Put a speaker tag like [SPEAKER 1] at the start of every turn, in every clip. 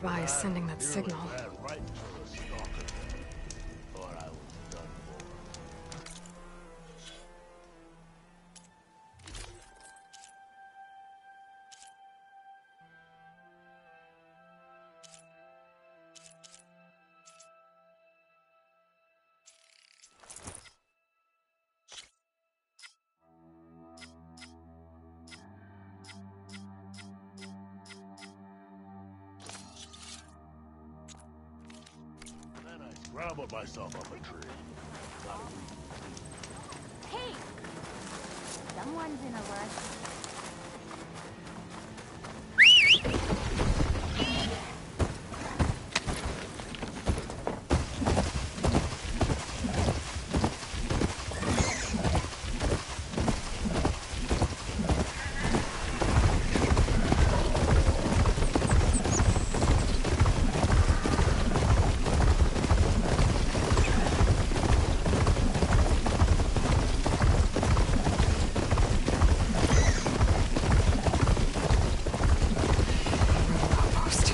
[SPEAKER 1] nearby is sending that signal.
[SPEAKER 2] Right for a stalker. Thought I was done for. Then I scrambled myself up a tree. Got a weed.
[SPEAKER 3] Hey! Someone's in a rush.
[SPEAKER 1] Outpost.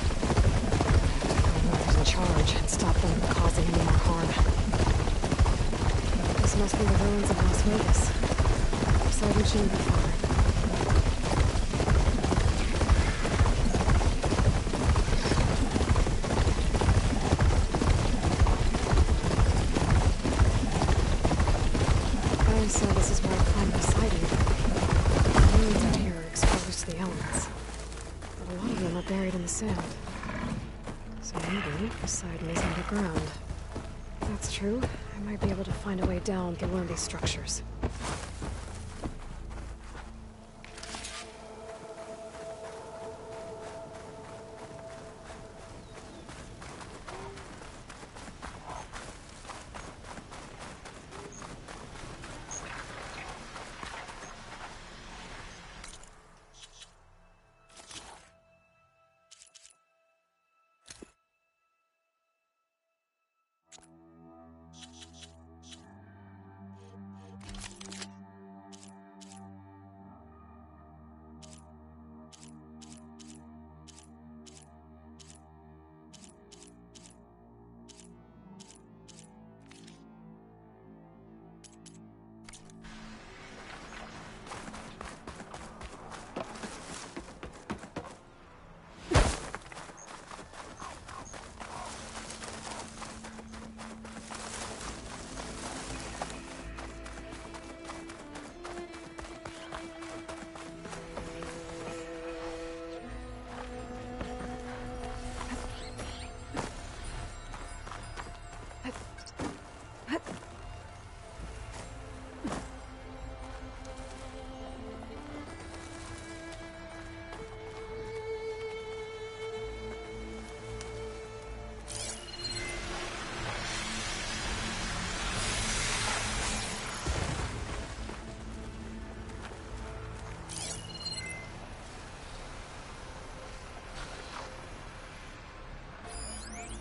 [SPEAKER 1] Whoever's in charge and stop them from causing any more harm. This must be the ruins of Las Vegas. Sergeant Chamber Farm. I said this is where I climbed beside you. The ruins out here are exposed to the elements. But a lot of them are buried in the sand. So maybe Poseidon is underground. If that's true, I might be able to find a way down through one of these structures.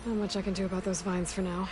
[SPEAKER 1] Not much I can do about those vines for now.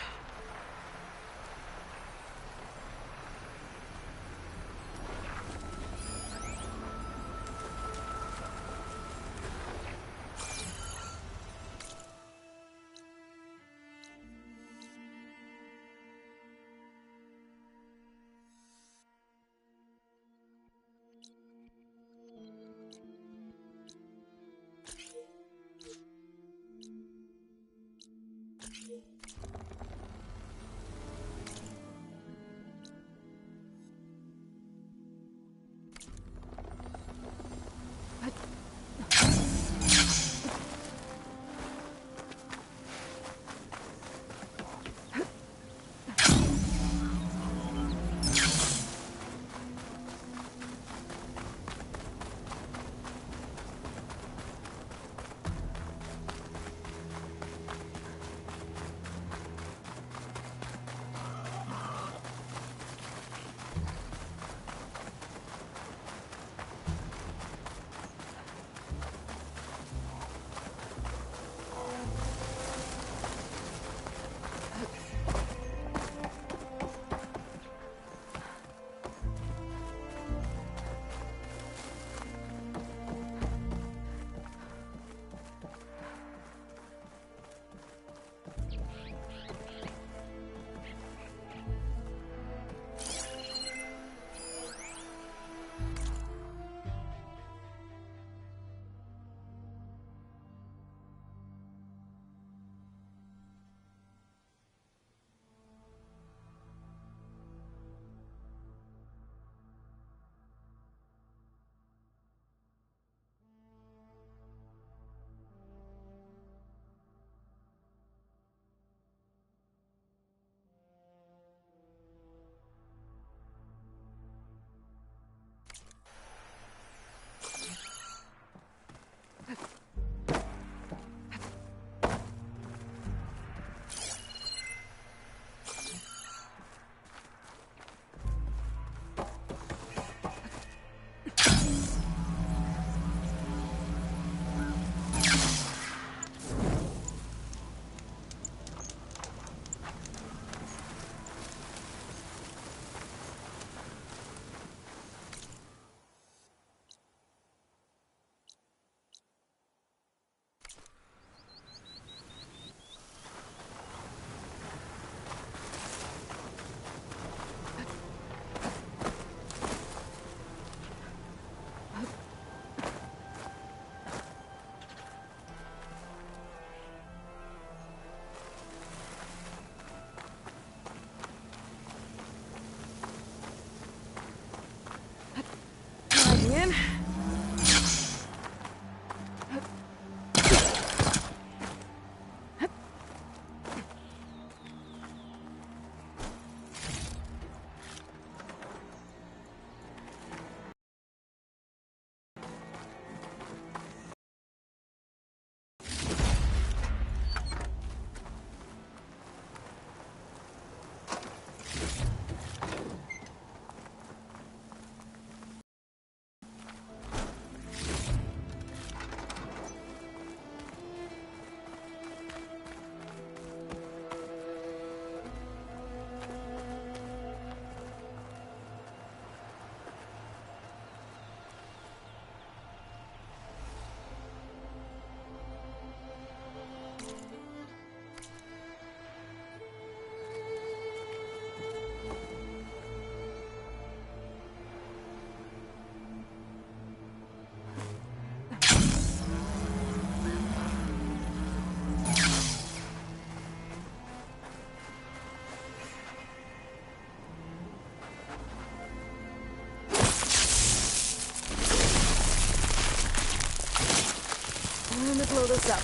[SPEAKER 1] blow this up.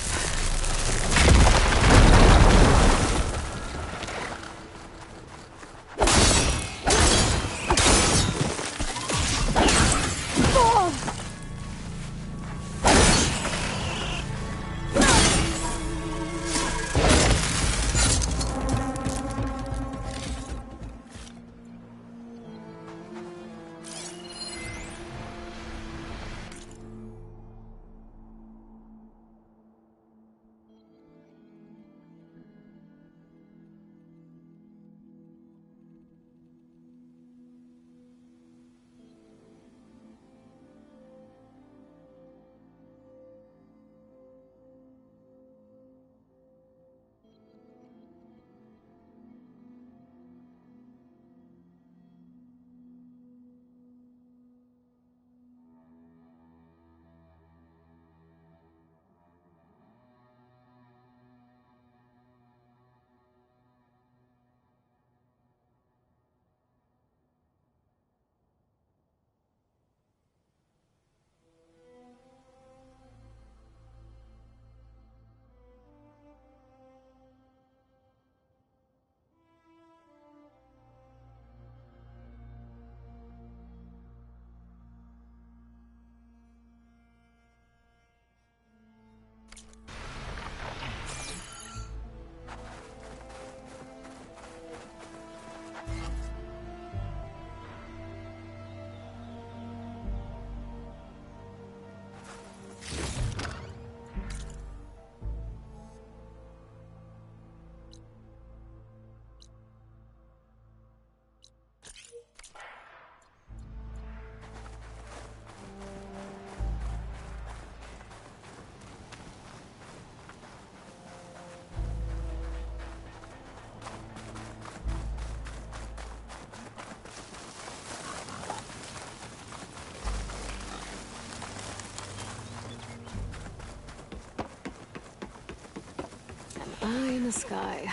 [SPEAKER 1] Eye in the sky.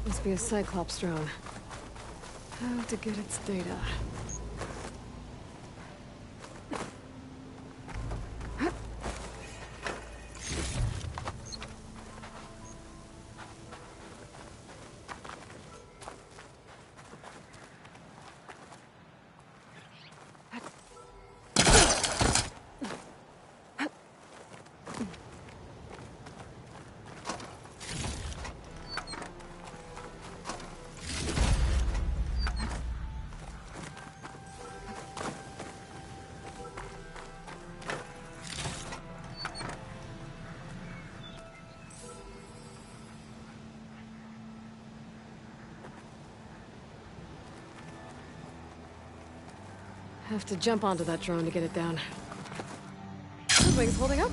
[SPEAKER 1] Must be a Cyclops drone. How to get its data. Have to jump onto that drone to get it down. The wing's holding up.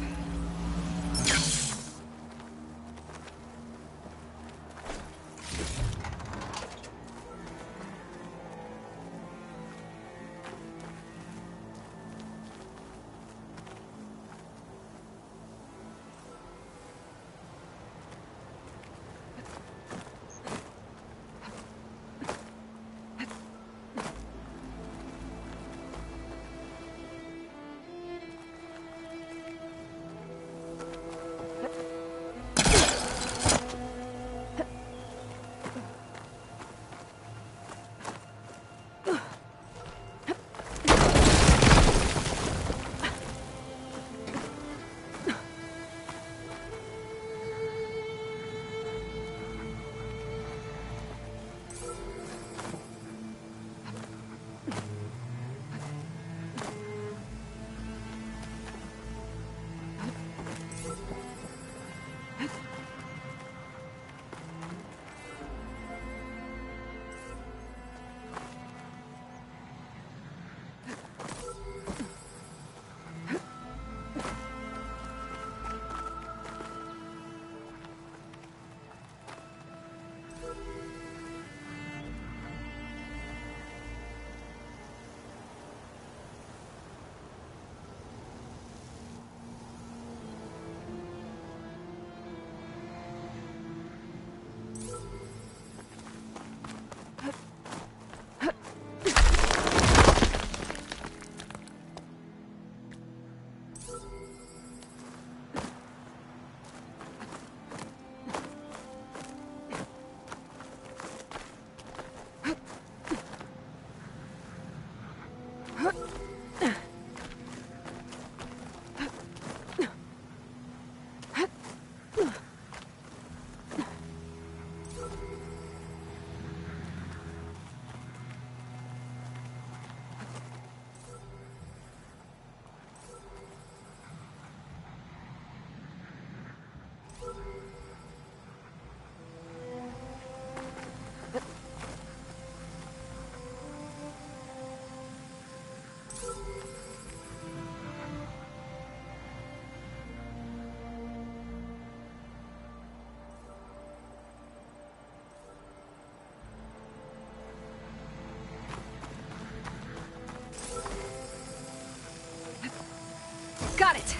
[SPEAKER 1] Got it!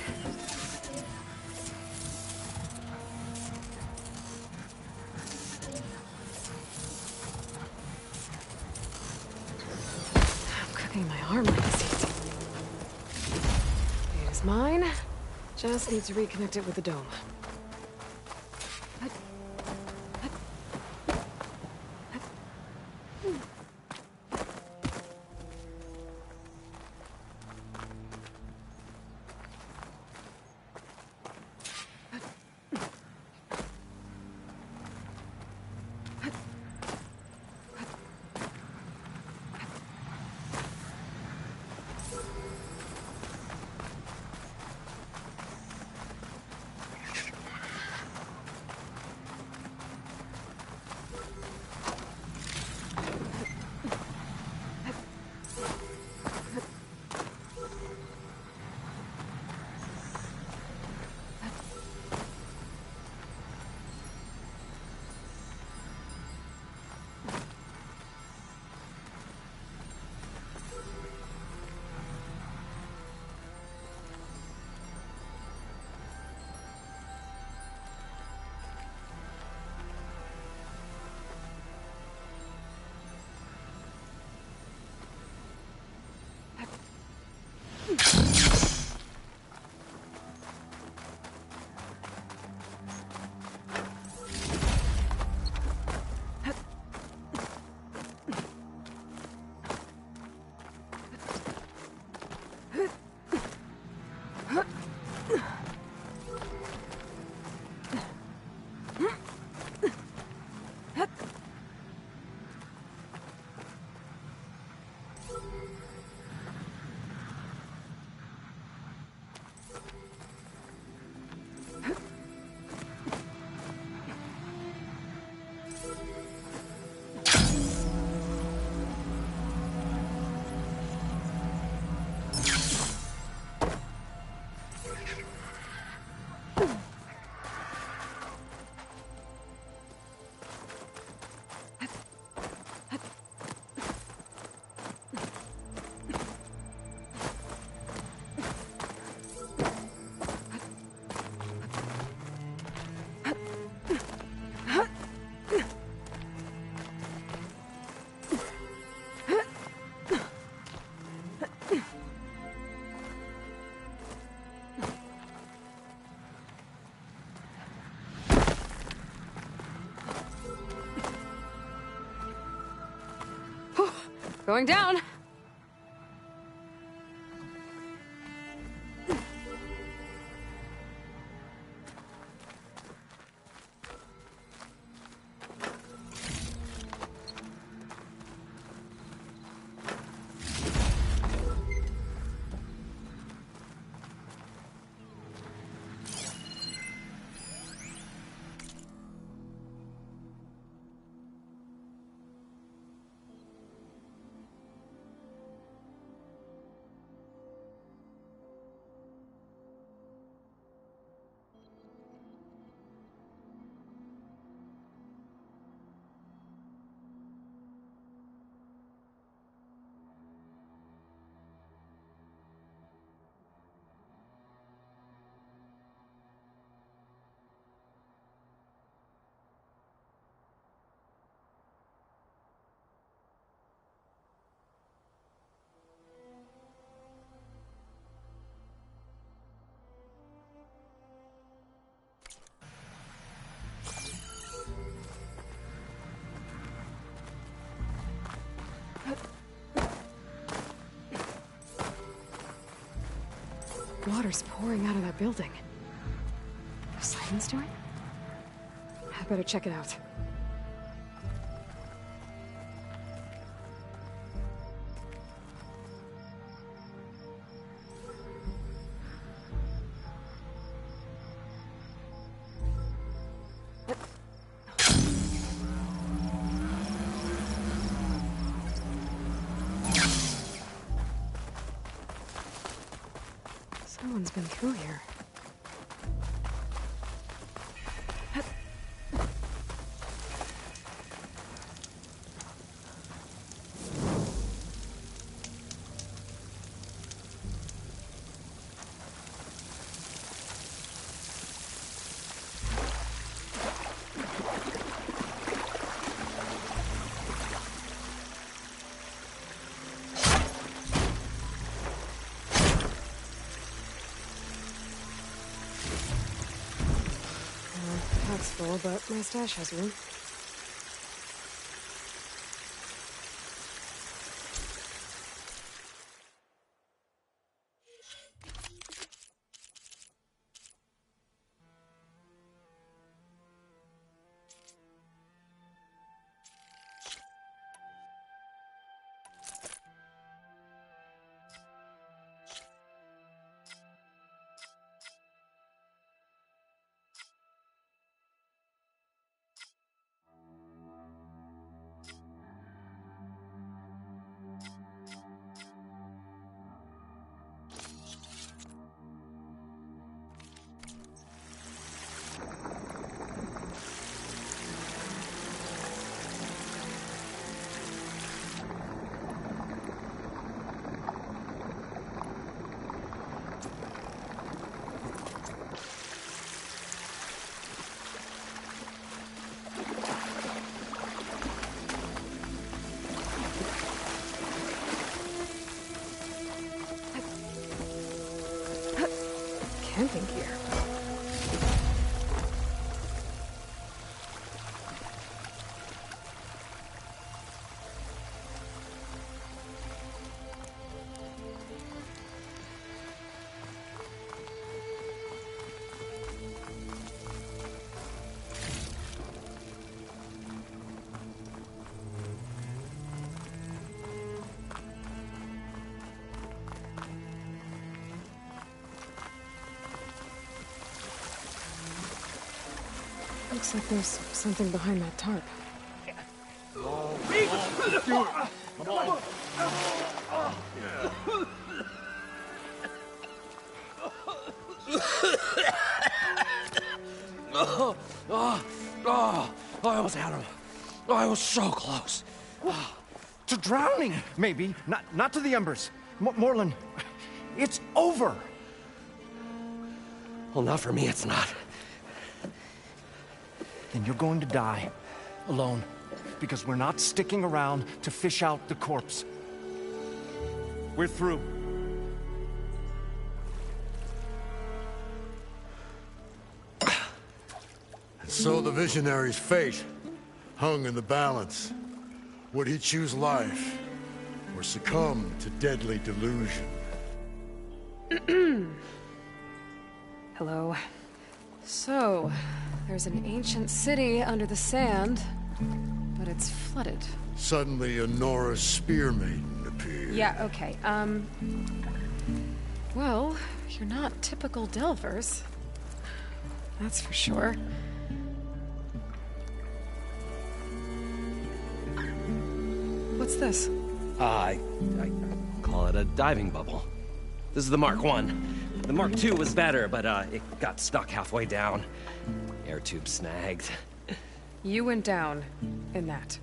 [SPEAKER 1] I'm cooking my arm like this heat. It is mine. Just need to reconnect it with the dome. Going down. Water's pouring out of that building. The sirens doing? I better check it out. Someone's been through here. is full, but my stash has room. Camping gear. Looks like there's something behind that tarp.
[SPEAKER 4] I almost had him. I was so close.
[SPEAKER 5] To drowning, maybe. Not to the embers. Morlund, it's over.
[SPEAKER 4] Well, not for me, it's not.
[SPEAKER 5] Then you're going to die. Alone. Because we're not sticking around to fish out the corpse. We're through.
[SPEAKER 2] And so the visionary's fate hung in the balance. Would he choose life or succumb to deadly delusion?
[SPEAKER 1] Hello. So, there's an ancient city under the sand, but it's flooded.
[SPEAKER 2] Suddenly, a Norse spear maiden appeared.
[SPEAKER 1] Yeah, okay, well, you're not typical Delvers. That's for sure. What's this?
[SPEAKER 4] I call it a diving bubble. This is the Mark I. The Mark II was better, but it got stuck halfway down. Air tube snagged.
[SPEAKER 1] You went down in that.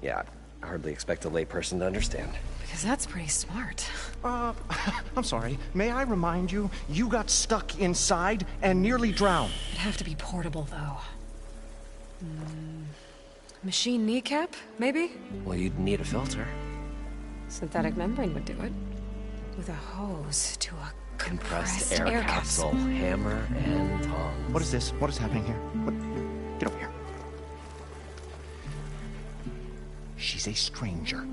[SPEAKER 4] Yeah, I hardly expect a layperson to understand.
[SPEAKER 1] Because that's pretty smart.
[SPEAKER 5] I'm sorry. May I remind you, you got stuck inside and nearly drowned.
[SPEAKER 1] It'd have to be portable, though. Machine kneecap, maybe?
[SPEAKER 4] Well, you'd need a filter.
[SPEAKER 1] Synthetic membrane would do it. With a hose to a compressed
[SPEAKER 4] air capsule. Hammer and tongs.
[SPEAKER 5] What is this? What is happening here? Get over here. She's a stranger.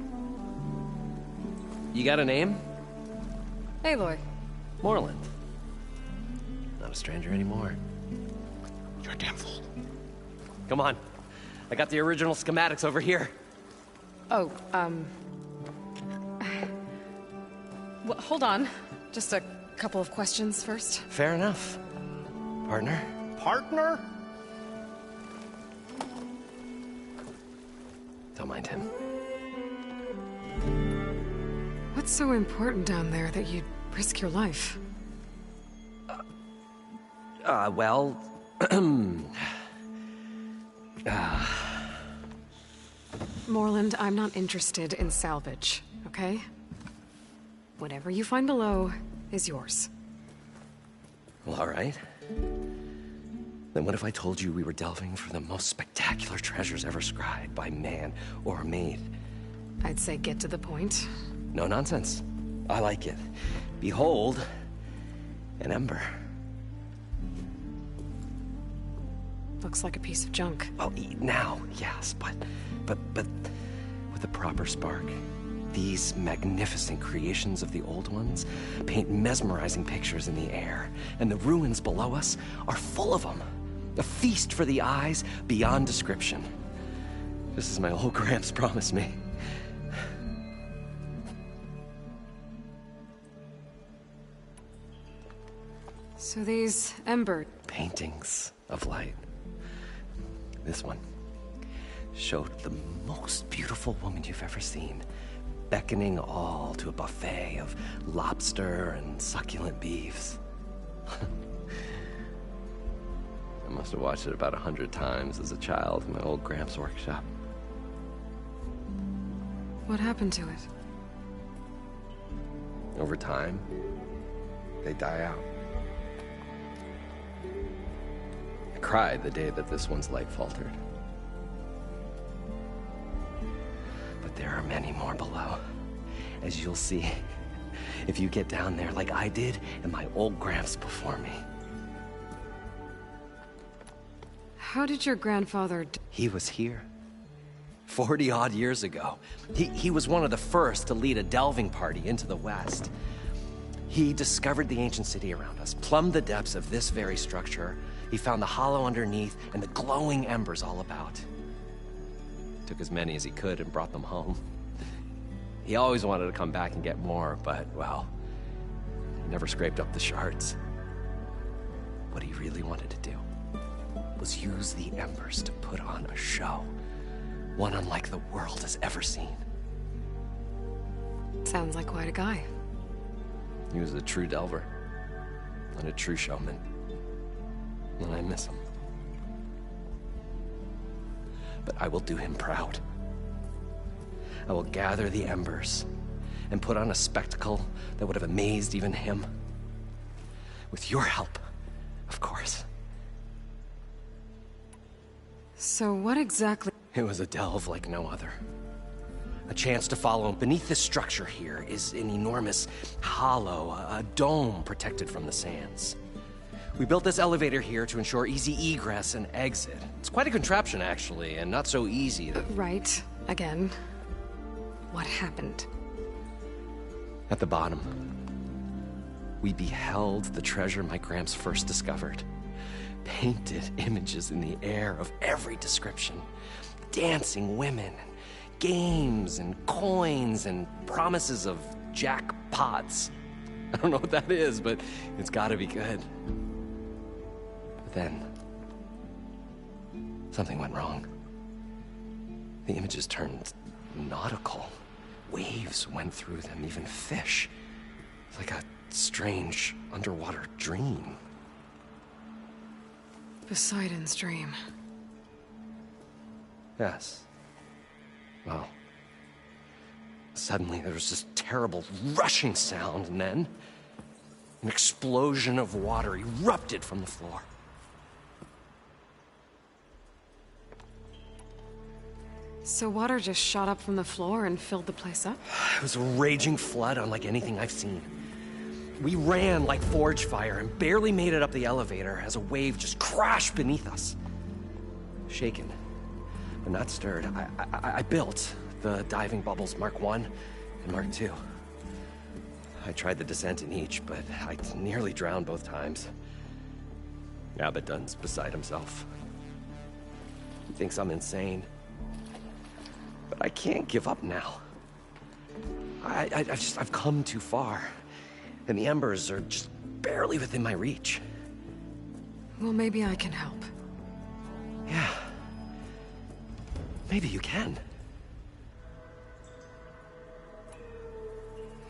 [SPEAKER 4] You got a name?
[SPEAKER 1] Aloy.
[SPEAKER 4] Morlund. Not a stranger anymore.
[SPEAKER 5] You're a damn fool.
[SPEAKER 4] Come on. I got the original schematics over here.
[SPEAKER 1] Oh, well, hold on. Just a couple of questions first.
[SPEAKER 4] Fair enough. Partner?
[SPEAKER 5] Partner?
[SPEAKER 4] Don't mind him.
[SPEAKER 1] What's so important down there that you'd risk your life?
[SPEAKER 4] Well...
[SPEAKER 1] Morlund, I'm not interested in salvage, okay? Whatever you find below is yours.
[SPEAKER 4] Well, all right. Then what if I told you we were delving for the most spectacular treasures ever scribed by man or maid?
[SPEAKER 1] I'd say get to the point.
[SPEAKER 4] No nonsense. I like it. Behold, an ember.
[SPEAKER 1] Looks like a piece of junk.
[SPEAKER 4] Well, now, yes, but with a proper spark. These magnificent creations of the old ones paint mesmerizing pictures in the air, and the ruins below us are full of them. A feast for the eyes beyond description. Just as my old Gramps promised me.
[SPEAKER 1] So these Ember...
[SPEAKER 4] Paintings of light. This one showed the most beautiful woman you've ever seen, beckoning all to a buffet of lobster and succulent beefs. I must have watched it about 100 times as a child in my old Gramps' workshop.
[SPEAKER 1] What happened to it?
[SPEAKER 4] Over time, they die out. I cried the day that this one's light faltered. But there are many more below, as you'll see if you get down there like I did and my old Gramps before me.
[SPEAKER 1] How did your grandfather...
[SPEAKER 4] He was here 40-odd years ago. He was one of the first to lead a delving party into the West. He discovered the ancient city around us, plumbed the depths of this very structure. He found the hollow underneath and the glowing embers all about. Took as many as he could and brought them home. He always wanted to come back and get more, but, well, he never scraped up the shards. What he really wanted to do was use the embers to put on a show. One unlike the world has ever seen.
[SPEAKER 1] Sounds like quite a guy.
[SPEAKER 4] He was a true delver, and a true showman. And I miss him. But I will do him proud. I will gather the embers and put on a spectacle that would have amazed even him. With your help, of course.
[SPEAKER 1] So what exactly...
[SPEAKER 4] It was a delve like no other. A chance to follow. Beneath this structure here is an enormous hollow, a dome protected from the sands. We built this elevator here to ensure easy egress and exit. It's quite a contraption, actually, and not so easy to...
[SPEAKER 1] Right. Again. What happened?
[SPEAKER 4] At the bottom, we beheld the treasure my Gramps first discovered. Painted images in the air of every description. Dancing women, games and coins and promises of jackpots. I don't know what that is, but it's gotta be good. But then, something went wrong. The images turned nautical. Waves went through them, even fish. It's like a strange underwater dream.
[SPEAKER 1] Poseidon's dream.
[SPEAKER 4] Yes. Well, suddenly there was this terrible rushing sound, and then an explosion of water erupted from the floor.
[SPEAKER 1] So water just shot up from the floor and filled the place up?
[SPEAKER 4] It was a raging flood unlike anything I've seen. We ran like forge fire and barely made it up the elevator as a wave just crashed beneath us. Shaken, but not stirred, I built the diving bubbles Mark I and Mark II. I tried the descent in each, but I nearly drowned both times. Abaddon's beside himself. He thinks I'm insane. But I can't give up now. I've come too far. And the embers are just barely within my reach.
[SPEAKER 1] Well, maybe I can help.
[SPEAKER 4] Yeah. Maybe you can.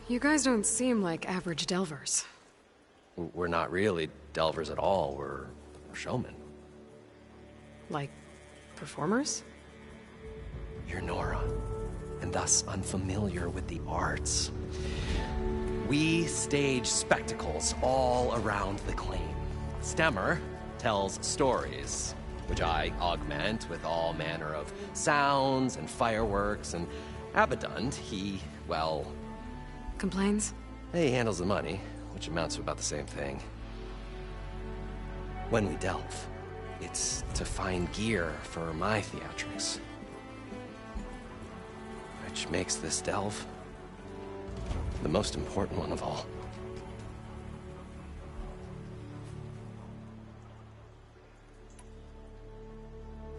[SPEAKER 1] You guys don't seem like average delvers.
[SPEAKER 4] We're not really delvers at all. We're showmen.
[SPEAKER 1] Like, performers?
[SPEAKER 4] You're Nora, and thus unfamiliar with the arts. We stage spectacles all around the claim. Stemmer tells stories, which I augment with all manner of sounds and fireworks, and Abaddon, he, well...
[SPEAKER 1] Complains?
[SPEAKER 4] He handles the money, which amounts to about the same thing. When we delve, It's to find gear for my theatrics. Which makes this delve the most important one of all.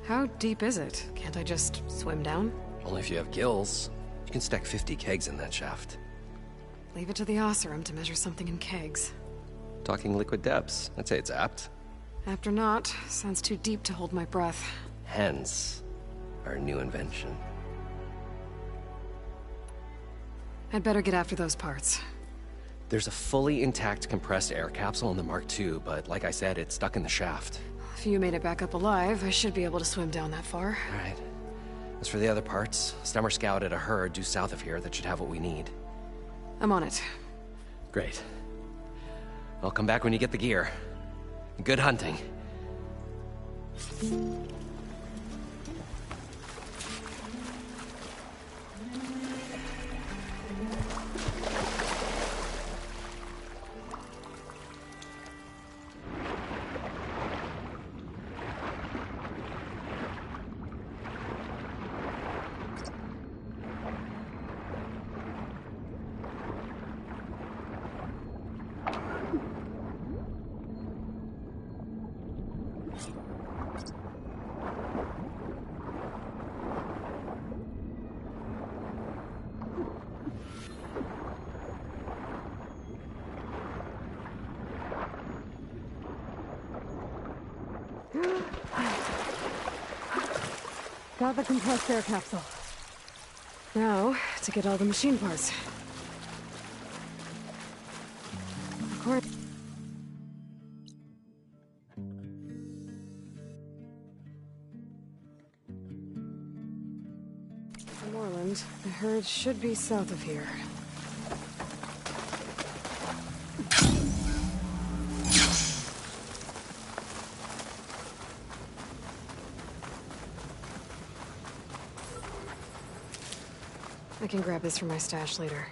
[SPEAKER 1] How deep is it? Can't I just swim down?
[SPEAKER 4] Only if you have gills. You can stack 50 kegs in that shaft.
[SPEAKER 1] Leave it to the Oseram to measure something in kegs.
[SPEAKER 4] Talking liquid depths, I'd say it's apt.
[SPEAKER 1] Apt or not, sounds too deep to hold my breath.
[SPEAKER 4] Hence, our new invention.
[SPEAKER 1] I'd better get after those parts.
[SPEAKER 4] There's a fully intact compressed air capsule in the Mark II, but like I said, it's stuck in the shaft.
[SPEAKER 1] If you made it back up alive, I should be able to swim down that far.
[SPEAKER 4] All right. As for the other parts, Summer scouted a herd due south of here that should have what we need.
[SPEAKER 1] I'm on it.
[SPEAKER 4] Great. I'll come back when you get the gear. Good hunting.
[SPEAKER 1] Got the compressed air capsule. Now, to get all the machine parts. Court. Moorland, the herd should be south of here. I can grab this from my stash later.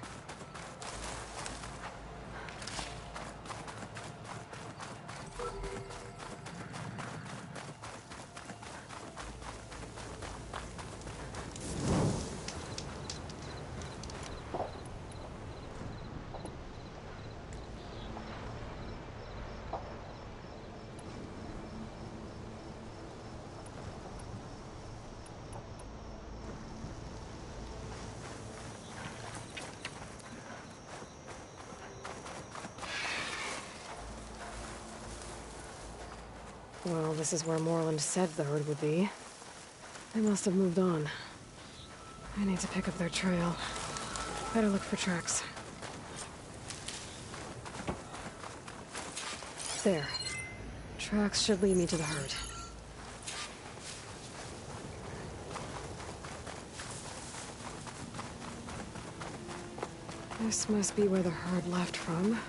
[SPEAKER 1] Well, this is where Moorland said the herd would be. They must have moved on. I need to pick up their trail. Better look for tracks. There. Tracks should lead me to the herd. This must be where the herd left from.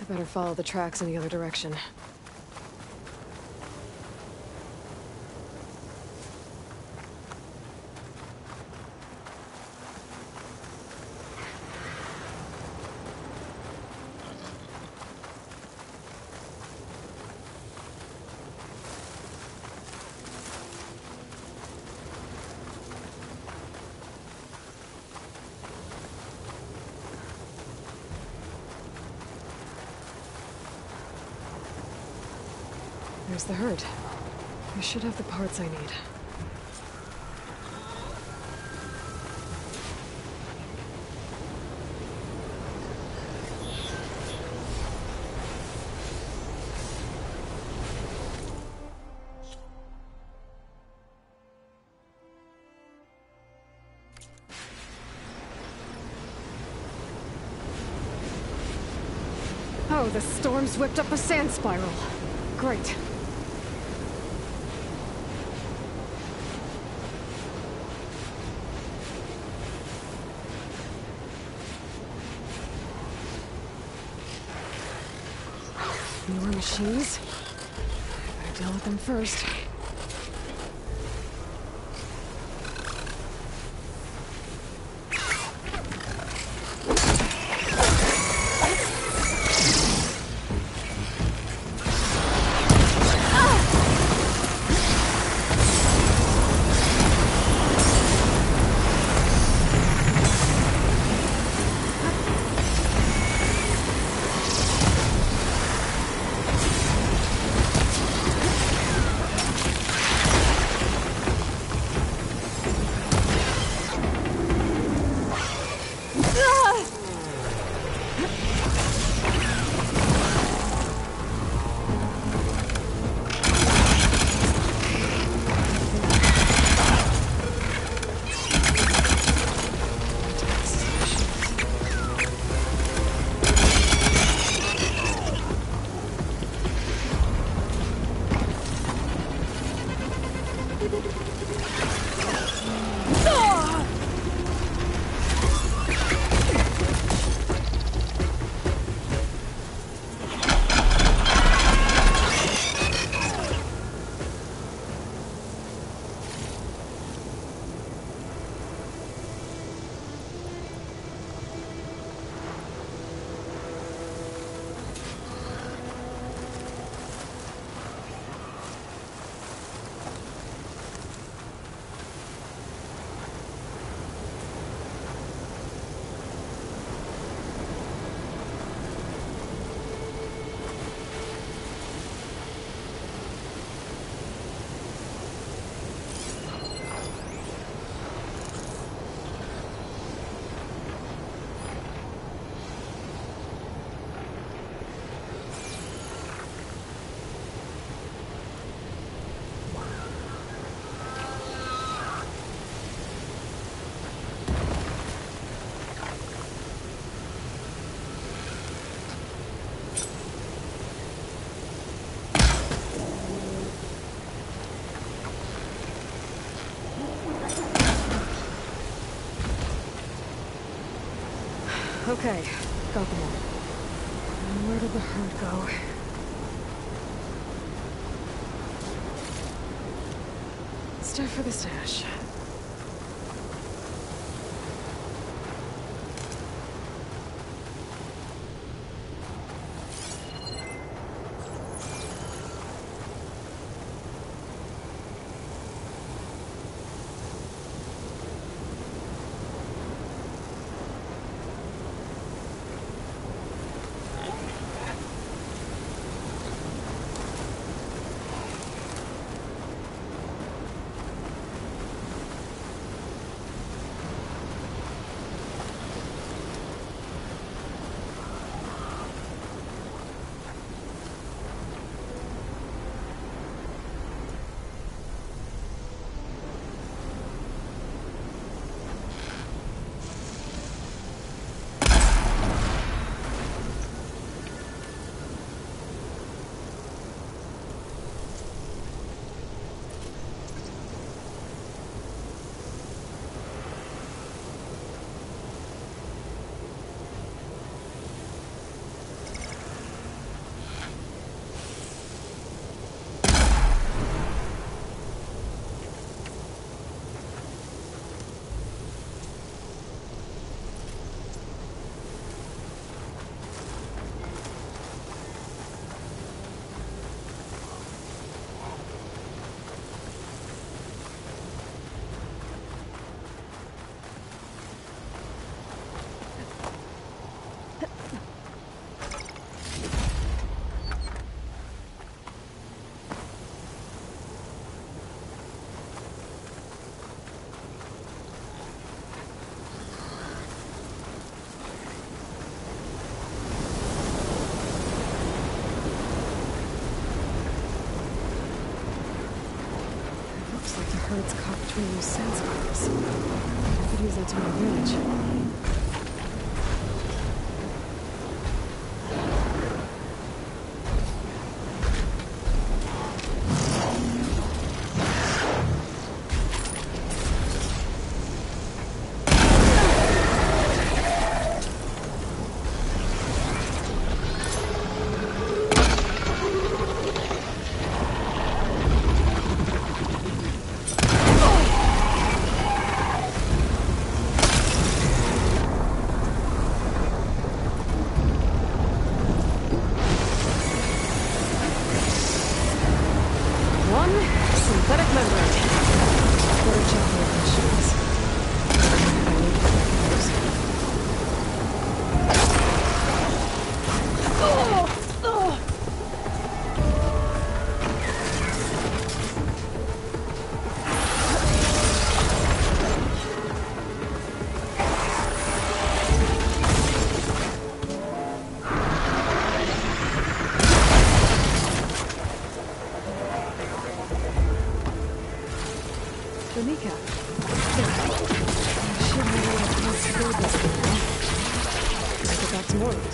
[SPEAKER 1] I better follow the tracks in the other direction. There's the herd. I should have the parts I need. Oh, the storm's whipped up a sand spiral. Great. More machines? I better deal with them first. Okay, got them all. And where did the herd go? It's time for the stash. Looks like the herd's caught between those sand spirals. I could use that to my advantage. Synthetic membrane. Better check the insurance. I need to check those. The kneecap. There. I should know what it wants to build this thing now. Let's get back to Morland.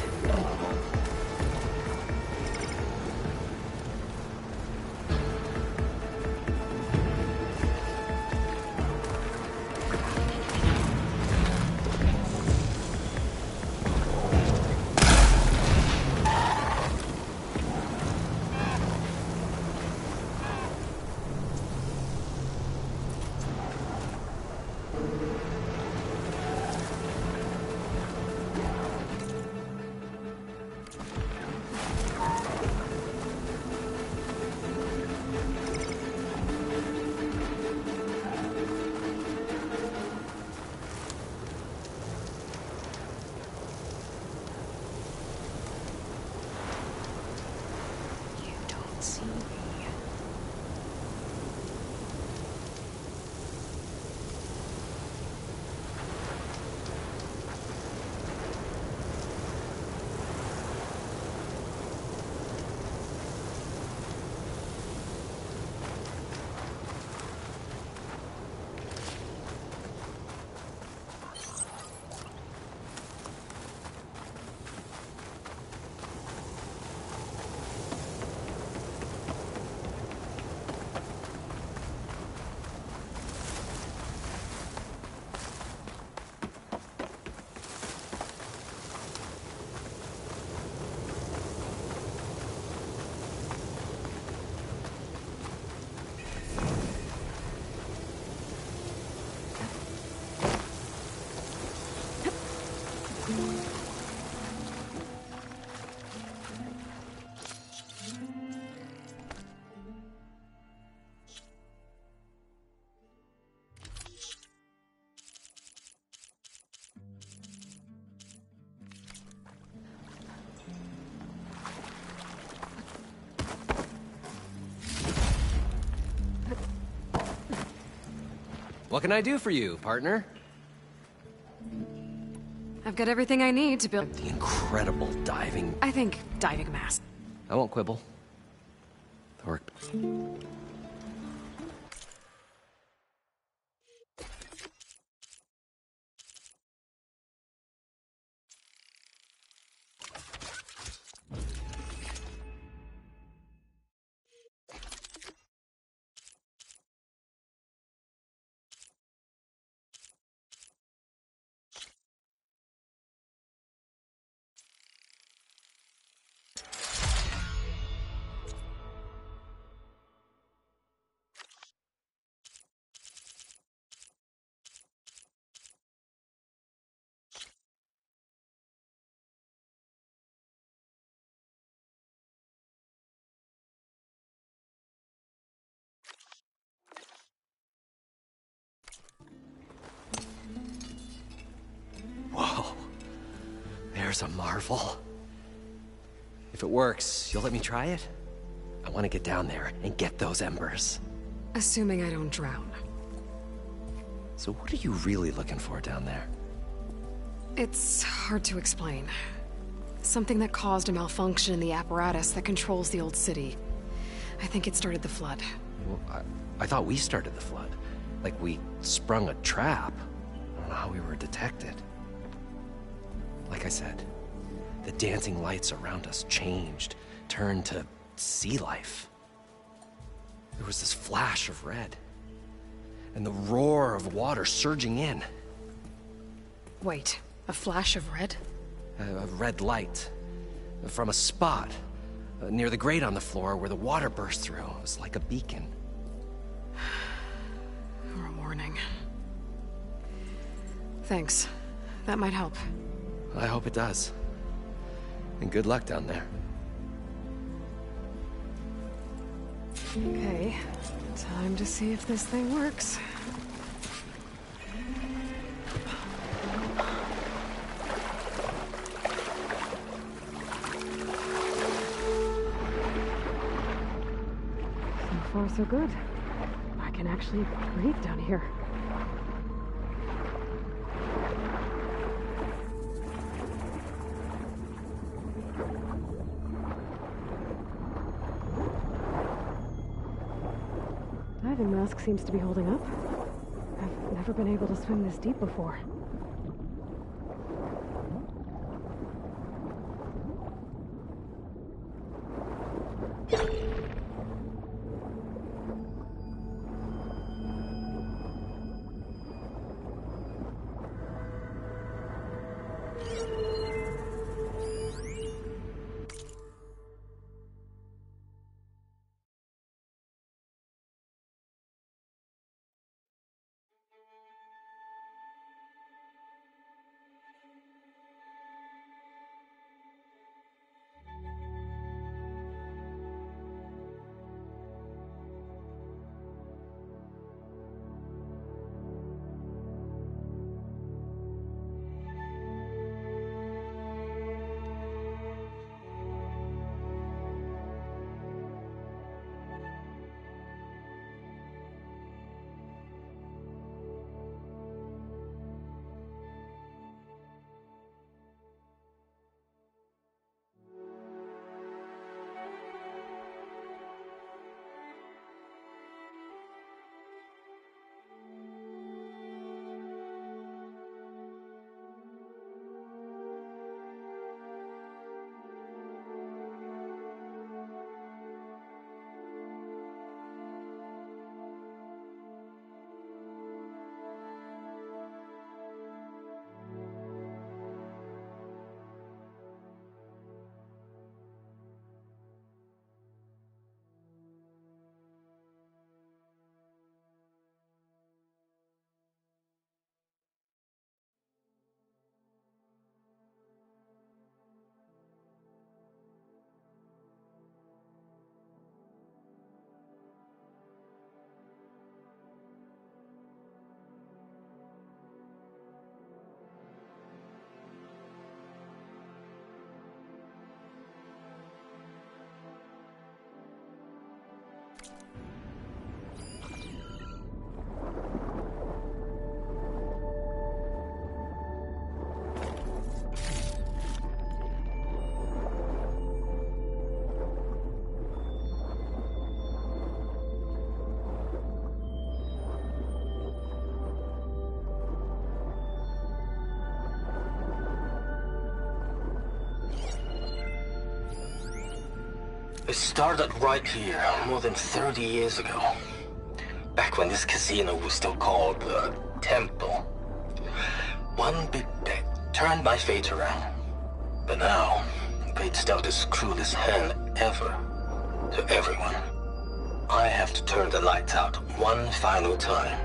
[SPEAKER 4] What can I do for you, partner?
[SPEAKER 1] I've got everything I need to build.
[SPEAKER 4] The incredible diving...
[SPEAKER 1] I think diving mask.
[SPEAKER 4] I won't quibble. The work... Whoa. There's a marvel. If it works, you'll let me try it? I want to get down there and get those embers.
[SPEAKER 1] Assuming I don't drown.
[SPEAKER 4] So what are you really looking for down there?
[SPEAKER 1] It's hard to explain. Something that caused a malfunction in the apparatus that controls the old city. I think it started the flood.
[SPEAKER 4] Well, I thought we started the flood. Like we sprung a trap. I don't know how we were detected. Like I said, the dancing lights around us changed, turned to sea life. There was this flash of red, and the roar of water surging in.
[SPEAKER 1] Wait, a flash of red?
[SPEAKER 4] A red light from a spot near the grate on the floor where the water burst through. It was like a beacon.
[SPEAKER 1] Or a warning. Thanks. That might help.
[SPEAKER 4] I hope it does. And good luck down there.
[SPEAKER 1] Okay, time to see if this thing works. So far, so good. I can actually breathe down here. Diving mask seems to be holding up. I've never been able to swim this deep before.
[SPEAKER 6] It started right here, more than 30 years ago. Back when this casino was still called the Temple. One big bet turned my fate around. But now, fate's dealt this cruelest hand ever to everyone. I have to turn the lights out one final time.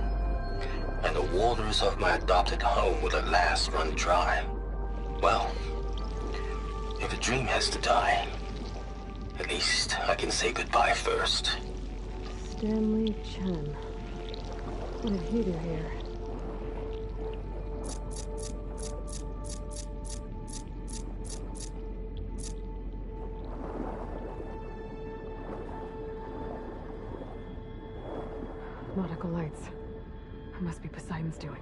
[SPEAKER 6] And the waters of my adopted home will at last run dry. Well, if a dream has to die, at least I can say goodbye first.
[SPEAKER 1] Stanley Chen. What did he do here? Nautical lights. It must be Poseidon's doing.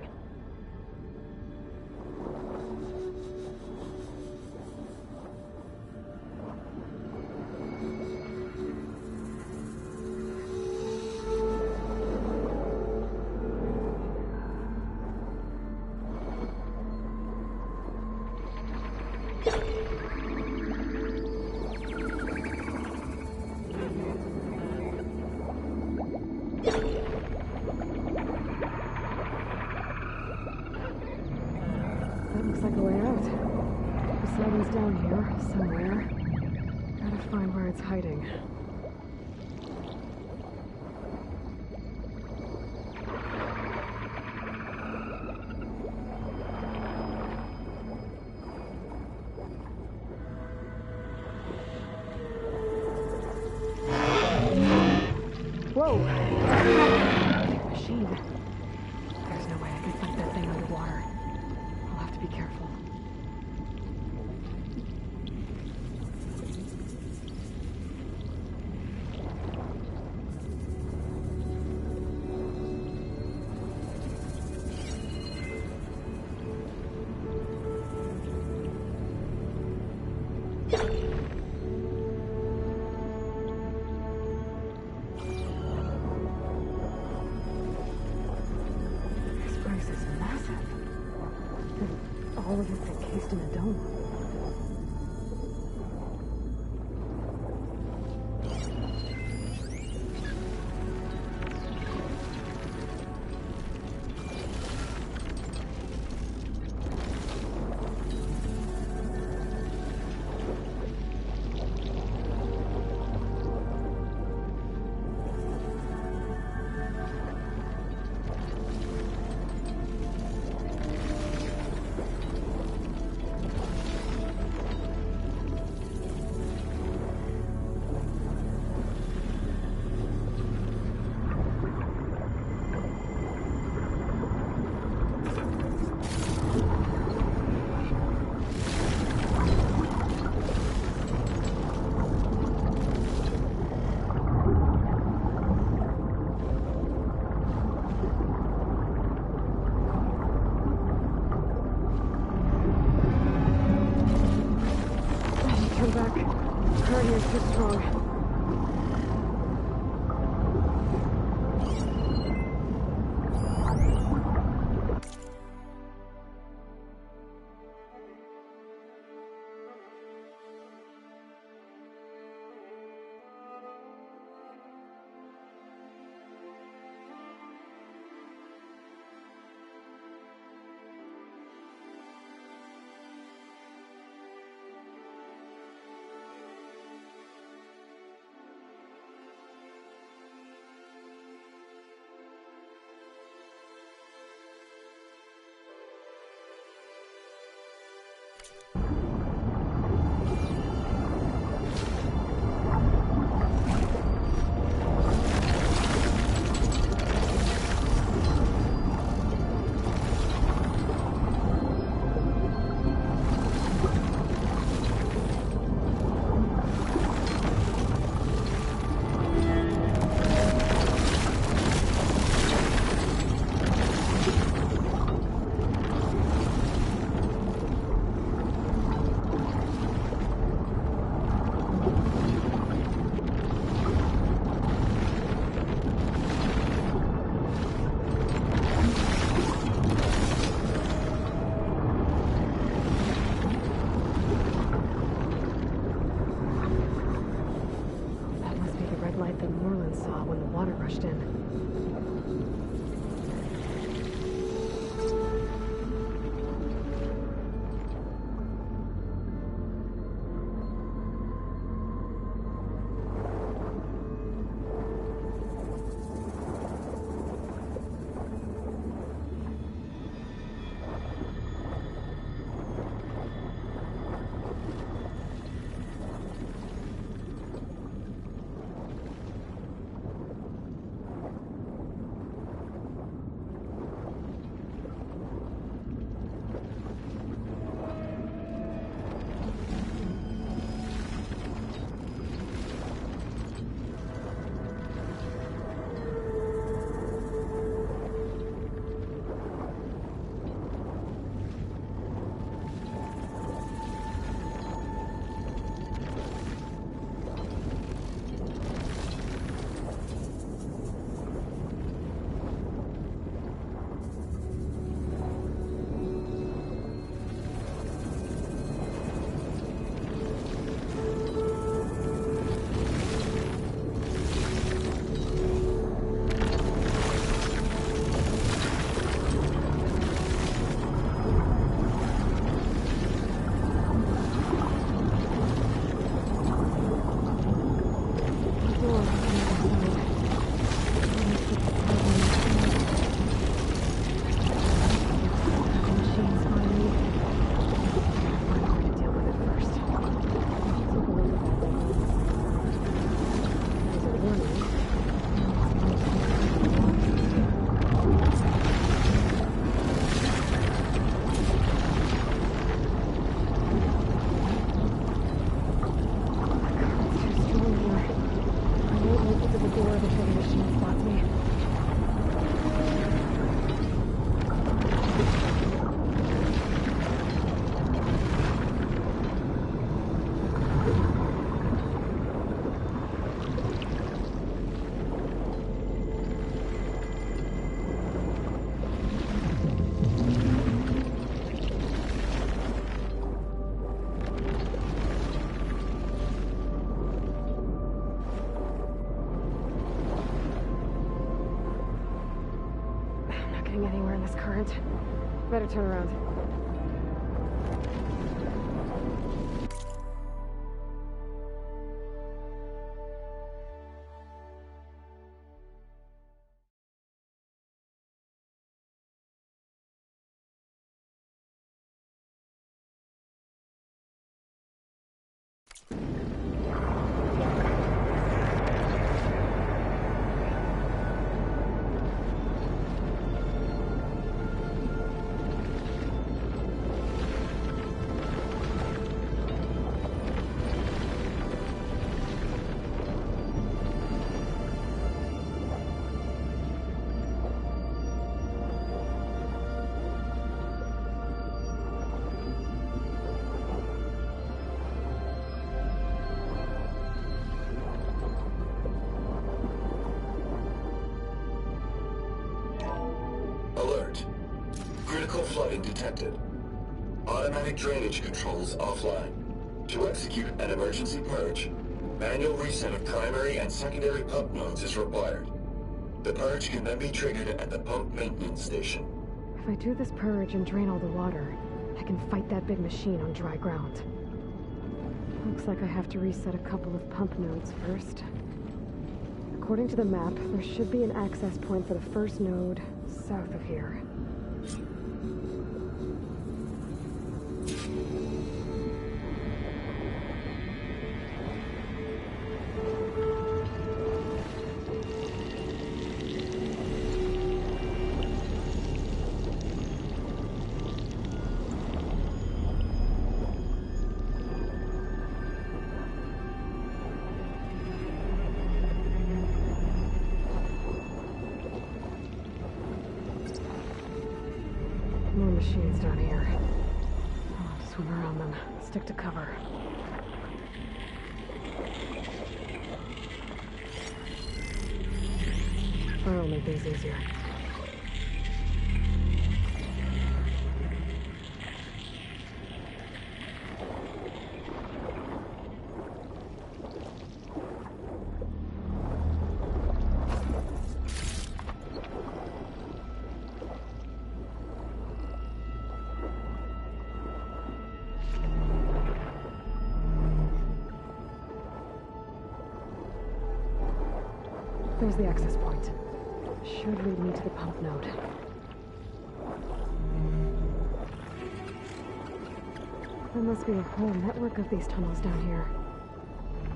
[SPEAKER 1] That looks like a way out. Poseidon's down here, somewhere. Gotta find where it's hiding. Whoa! Big machine. There's no way I can fight that thing underwater. I'll have to be careful. This place is massive. And all of it's encased in a dome. Come back. Current is too strong. can't. Better turn around.
[SPEAKER 7] Alert. Critical flooding detected. Automatic drainage controls offline. To execute an emergency purge, manual reset of primary and secondary pump nodes is required. The purge can then be triggered at the pump maintenance station.
[SPEAKER 1] If I do this purge and drain all the water, I can fight that big machine on dry ground. Looks like I have to reset a couple of pump nodes first. According to the map, there should be an access point for the first node south of here. More machines down here. I'll swim around them. Stick to cover. Fire will make things easier. There's the access point. Should lead me to the pump node. There must be a whole network of these tunnels down here.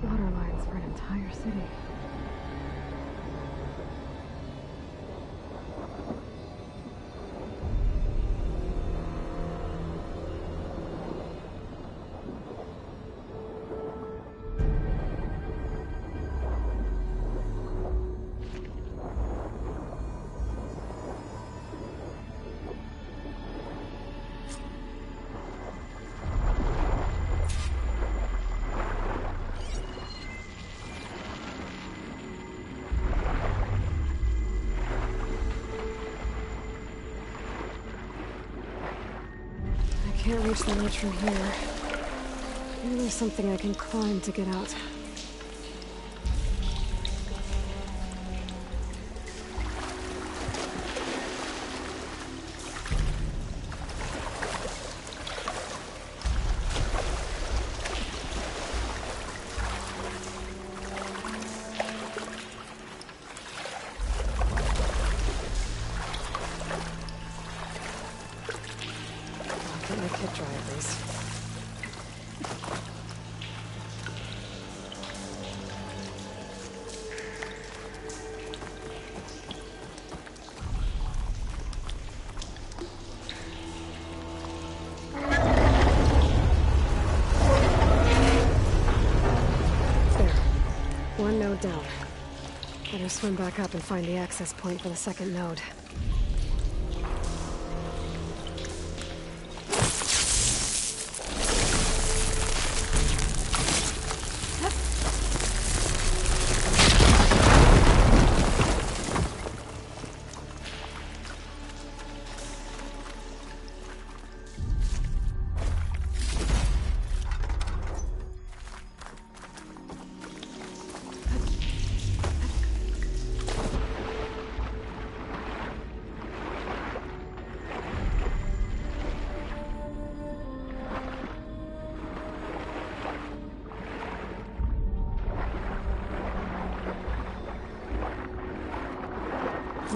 [SPEAKER 1] Water lines for an entire city. Can't reach the ledge from here. Maybe there's something I can climb to get out. Get my kit dry at least. There. One node down. Better swim back up and find the access point for the second node.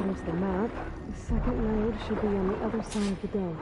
[SPEAKER 1] According to the map, the second node should be on the other side of the dome.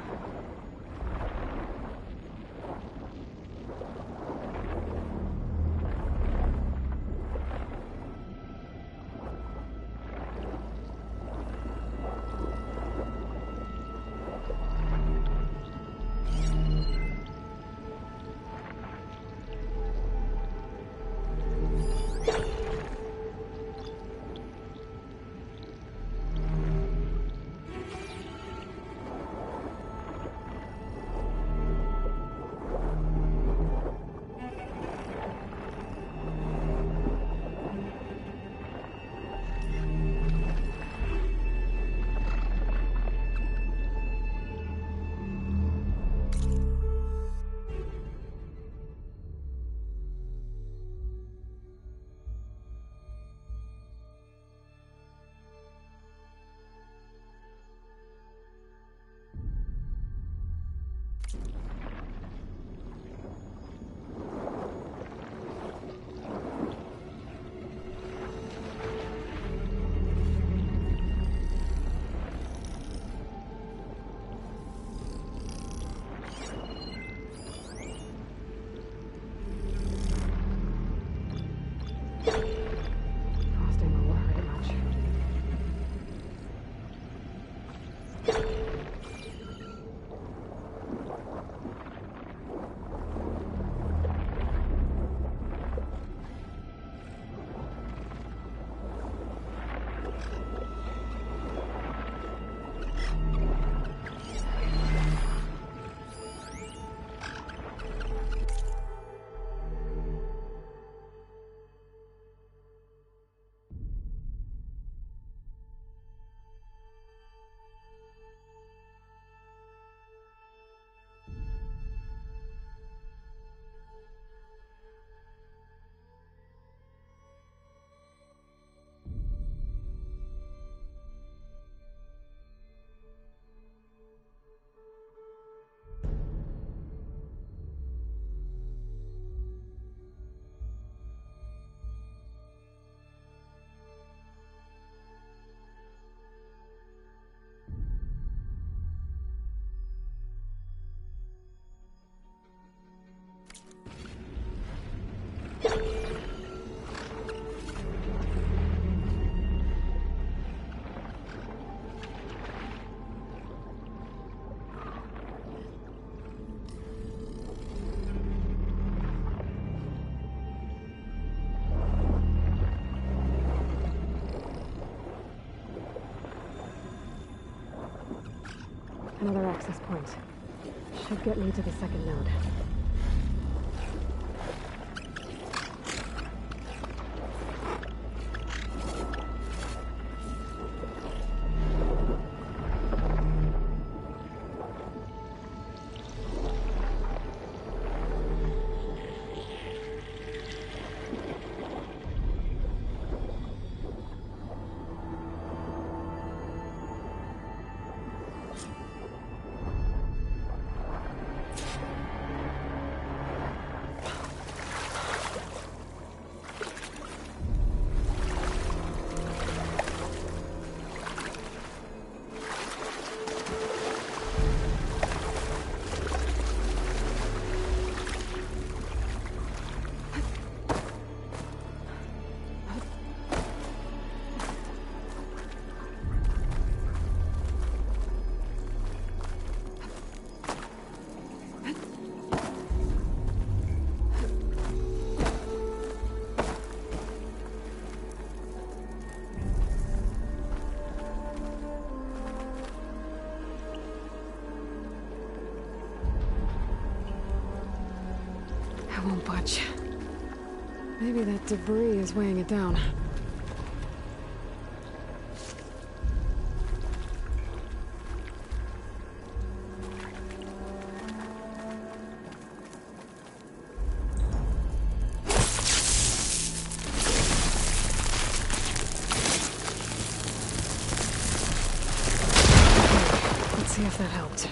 [SPEAKER 1] Frosting will hurt much. Another access point. Should get me to the second node. I won't budge. Maybe that debris is weighing it down. Let's see if that helped.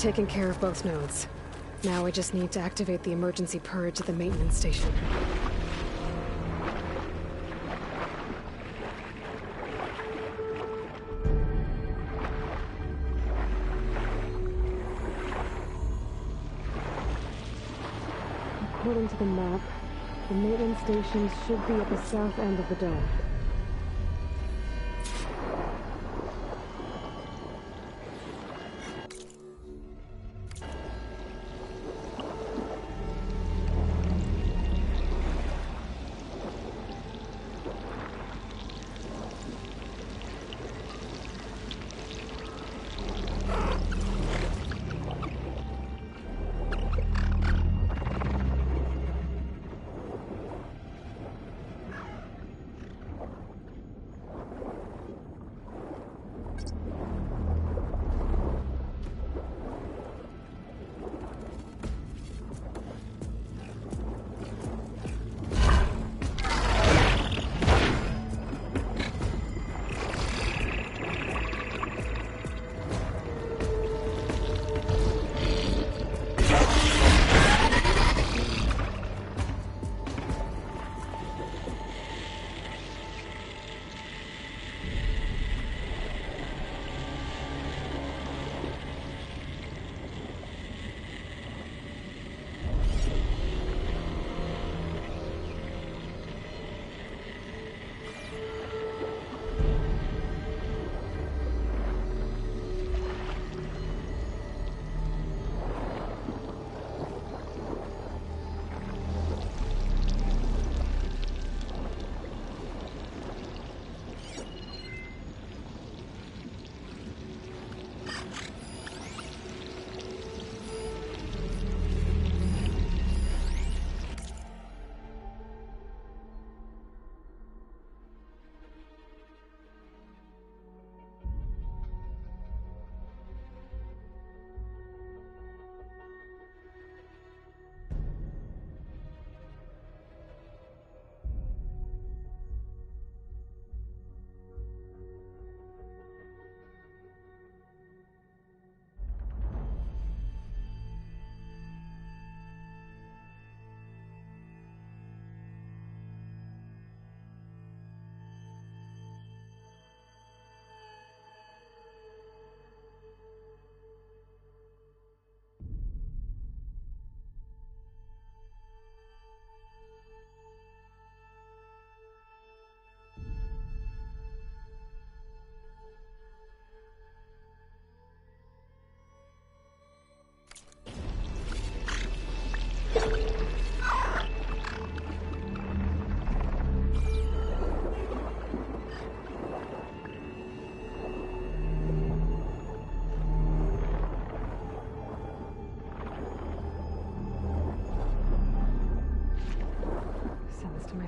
[SPEAKER 1] taken care of both nodes. Now I just need to activate the emergency purge at the maintenance station. According to the map, the maintenance station should be at the south end of the dome.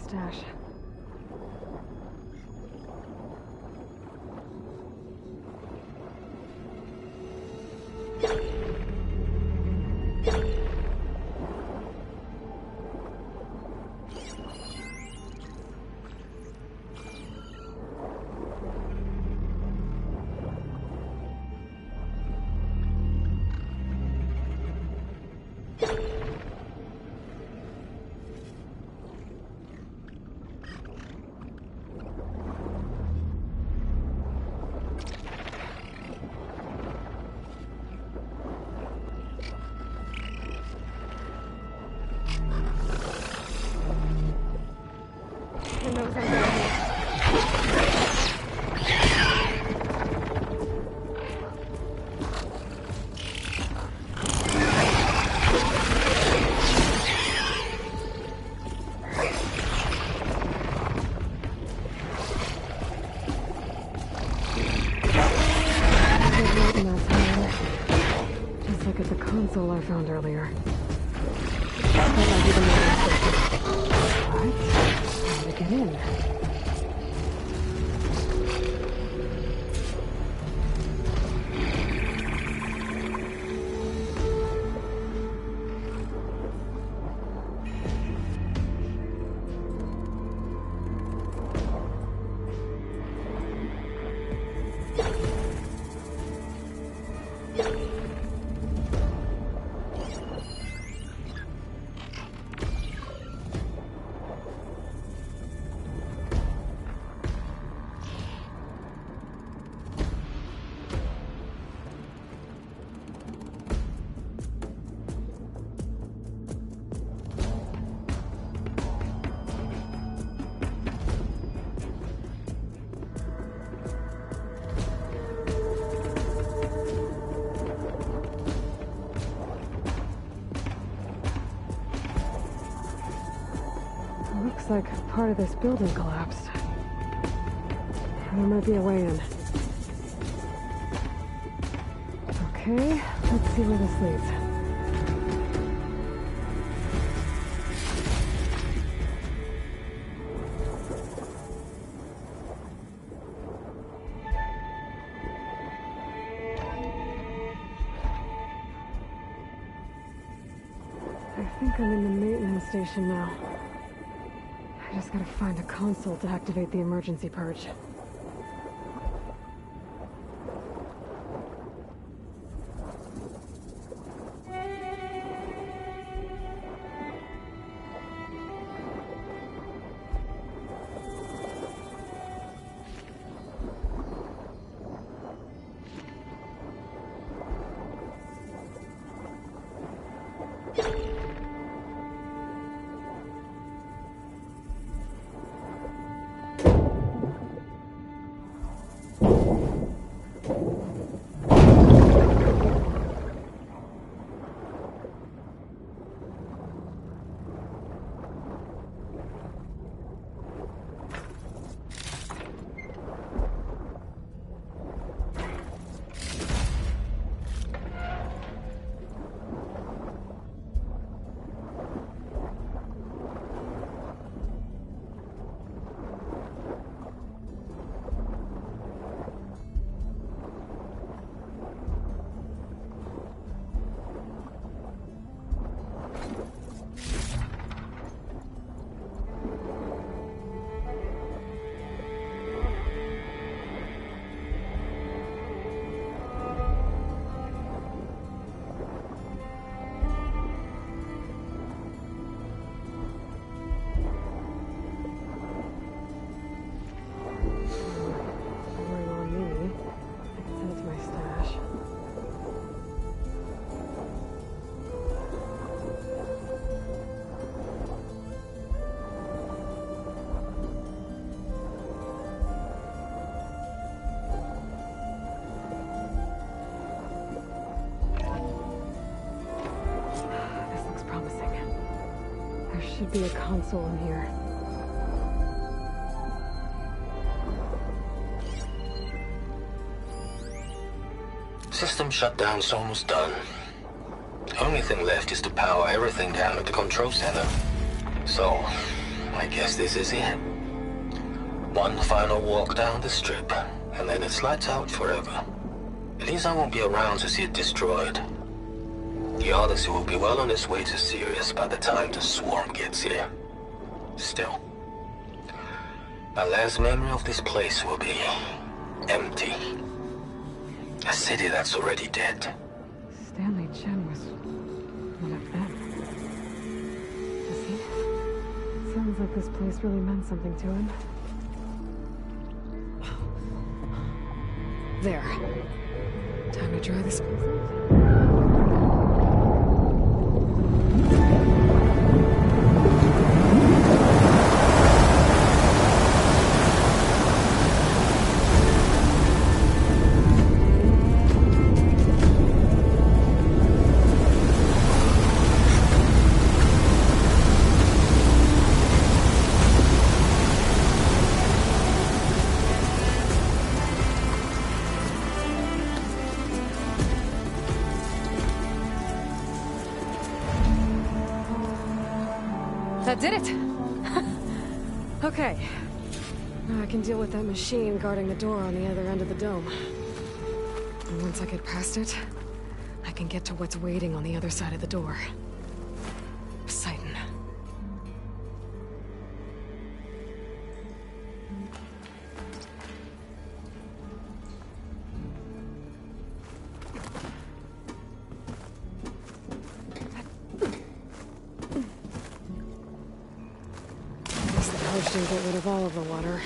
[SPEAKER 1] Stash. Console I found earlier. That might be the main station. What? How to get in? Looks like part of this building collapsed. There might be a way in. Okay, let's see where this leads. I think I'm in the maintenance station now. I just gotta find a console to activate the emergency purge. Should be a console in here.
[SPEAKER 6] System shutdown's almost done. The only thing left is to power everything down at the control center. So, I guess this is it. One final walk down the strip, and then it's lights out forever. At least I won't be around to see it destroyed. The Odyssey will be well on its way to Sirius by the time the swarm gets here. Still, my last memory of this place will be empty. A city that's already dead.
[SPEAKER 1] Stanley Chen was one of them. Is he? Sounds like this place really meant something to him. There. Time to try this place out. That did it! Okay. Now I can deal with that machine guarding the door on the other end of the dome. And once I get past it, I can get to what's waiting on the other side of the door. Poseidon. Didn't get rid of all of the water.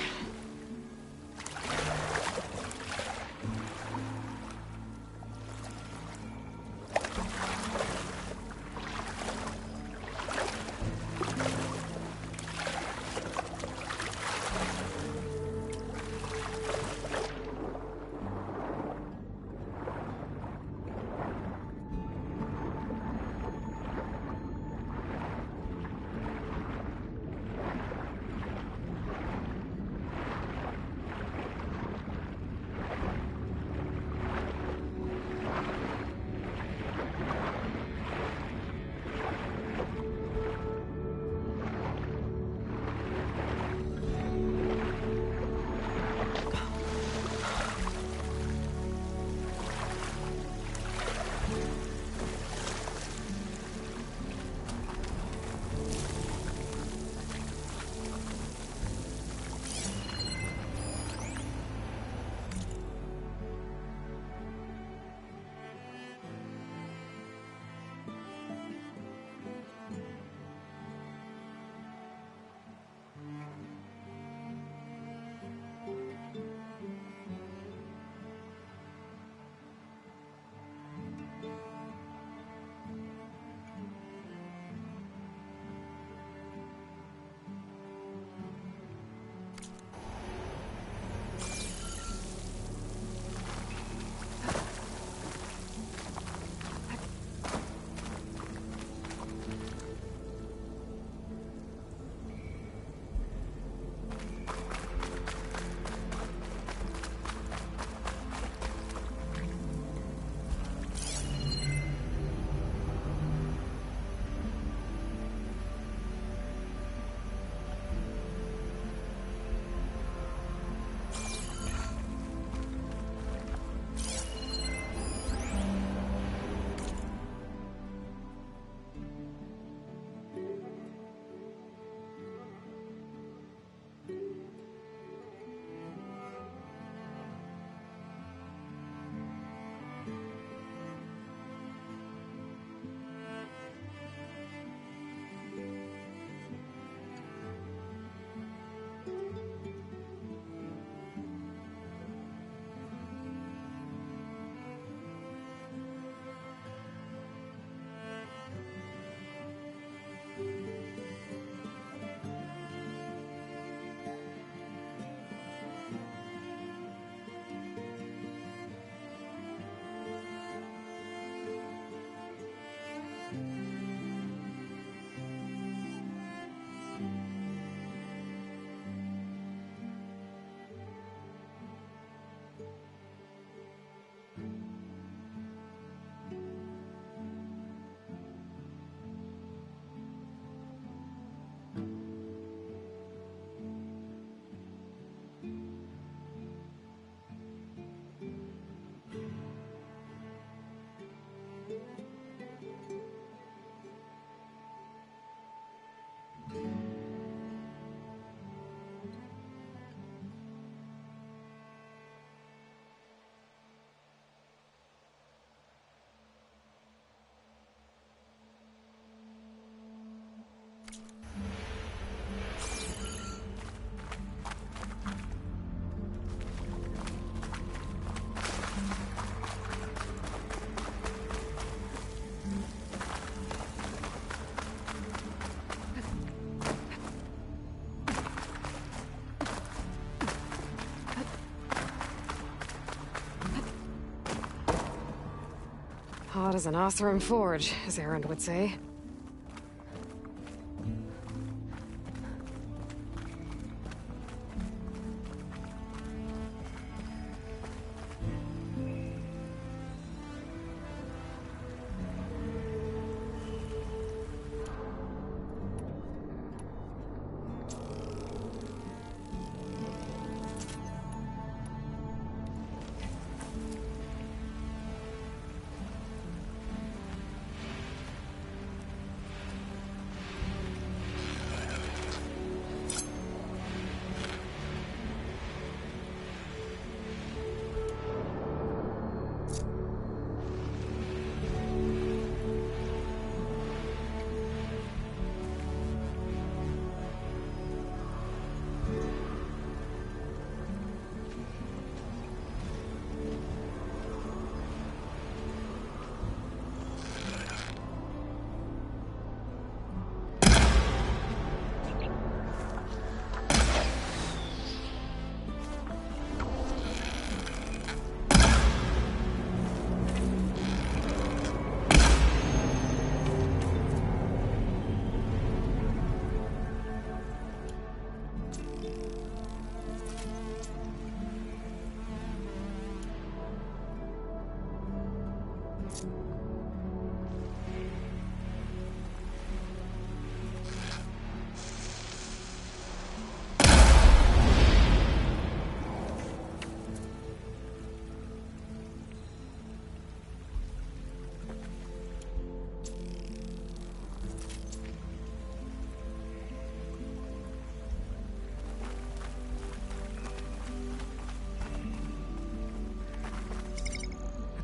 [SPEAKER 1] was an Oseram forge, as Erend would say.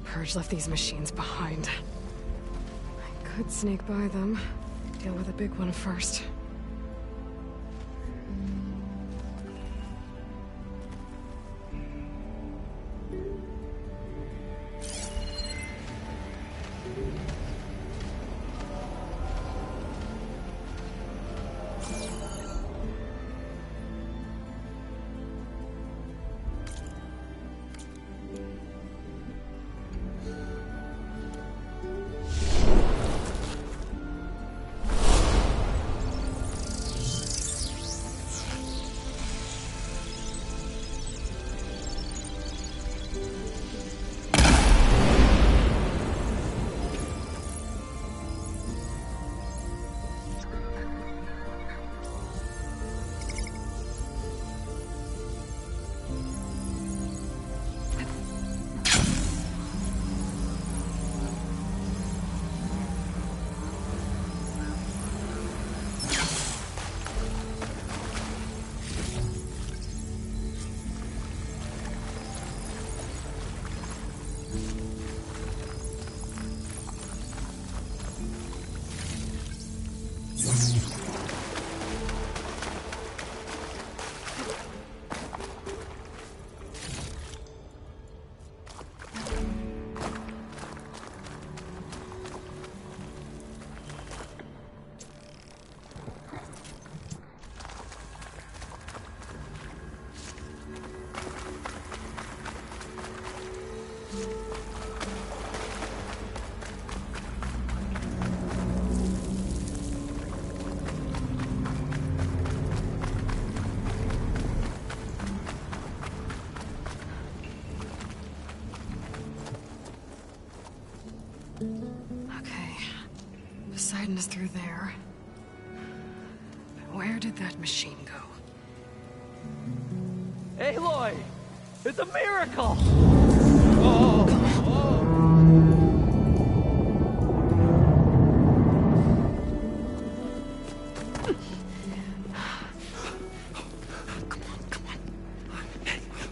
[SPEAKER 1] Purge left these machines behind. I could sneak by them. Deal with the big one first. Okay. Poseidon is through there. But where did that machine go?
[SPEAKER 4] Aloy! It's a miracle!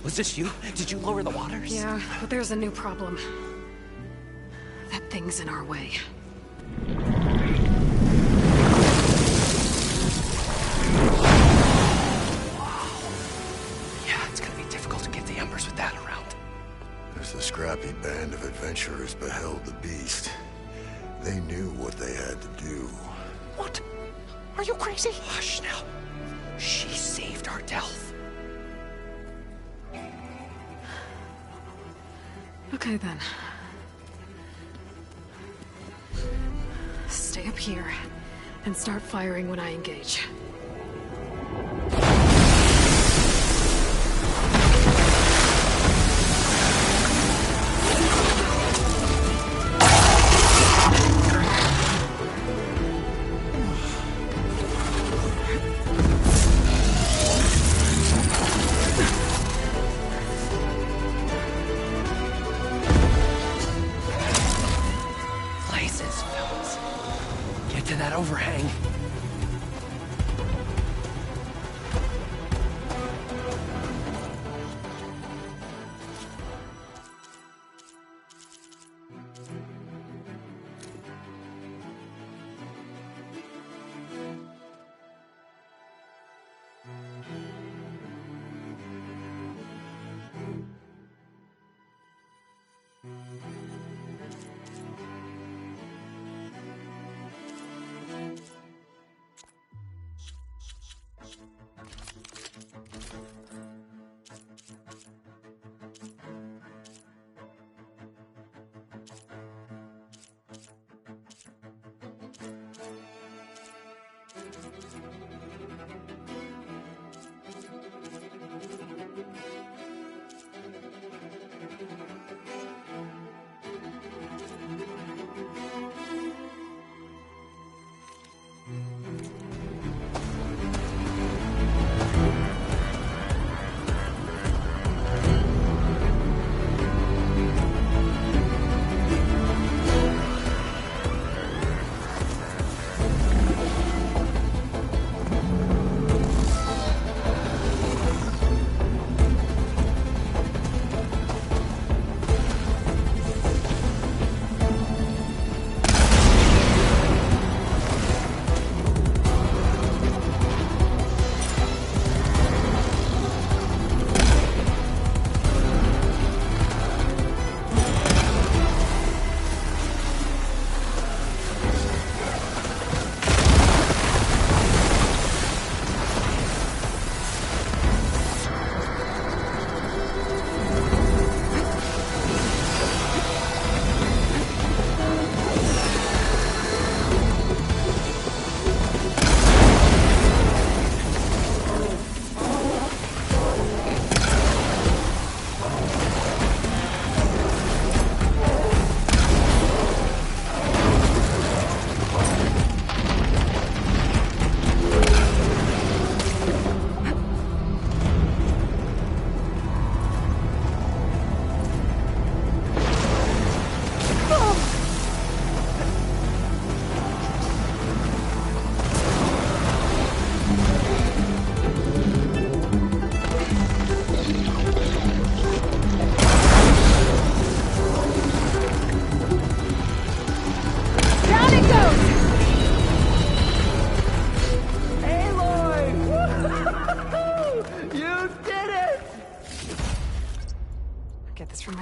[SPEAKER 4] Was this you? Did you lower the waters?
[SPEAKER 1] Yeah, but there's a new problem. That thing's in our way.
[SPEAKER 4] Yeah, it's gonna be difficult to get the Embers with that around.
[SPEAKER 2] As the scrappy band of adventurers beheld the beast, they knew what they had to do.
[SPEAKER 4] What? Are you crazy? Hush now. She saved our Delph.
[SPEAKER 1] Okay then. stay up here and start firing when I engage.
[SPEAKER 4] Overhang.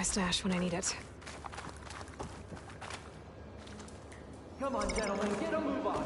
[SPEAKER 1] Stash when I need it.
[SPEAKER 5] Come on, gentlemen, get a move on.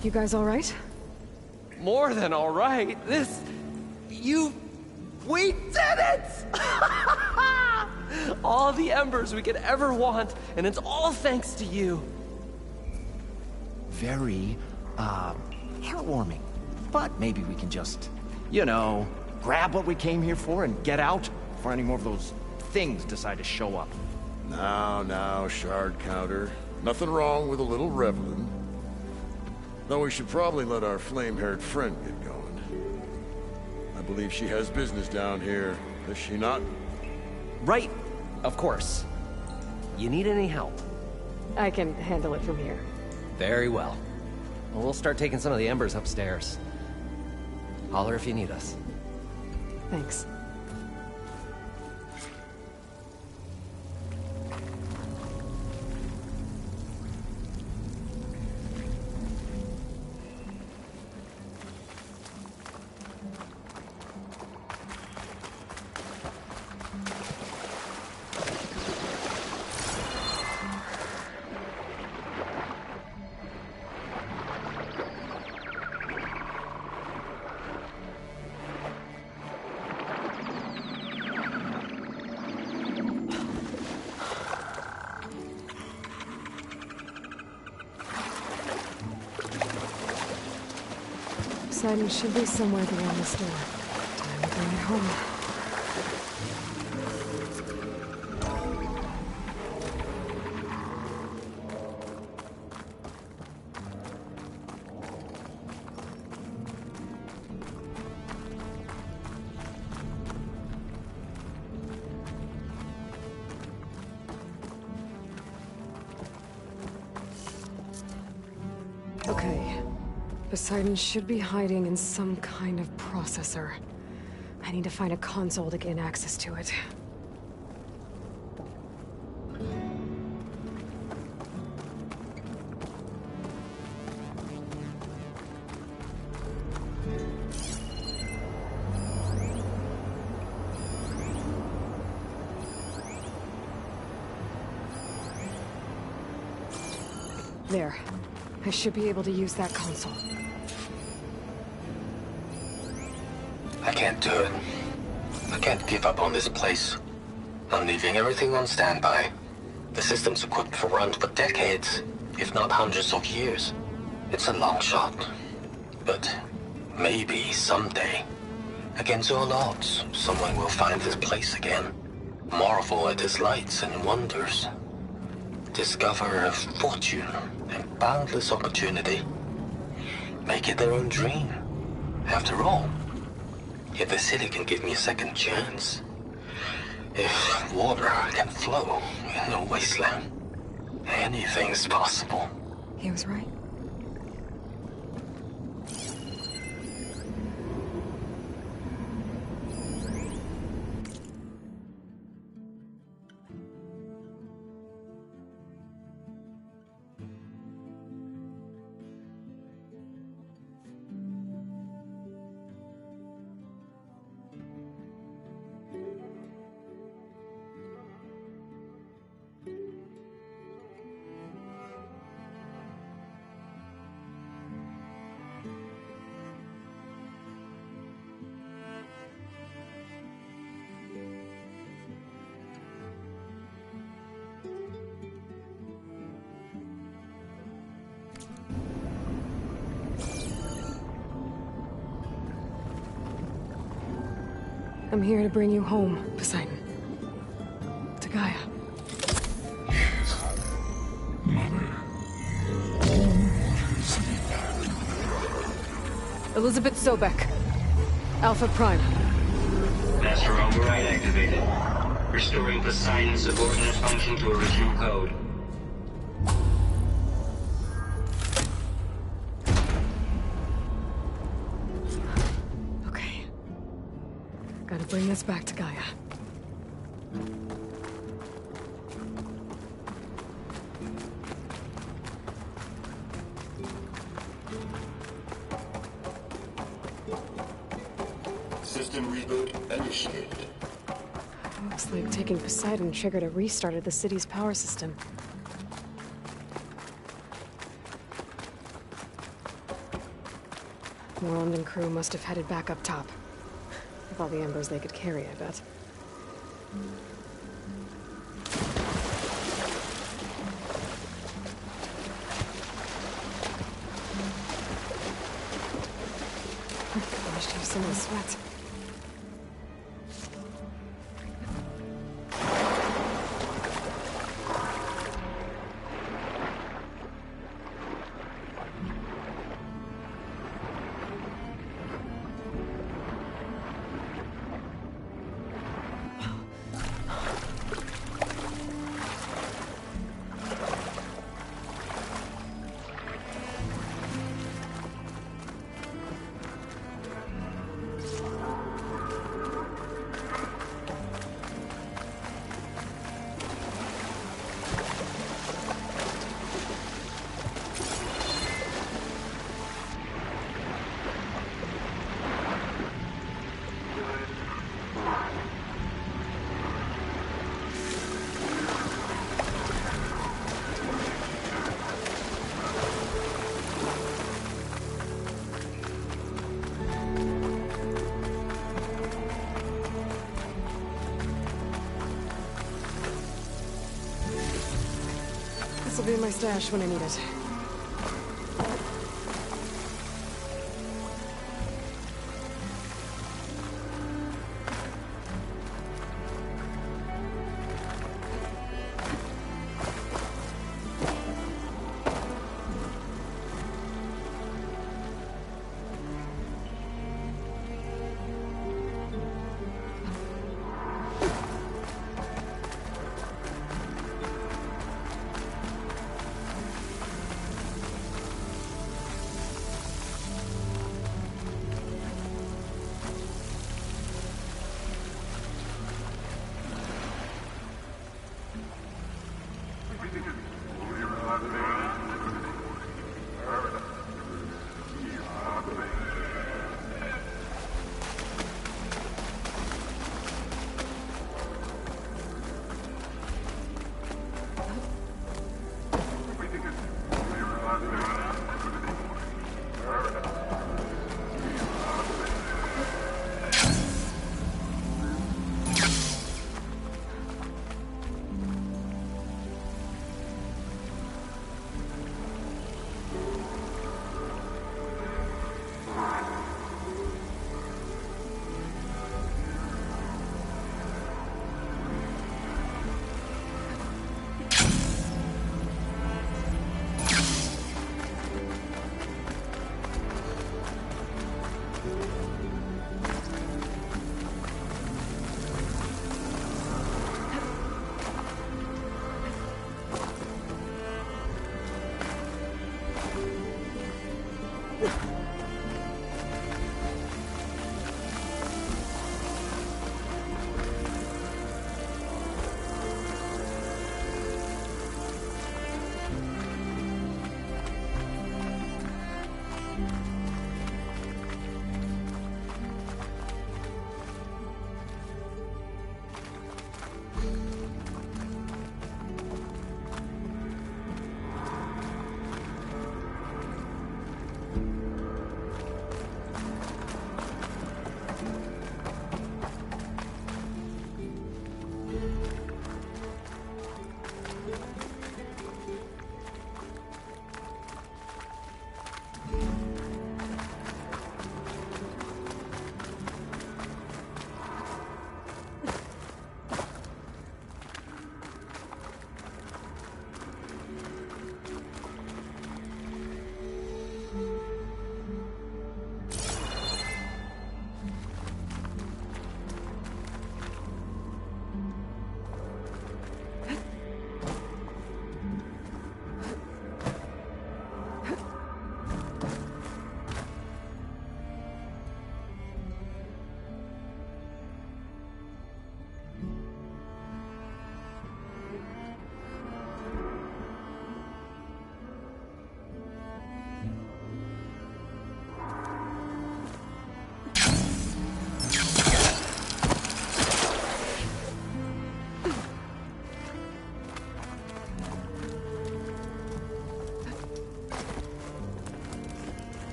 [SPEAKER 1] You guys all right?
[SPEAKER 4] More than all right. We did it! All the embers we could ever want, and it's all thanks to you.
[SPEAKER 8] Very, heartwarming. But maybe we can just, grab what we came here for and get out?
[SPEAKER 5] before any more of those things decide to show up.
[SPEAKER 2] Now, shard counter. Nothing wrong with a little reveling. Though we should probably let our flame-haired friend get going. I believe she has business down here, does she not?
[SPEAKER 4] Right, of course. You need any help?
[SPEAKER 1] I can handle it from here.
[SPEAKER 4] Very well. Well, we'll start taking some of the embers upstairs. Holler if you need us.
[SPEAKER 1] Thanks. Poseidon should be somewhere beyond this door. Time to bring it home. Okay. Poseidon should be hiding in some kind of processor. I need to find a console to gain access to it. There. I should be able to use that console.
[SPEAKER 6] I can't do it. I can't give up on this place. I'm leaving everything on standby. The system's equipped for runs for decades, if not hundreds of years. It's a long shot. But maybe someday, against all odds, someone will find this place again. Marvel at its lights and wonders. Discover a fortune and boundless opportunity. Make it their own dream. After all, if the city can give me a second chance, if water can flow in a wasteland, anything's possible.
[SPEAKER 1] He was right. I'm here to bring you home, Poseidon. To Gaia. Elizabeth Sobek. Alpha Prime.
[SPEAKER 9] Master override activated. Restoring Poseidon's subordinate function to original code.
[SPEAKER 1] Okay. Gotta bring this back to Gaia.
[SPEAKER 7] System reboot initiated.
[SPEAKER 1] Looks like taking Poseidon triggered a restart of the city's power system. Moreland and crew must have headed back up top. With all the embers they could carry, I bet. I should have some of the sweat. This'll be in my stash when I need it.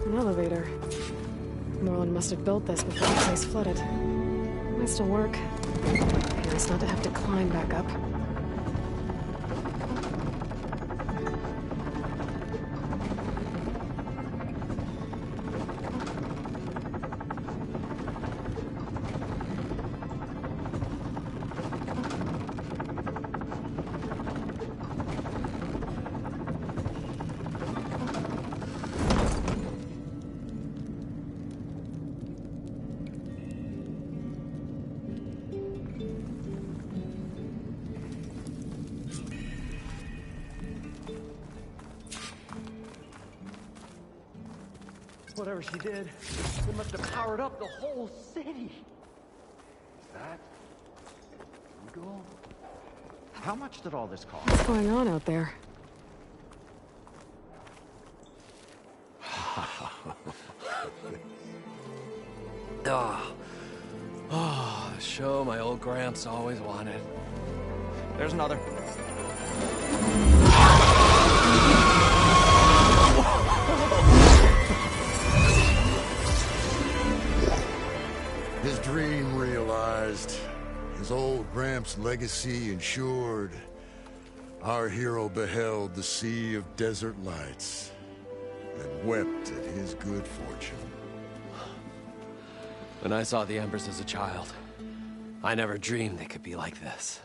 [SPEAKER 1] An elevator. Norland must have built this before the place flooded. Might still work. Be nice not to have to climb back up.
[SPEAKER 5] Whatever she did, it must have powered up the whole city. Is that legal? How much did all this cost?
[SPEAKER 1] What's going on out there?
[SPEAKER 4] show my old Gramps always wanted.
[SPEAKER 5] There's another.
[SPEAKER 2] His dream realized. His old Gramps' legacy ensured. Our hero beheld the sea of desert lights and wept at his good fortune.
[SPEAKER 4] When I saw the Embers as a child, I never dreamed they could be like this.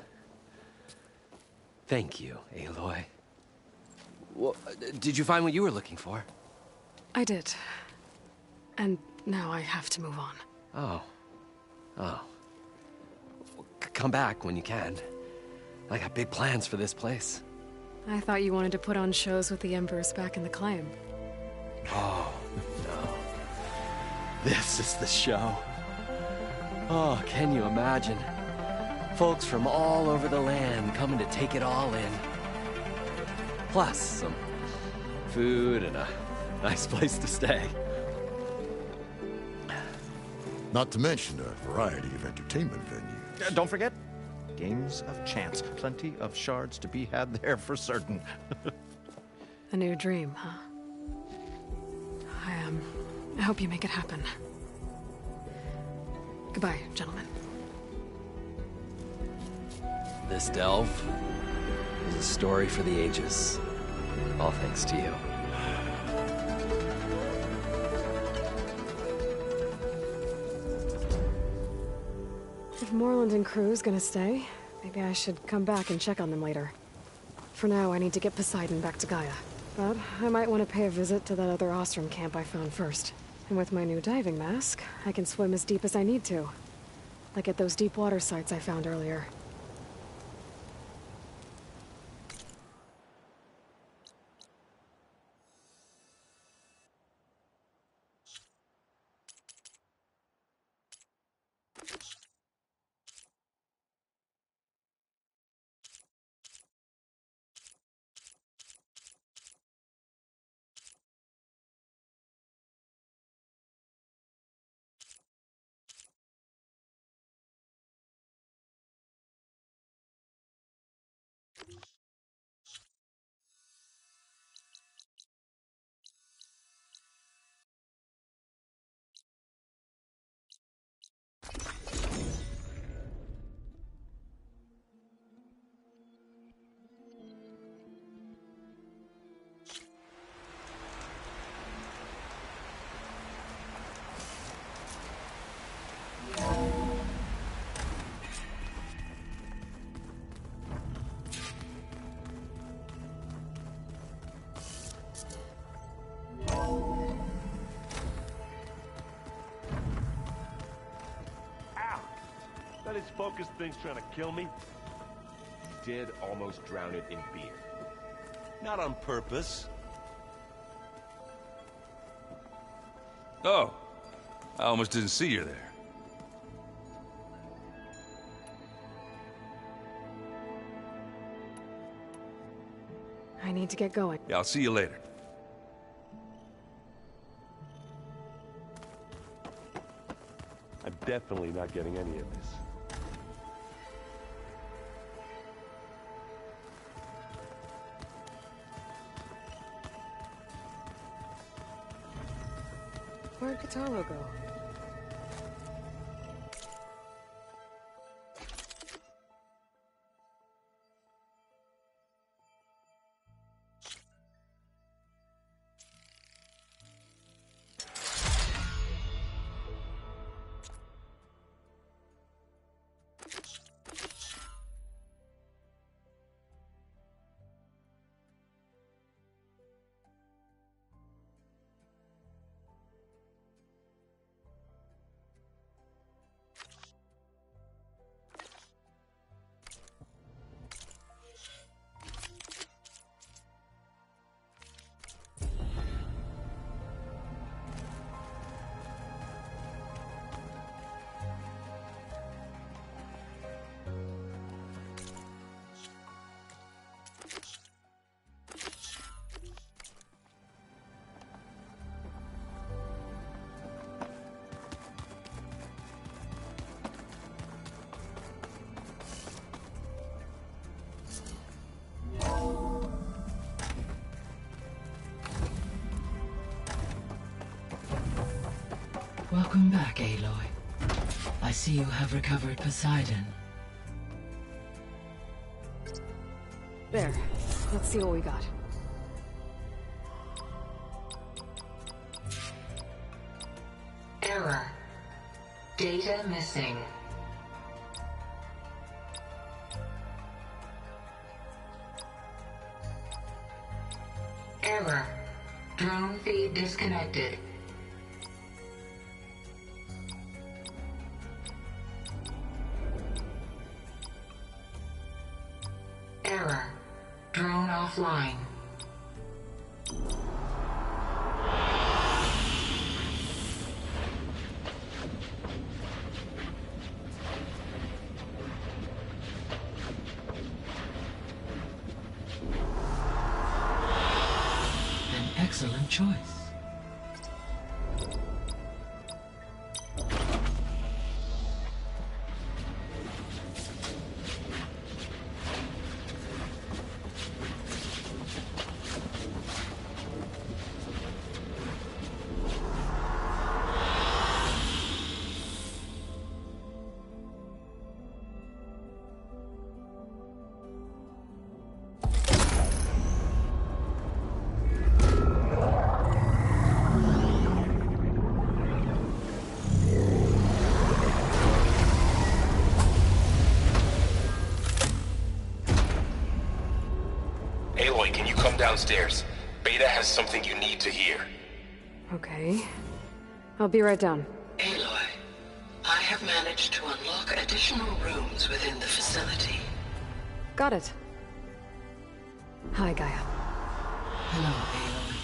[SPEAKER 4] Thank you, Aloy. Well, did you find what you were looking for?
[SPEAKER 1] I did. And now I have to move on.
[SPEAKER 4] Oh. Oh. Well, come back when you can. I got big plans for this place.
[SPEAKER 1] I thought you wanted to put on shows with the Embers back in the Claim.
[SPEAKER 4] Oh, no. This is the show. Oh, can you imagine? Folks from all over the land coming to take it all in. Plus, some food and a nice place to stay.
[SPEAKER 2] Not to mention a variety of entertainment venues.
[SPEAKER 5] Don't forget, games of chance. Plenty of shards to be had there for certain.
[SPEAKER 1] A new dream, huh? I hope you make it happen. Goodbye, gentlemen.
[SPEAKER 4] This delve is a story for the ages. All thanks to you.
[SPEAKER 1] If Moreland and crew's gonna stay, maybe I should come back and check on them later. For now, I need to get Poseidon back to Gaia. But I might want to pay a visit to that other Ostrom camp I found first. And with my new diving mask, I can swim as deep as I need to. Like at those deep water sites I found earlier.
[SPEAKER 10] That his focus thing's trying to kill me?
[SPEAKER 11] He did almost drown it in beer. Not on purpose.
[SPEAKER 12] Oh, I almost didn't see you there.
[SPEAKER 1] I need to get going.
[SPEAKER 12] Yeah, I'll see you later.
[SPEAKER 10] I'm definitely not getting any of this.
[SPEAKER 1] Where'd Kataro go?
[SPEAKER 13] Welcome back, Aloy. I see you have recovered Poseidon.
[SPEAKER 1] There. Let's see what we got.
[SPEAKER 13] Error. Data missing. Error. Drone feed disconnected. Error. Drone offline. An excellent choice.
[SPEAKER 6] Aloy, can you come downstairs? Beta has something you need to hear.
[SPEAKER 1] Okay. I'll be right down.
[SPEAKER 13] Aloy, I have managed to unlock additional rooms within the facility.
[SPEAKER 1] Got it. Hi, Gaia.
[SPEAKER 13] Hello, Aloy.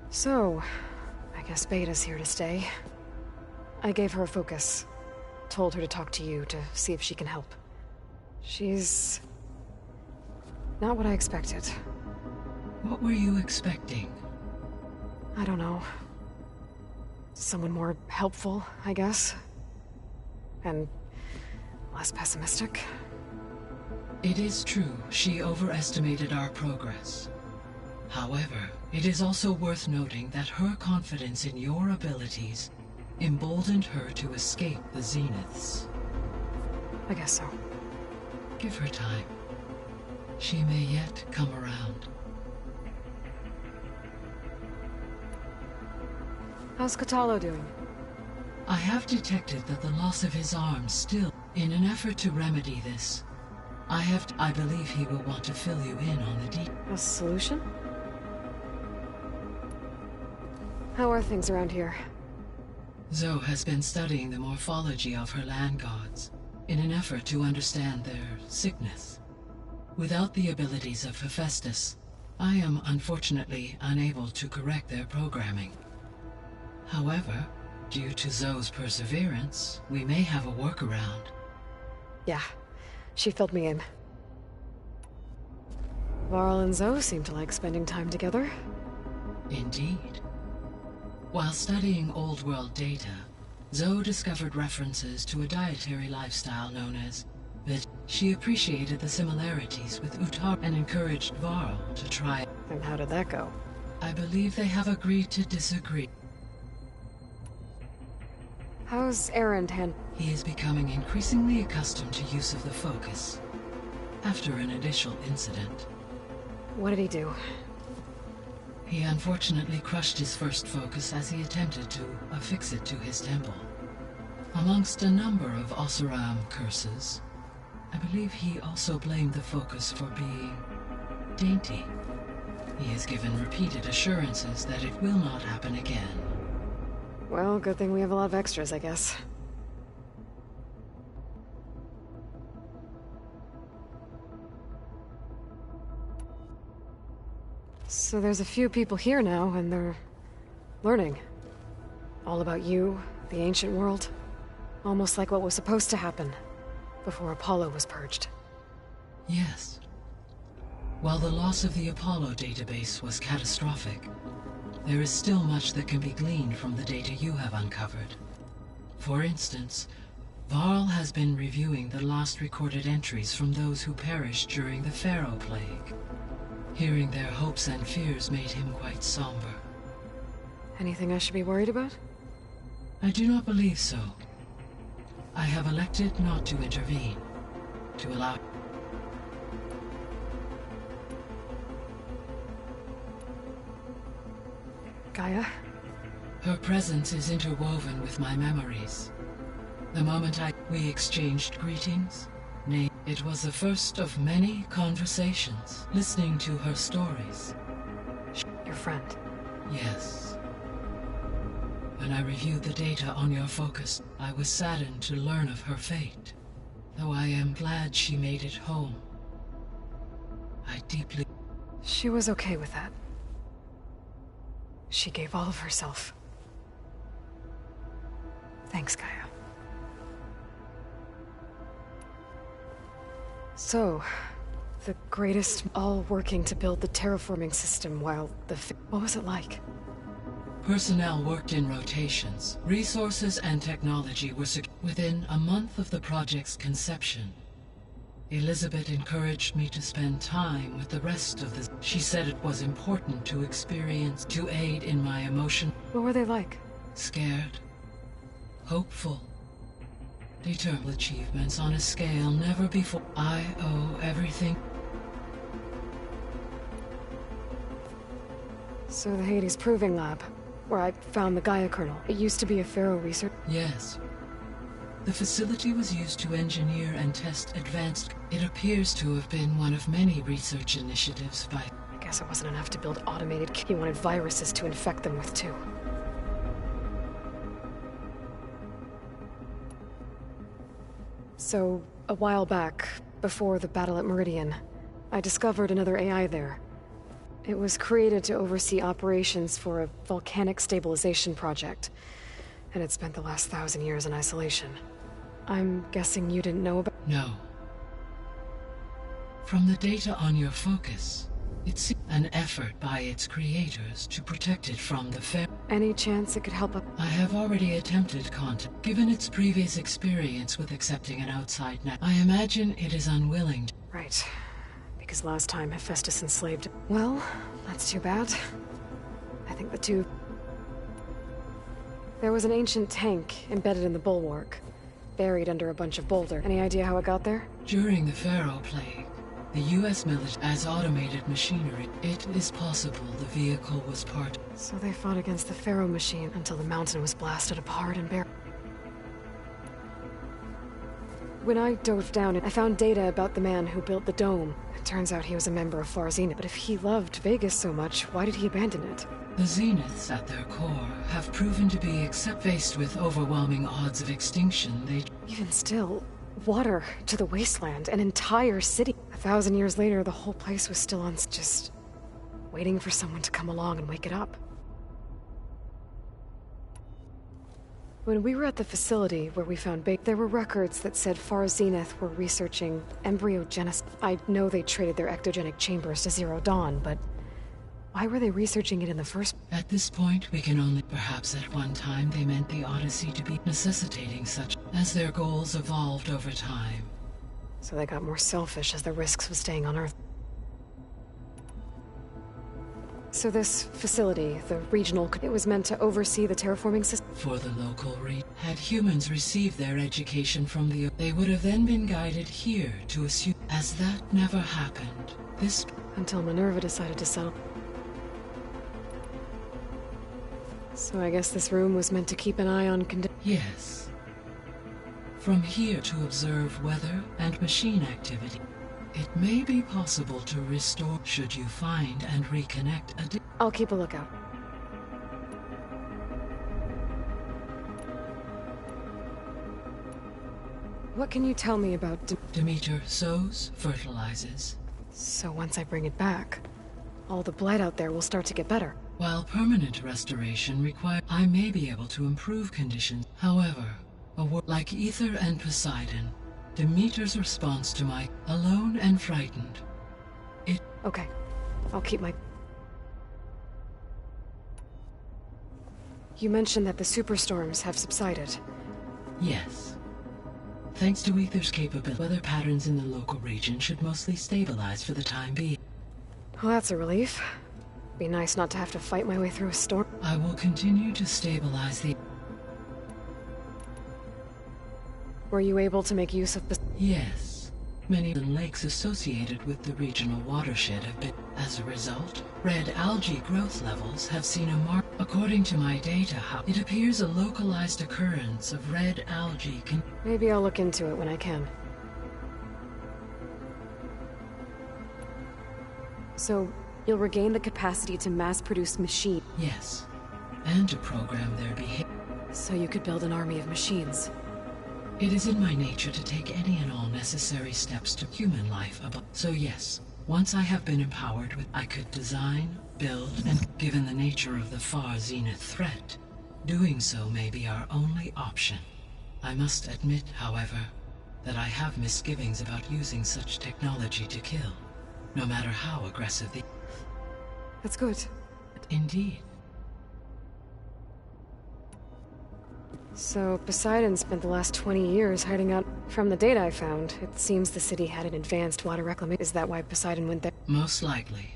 [SPEAKER 1] So, I guess Beta's here to stay. I gave her a focus. Told her to talk to you to see if she can help. She's not what I expected.
[SPEAKER 13] What were you expecting?
[SPEAKER 1] I don't know. Someone more helpful, I guess. And less pessimistic.
[SPEAKER 13] It is true, she overestimated our progress. However, it is also worth noting that her confidence in your abilities emboldened her to escape the Zeniths.
[SPEAKER 1] I guess so.
[SPEAKER 13] Give her time. She may yet come around.
[SPEAKER 1] How's Kotallo doing?
[SPEAKER 13] I have detected that the loss of his arm still... In an effort to remedy this, I believe he will want to fill you in on the
[SPEAKER 1] A solution? How are things around here?
[SPEAKER 13] Zoe has been studying the morphology of her land gods in an effort to understand their sickness. Without the abilities of Hephaestus, I am unfortunately unable to correct their programming. However, due to Zoe's perseverance, we may have a workaround.
[SPEAKER 1] Yeah, she filled me in. Varl and Zoe seem to like spending time together.
[SPEAKER 13] Indeed. While studying Old World data, Zoe discovered references to a dietary lifestyle known as Vit. She appreciated the similarities with Utar and encouraged Varl to try.
[SPEAKER 1] And how did that go?
[SPEAKER 13] I believe they have agreed to disagree.
[SPEAKER 1] How's Erend
[SPEAKER 13] He is becoming increasingly accustomed to use of the focus. After an initial incident.
[SPEAKER 1] What did he do?
[SPEAKER 13] He unfortunately crushed his first focus as he attempted to affix it to his temple. Amongst a number of Oseram curses, I believe he also blamed the focus for being dainty. He has given repeated assurances that it will not happen again.
[SPEAKER 1] Well, good thing we have a lot of extras, I guess. So there's a few people here now, and they're learning. All about you, the ancient world. Almost like what was supposed to happen before Apollo was purged.
[SPEAKER 13] Yes. While the loss of the Apollo database was catastrophic, there is still much that can be gleaned from the data you have uncovered. For instance, Varl has been reviewing the last recorded entries from those who perished during the Pharaoh Plague. Hearing their hopes and fears made him quite somber.
[SPEAKER 1] Anything I should be worried about?
[SPEAKER 13] I do not believe so. I have elected not to intervene, to allow...
[SPEAKER 1] Gaia?
[SPEAKER 13] Her presence is interwoven with my memories. The moment we exchanged greetings, nay, it was the first of many conversations, listening to her stories.
[SPEAKER 1] Your friend?
[SPEAKER 13] Yes. When I reviewed the data on your focus, I was saddened to learn of her fate. Though I am glad she made it home. I deeply...
[SPEAKER 1] She was okay with that. She gave all of herself. Thanks, Gaia. So, the greatest, all working to build the terraforming system while what was it like?
[SPEAKER 13] Personnel worked in rotations. Resources and technology were within a month of the project's conception. Elizabeth encouraged me to spend time with the rest of the... She said it was important to experience, to aid in my emotion.
[SPEAKER 1] What were they like?
[SPEAKER 13] Scared. Hopeful. Determined achievements on a scale never before. I owe everything.
[SPEAKER 1] So the Hades Proving Lab, where I found the Gaia kernel, it used to be a Pharaoh research...
[SPEAKER 13] Yes. The facility was used to engineer and test advanced... It appears to have been one of many research initiatives by...
[SPEAKER 1] I guess it wasn't enough to build automated... He wanted viruses to infect them with, too. So, a while back, before the battle at Meridian, I discovered another AI there. It was created to oversee operations for a volcanic stabilization project, and it spent the last 1,000 years in isolation. I'm guessing you didn't know about...
[SPEAKER 13] No. From the data on your focus, it's an effort by its creators to protect it from the fair...
[SPEAKER 1] Any chance it could help us?
[SPEAKER 13] I have already attempted contact. Given its previous experience with accepting an outside net, I imagine it is unwilling to...
[SPEAKER 1] Right. Because last time Hephaestus enslaved... Well, that's too bad. I think the two... There was an ancient tank embedded in the bulwark, buried under a bunch of boulder. Any idea how it got there?
[SPEAKER 13] During the Pharaoh Plague, the U.S. military as automated machinery, it is possible the vehicle was part...
[SPEAKER 1] So they fought against the Pharaoh machine until the mountain was blasted apart and buried. When I dove down, I found data about the man who built the dome. It turns out he was a member of Far Zenith. But if he loved Vegas so much, why did he abandon it?
[SPEAKER 13] The Zeniths, at their core, have proven to be, except faced with overwhelming odds of extinction, they...
[SPEAKER 1] Even still, water to the wasteland, an entire city. 1,000 years later, the whole place was still on... just... waiting for someone to come along and wake it up. When we were at the facility where we found there were records that said Far Zenith were researching embryogenesis. I know they traded their ectogenic chambers to Zero Dawn, but why were they researching it in the first...
[SPEAKER 13] At this point, we can only... Perhaps at one time they meant the Odyssey to be necessitating such, as their goals evolved over time.
[SPEAKER 1] So they got more selfish as the risks of staying on Earth. So this facility, the regional, it was meant to oversee the terraforming system?
[SPEAKER 13] For the local had humans received their education from the... They would have then been guided here to assume... As that never happened, this...
[SPEAKER 1] Until Minerva decided to settle. So I guess this room was meant to keep an eye on
[SPEAKER 13] Yes. From here to observe weather and machine activity. It may be possible to restore should you find and reconnect a...
[SPEAKER 1] I'll keep a lookout. What can you tell me about
[SPEAKER 13] Demeter sows, fertilizes.
[SPEAKER 1] So once I bring it back, all the blight out there will start to get better.
[SPEAKER 13] While permanent restoration requires... I may be able to improve conditions. However, like Ether and Poseidon, Demeter's response to my alone and frightened.
[SPEAKER 1] Okay. I'll keep my... You mentioned that the superstorms have subsided.
[SPEAKER 13] Yes. Thanks to Ether's capability, weather patterns in the local region should mostly stabilize for the time being.
[SPEAKER 1] Well, that's a relief. Be nice not to have to fight my way through a storm.
[SPEAKER 13] I will continue to stabilize the...
[SPEAKER 1] Were you able to make use of the...
[SPEAKER 13] Yes. Many of the lakes associated with the regional watershed have been... As a result, red algae growth levels have seen a mark... According to my data, it appears a localized occurrence of red algae can...
[SPEAKER 1] Maybe I'll look into it when I can. So, you'll regain the capacity to mass-produce machines.
[SPEAKER 13] Yes. And to program their behavior.
[SPEAKER 1] So you could build an army of machines.
[SPEAKER 13] It is in my nature to take any and all necessary steps to human life above. So yes, once I have been empowered with, I could design, build, and given the nature of the far zenith threat, doing so may be our only option. I must admit, however, that I have misgivings about using such technology to kill, no matter how aggressive the...
[SPEAKER 1] That's good.
[SPEAKER 13] Indeed.
[SPEAKER 1] So, Poseidon spent the last 20 years hiding out. From the data I found, it seems the city had an advanced water reclamation. Is that why Poseidon went there?
[SPEAKER 13] Most likely.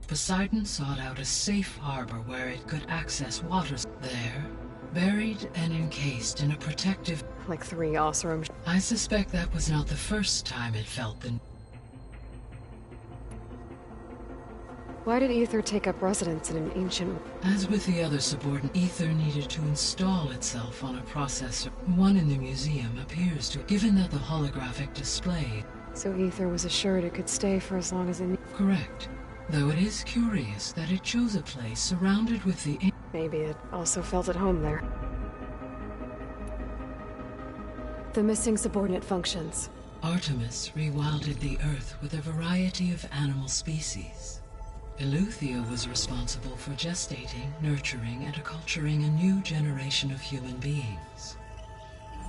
[SPEAKER 13] Poseidon sought out a safe harbor where it could access waters. There, buried and encased in a protective...
[SPEAKER 1] Like 3 Oseram...
[SPEAKER 13] I suspect that was not the first time it felt the...
[SPEAKER 1] Why did Aether take up residence in an ancient...
[SPEAKER 13] As with the other subordinate, Aether needed to install itself on a processor. One in the museum appears to... Given that the holographic display...
[SPEAKER 1] So Aether was assured it could stay for as long as it...
[SPEAKER 13] Correct. Though it is curious that it chose a place surrounded with the...
[SPEAKER 1] Maybe it also felt at home there. The missing subordinate functions.
[SPEAKER 13] Artemis rewilded the Earth with a variety of animal species. Eleuthia was responsible for gestating, nurturing, and acculturating a new generation of human beings.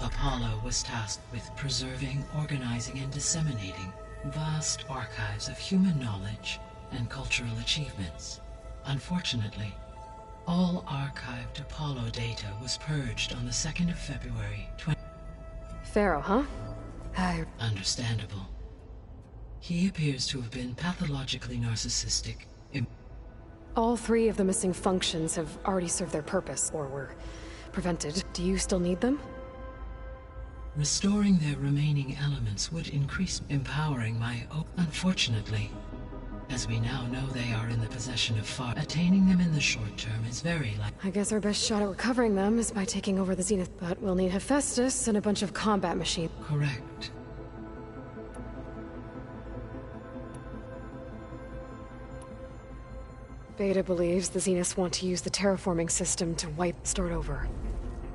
[SPEAKER 13] Apollo was tasked with preserving, organizing, and disseminating vast archives of human knowledge and cultural achievements. Unfortunately, all archived Apollo data was purged on the 2nd of February,
[SPEAKER 1] Pharaoh, huh?
[SPEAKER 13] Understandable. He appears to have been pathologically narcissistic.
[SPEAKER 1] All 3 of the missing functions have already served their purpose, or were prevented. Do you still need them?
[SPEAKER 13] Restoring their remaining elements would increase empowering my own. Unfortunately, as we now know they are in the possession of far. Attaining them in the short term is very likely.
[SPEAKER 1] I guess our best shot at recovering them is by taking over the Zenith, but we'll need Hephaestus and a bunch of combat machines.
[SPEAKER 13] Correct.
[SPEAKER 1] Beta believes the Zeniths want to use the terraforming system to start over.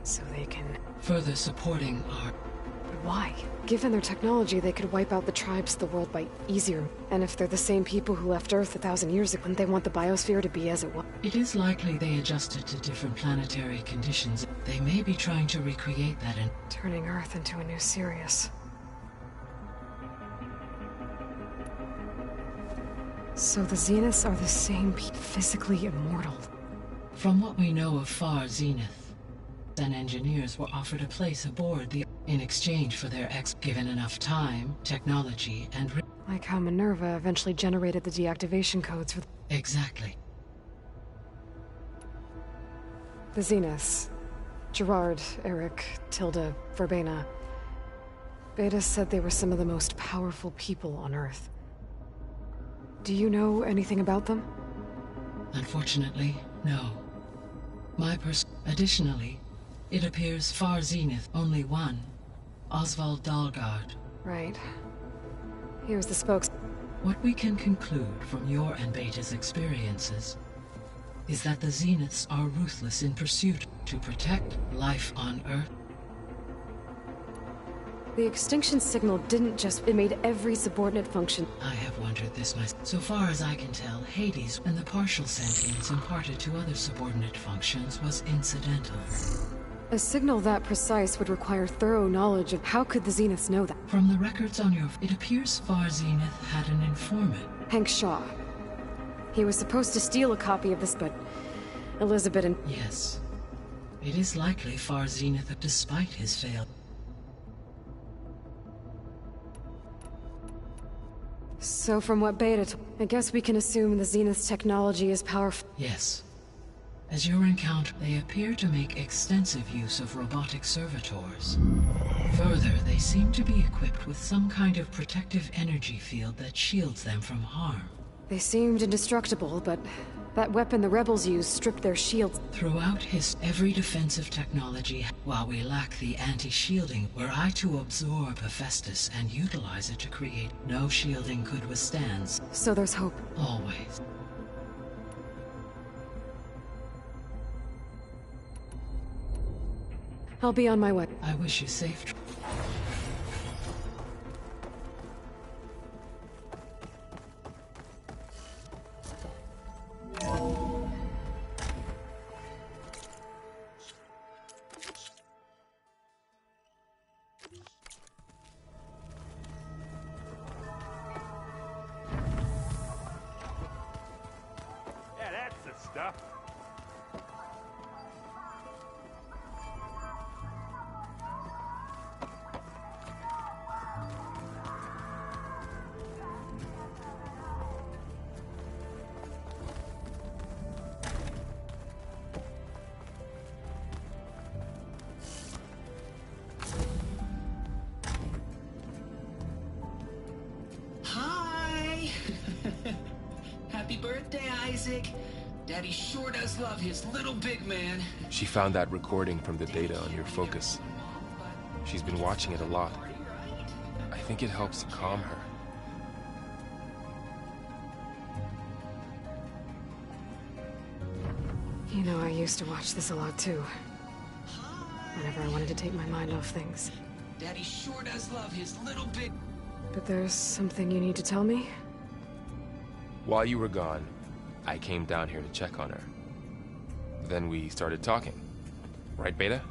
[SPEAKER 1] So they can...
[SPEAKER 13] Further supporting our...
[SPEAKER 1] But why? Given their technology, they could wipe out the tribes of the world by easier. And if they're the same people who left Earth 1,000 years ago, wouldn't they want the biosphere to be as it was?
[SPEAKER 13] It is likely they adjusted to different planetary conditions. They may be trying to recreate that and...
[SPEAKER 1] Turning Earth into a new Sirius. So the Zeniths are the same physically immortal.
[SPEAKER 13] From what we know of Far Zenith, and engineers were offered a place aboard the... in exchange for their given enough time, technology, and...
[SPEAKER 1] Like how Minerva eventually generated the deactivation codes for...
[SPEAKER 13] Exactly.
[SPEAKER 1] The Zeniths. Gerard, Eric, Tilda, Verbena. Beta said they were some of the most powerful people on Earth. Do you know anything about them?
[SPEAKER 13] Unfortunately, no. Additionally, it appears Far Zenith only one. Oswald Dalgard.
[SPEAKER 1] Right. He was the spokes...
[SPEAKER 13] What we can conclude from your and Beta's experiences is that the Zeniths are ruthless in pursuit to protect life on Earth.
[SPEAKER 1] The extinction signal didn't just... It made every subordinate function.
[SPEAKER 13] I have wondered this myself. So far as I can tell, Hades and the partial sentience imparted to other subordinate functions was incidental.
[SPEAKER 1] A signal that precise would require thorough knowledge of... How could the Zeniths know that?
[SPEAKER 13] From the records on your... It appears Far Zenith had an informant.
[SPEAKER 1] Hank Shaw. He was supposed to steal a copy of this, but... Elizabeth and...
[SPEAKER 13] Yes. It is likely Far Zenith, despite his failure.
[SPEAKER 1] So from what I guess we can assume the Zenith's technology is powerful.
[SPEAKER 13] Yes. As your encounter, they appear to make extensive use of robotic servitors. Further, they seem to be equipped with some kind of protective energy field that shields them from harm.
[SPEAKER 1] They seemed indestructible, but that weapon the rebels used stripped their shields.
[SPEAKER 13] Throughout every defensive technology, while we lack the anti-shielding, were I to absorb Hephaestus and utilize it to create, no shielding could withstand.
[SPEAKER 1] So there's hope.
[SPEAKER 13] Always.
[SPEAKER 1] I'll be on my way.
[SPEAKER 13] I wish you safe.
[SPEAKER 10] Yeah, that's the stuff.
[SPEAKER 14] Hi! Happy birthday, Isaac. Daddy sure does love his little big man.
[SPEAKER 15] She found that recording from the data on your focus. She's been watching it a lot. I think it helps calm her.
[SPEAKER 1] You know, I used to watch this a lot too. Whenever I wanted to take my mind off things.
[SPEAKER 14] Daddy sure does love his little big...
[SPEAKER 1] But there's something you need to tell me?
[SPEAKER 15] While you were gone, I came down here to check on her. Then we started talking. Right, Beta?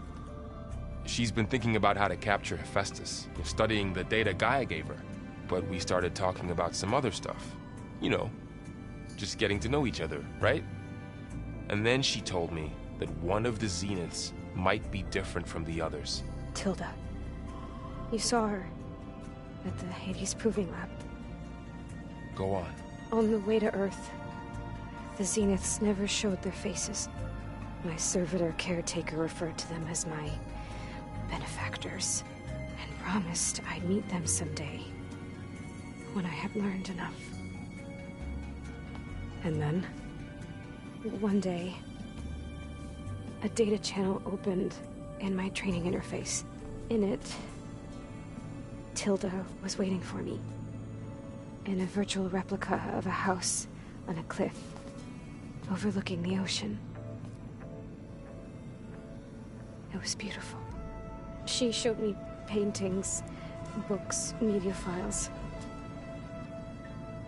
[SPEAKER 15] She's been thinking about how to capture Hephaestus, studying the data Gaia gave her. But we started talking about some other stuff. You know, just getting to know each other, right? And then she told me that one of the Zeniths might be different from the others.
[SPEAKER 16] Tilda. You saw her at the Hades Proving Lab.
[SPEAKER 15] Go on.
[SPEAKER 16] On the way to Earth, the Zeniths never showed their faces. My servitor caretaker referred to them as my benefactors, and promised I'd meet them someday, when I had learned enough.
[SPEAKER 1] And then?
[SPEAKER 16] One day, a data channel opened in my training interface. In it, Tilda was waiting for me, in a virtual replica of a house on a cliff, overlooking the ocean. It was beautiful. She showed me paintings, books, media files.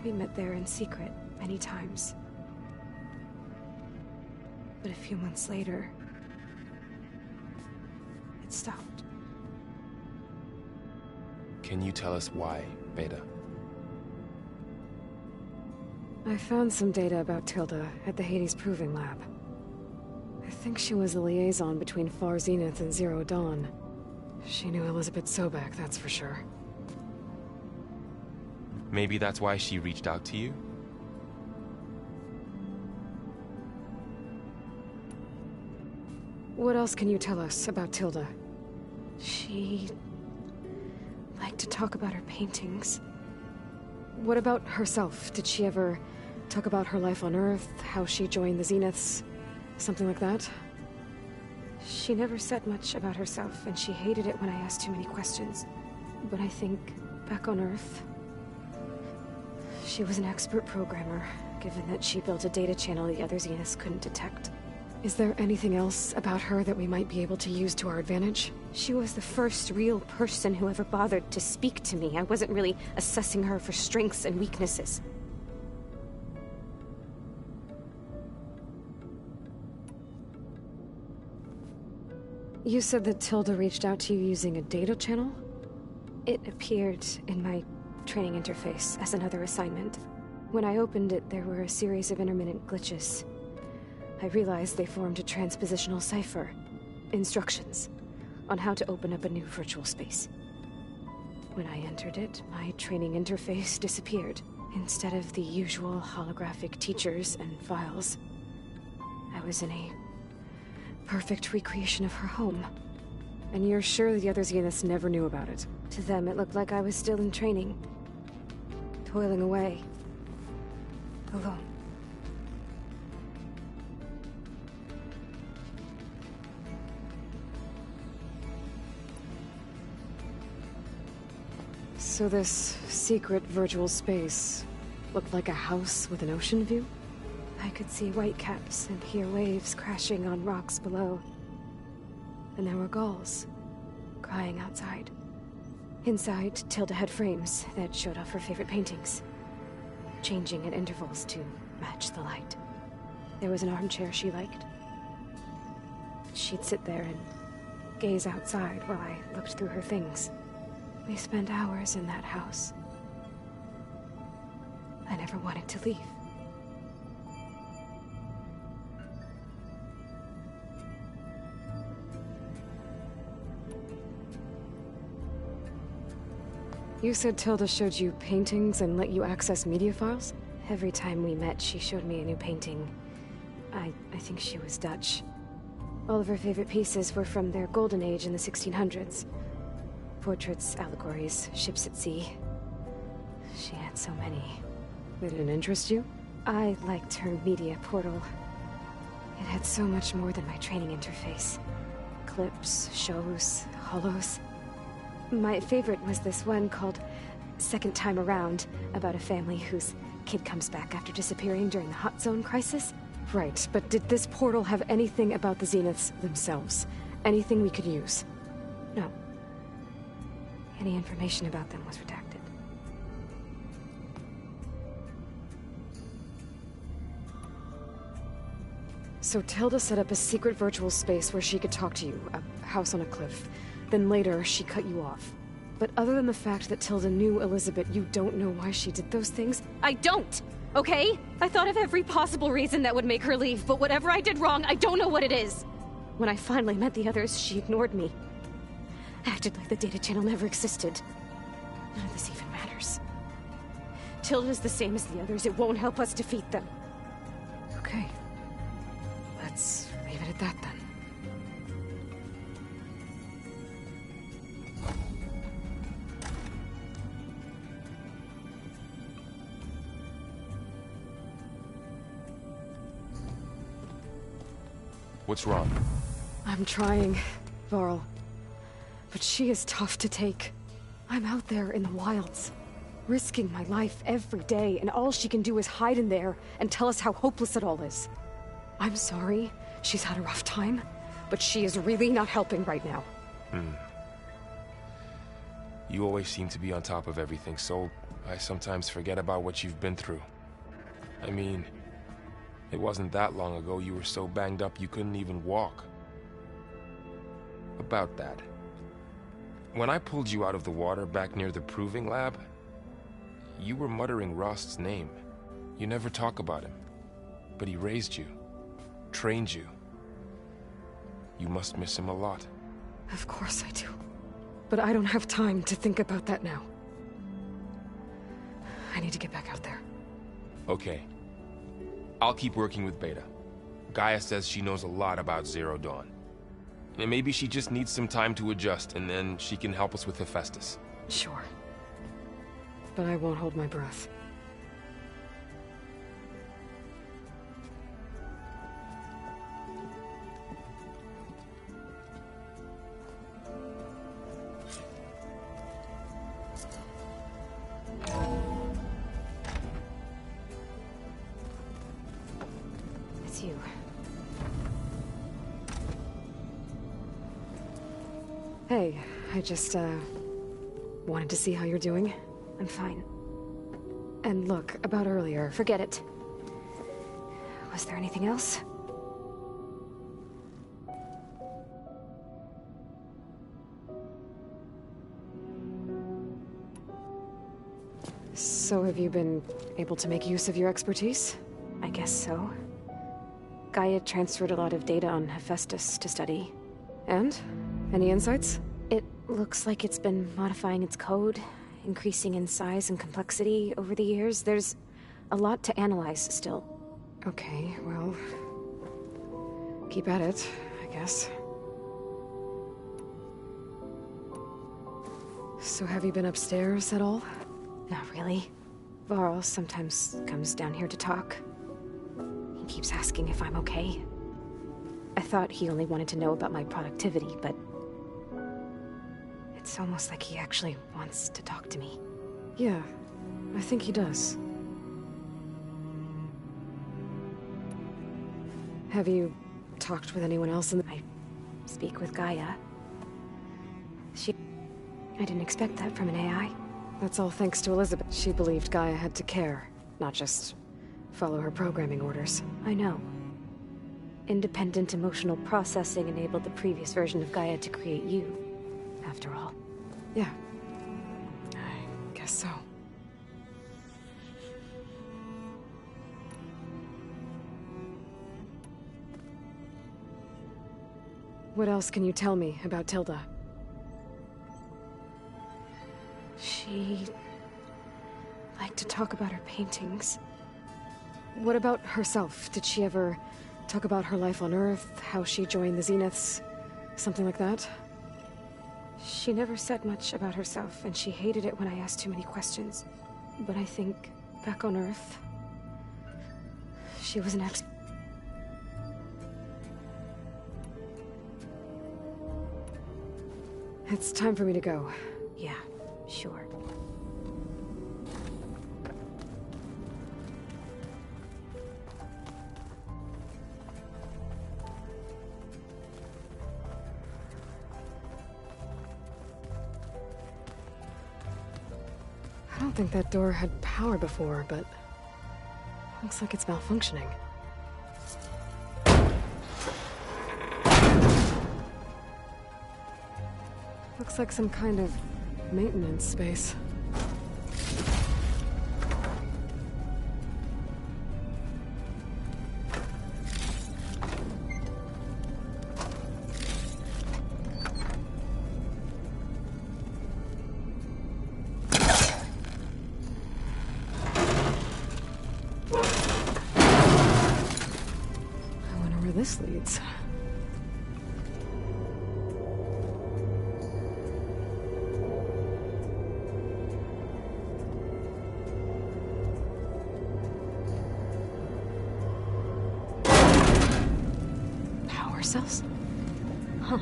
[SPEAKER 16] We met there in secret many times. But a few months later, it stopped.
[SPEAKER 15] Can you tell us why, Beta?
[SPEAKER 1] I found some data about Tilda at the Hades Proving Lab. I think she was the liaison between Far Zenith and Zero Dawn. She knew Elizabeth Sobek, that's for sure.
[SPEAKER 15] Maybe that's why she reached out to you?
[SPEAKER 1] What else can you tell us about Tilda?
[SPEAKER 16] She liked to talk about her paintings.
[SPEAKER 1] What about herself? Did she ever talk about her life on Earth, how she joined the Zeniths, something like that?
[SPEAKER 16] She never said much about herself, and she hated it when I asked too many questions. But I think, back on Earth, she was an expert programmer, given that she built a data channel the other Zeniths couldn't detect.
[SPEAKER 1] Is there anything else about her that we might be able to use to our advantage?
[SPEAKER 16] She was the first real person who ever bothered to speak to me. I wasn't really assessing her for strengths and weaknesses.
[SPEAKER 1] You said that Tilda reached out to you using a data channel?
[SPEAKER 16] It appeared in my training interface as another assignment. When I opened it, there were a series of intermittent glitches. I realized they formed a transpositional cipher. Instructions on how to open up a new virtual space. When I entered it, my training interface disappeared. Instead of the usual holographic teachers and files, I was in a perfect recreation of her home.
[SPEAKER 1] And you're sure the other Zeniths never knew about it?
[SPEAKER 16] To them, it looked like I was still in training. Toiling away. Alone.
[SPEAKER 1] So this secret virtual space looked like a house with an ocean view?
[SPEAKER 16] I could see whitecaps and hear waves crashing on rocks below. And there were gulls crying outside. Inside, Tilda had frames that showed off her favorite paintings, changing at intervals to match the light. There was an armchair she liked. She'd sit there and gaze outside while I looked through her things. We spent hours in that house. I never wanted to leave.
[SPEAKER 1] You said Tilda showed you paintings and let you access media files?
[SPEAKER 16] Every time we met, she showed me a new painting. I think she was Dutch. All of her favorite pieces were from their golden age in the 1600s. Portraits, allegories, ships at sea. She had so many.
[SPEAKER 1] They didn't interest you?
[SPEAKER 16] I liked her media portal. It had so much more than my training interface. Clips, shows, holos. My favorite was this one called Second Time Around, about a family whose kid comes back after disappearing during the Hot Zone crisis.
[SPEAKER 1] Right, but did this portal have anything about the Zeniths themselves? Anything we could use?
[SPEAKER 16] No. Any information about them was redacted.
[SPEAKER 1] So Tilda set up a secret virtual space where she could talk to you, a house on a cliff. Then later, she cut you off. But other than the fact that Tilda knew Elizabeth, you don't know why she did those things?
[SPEAKER 16] I don't! Okay? I thought of every possible reason that would make her leave, but whatever I did wrong, I don't know what it is! When I finally met the others, she ignored me. Acted like the data channel never existed. None of this even matters. Tilda's the same as the others. It won't help us defeat them.
[SPEAKER 1] Okay. Let's leave it at that then.
[SPEAKER 15] What's wrong?
[SPEAKER 1] I'm trying, Varl. But she is tough to take. I'm out there in the wilds, risking my life every day, and all she can do is hide in there and tell us how hopeless it all is. I'm sorry, she's had a rough time, but she is really not helping right now.
[SPEAKER 15] You always seem to be on top of everything, so I sometimes forget about what you've been through. I mean, it wasn't that long ago you were so banged up you couldn't even walk. About that. When I pulled you out of the water back near the proving lab, you were muttering Rost's name. You never talk about him. But he raised you, trained you. You must miss him a lot.
[SPEAKER 1] Of course I do. But I don't have time to think about that now. I need to get back out there.
[SPEAKER 15] Okay. I'll keep working with Beta. Gaia says she knows a lot about Zero Dawn. And maybe she just needs some time to adjust, and then she can help us with Hephaestus.
[SPEAKER 1] Sure. But I won't hold my breath.
[SPEAKER 16] It's you.
[SPEAKER 1] Hey, I just, wanted to see how you're doing.
[SPEAKER 16] I'm fine.
[SPEAKER 1] And look, about earlier.
[SPEAKER 16] Forget it. Was there anything else?
[SPEAKER 1] So have you been able to make use of your expertise?
[SPEAKER 16] I guess so. Gaia transferred a lot of data on Hephaestus to study.
[SPEAKER 1] And? Any insights?
[SPEAKER 16] It looks like it's been modifying its code, increasing in size and complexity over the years. There's a lot to analyze still.
[SPEAKER 1] Okay, well... keep at it, I guess. So have you been upstairs at all?
[SPEAKER 16] Not really. Varl sometimes comes down here to talk. He keeps asking if I'm okay. I thought he only wanted to know about my productivity, but... it's almost like he actually wants to talk to me.
[SPEAKER 1] Yeah, I think he does. Have you talked with anyone else in the...
[SPEAKER 16] I speak with Gaia. I didn't expect that from an AI.
[SPEAKER 1] That's all thanks to Elizabeth. She believed Gaia had to care, not just follow her programming orders.
[SPEAKER 16] I know. Independent emotional processing enabled the previous version of Gaia to create you, after all.
[SPEAKER 1] Yeah. I guess so. What else can you tell me about Tilda?
[SPEAKER 16] She... liked to talk about her paintings.
[SPEAKER 1] What about herself? Did she ever talk about her life on Earth, how she joined the Zeniths, something like that?
[SPEAKER 16] She never said much about herself, and she hated it when I asked too many questions. But I think, back on Earth, she was an
[SPEAKER 1] It's time for me to go.
[SPEAKER 16] Yeah, sure.
[SPEAKER 1] I don't think that door had power before, but looks like it's malfunctioning. Looks like some kind of maintenance space. I wonder where this leads. Cells? Huh.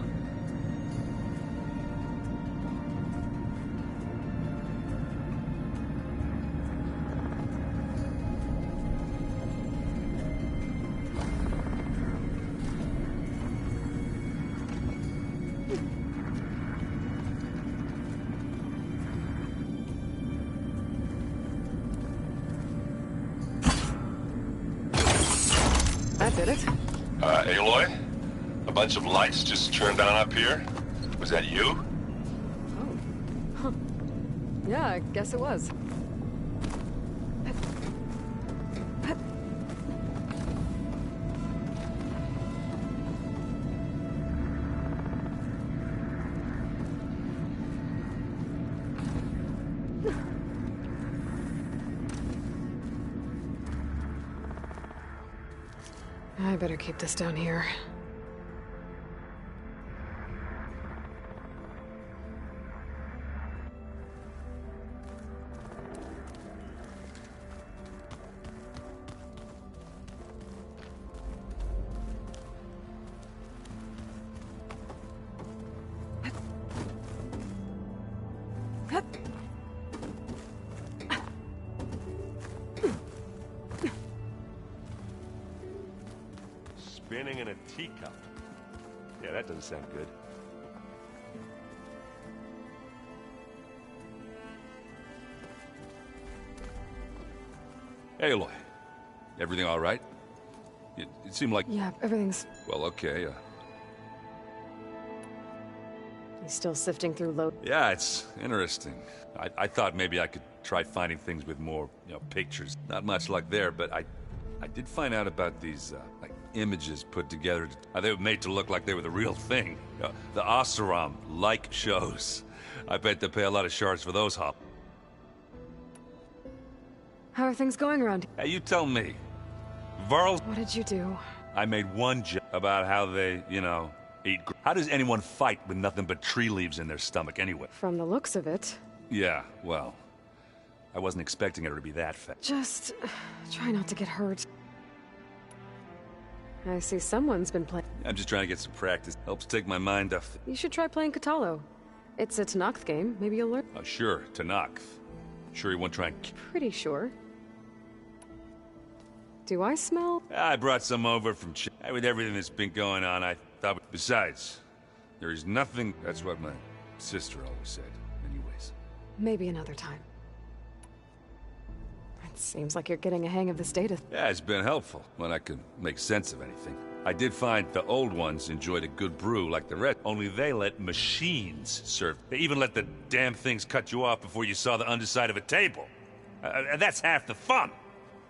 [SPEAKER 1] That did it.
[SPEAKER 10] Aloy? A bunch of lights just turned on up here? Was that you?
[SPEAKER 1] Oh. Huh. Yeah, I guess it was. I better keep this down here.
[SPEAKER 10] Spinning in a teacup. Yeah, that doesn't sound good.
[SPEAKER 12] Hey, Aloy. Everything all right? It seemed like...
[SPEAKER 1] Yeah, everything's...
[SPEAKER 12] Well, okay,
[SPEAKER 1] He's still sifting through load.
[SPEAKER 12] Yeah, it's interesting. I thought maybe I could try finding things with more, pictures. Not much luck there, but I did find out about these, like, images put together. They were made to look like they were the real thing. The Oseram-like shows. I bet they pay a lot of shards for those, Hop.
[SPEAKER 1] How are things going around?
[SPEAKER 12] Hey, you tell me. Varl...
[SPEAKER 1] What did you do?
[SPEAKER 12] I made one joke about how they, eat... How does anyone fight with nothing but tree leaves in their stomach anyway?
[SPEAKER 1] From the looks of it.
[SPEAKER 12] Yeah, well... I wasn't expecting her to be that fat.
[SPEAKER 1] Just... try not to get hurt. I see someone's been playing.
[SPEAKER 12] I'm just trying to get some practice. Helps take my mind off...
[SPEAKER 1] You should try playing Katalo. It's a Tenakth game. Maybe you'll learn.
[SPEAKER 12] Oh, sure. Tenakth. Sure you won't try and...
[SPEAKER 1] Pretty sure. Do I smell?
[SPEAKER 12] I brought some over from with everything that's been going on, I thought... Besides, there is nothing... That's what my sister always said, anyways.
[SPEAKER 1] Maybe another time. It seems like you're getting a hang of this data.
[SPEAKER 12] Yeah, it's been helpful when I could make sense of anything. I did find the old ones enjoyed a good brew like the rest, only they let machines serve. They even let the damn things cut you off before you saw the underside of a table. That's half the fun.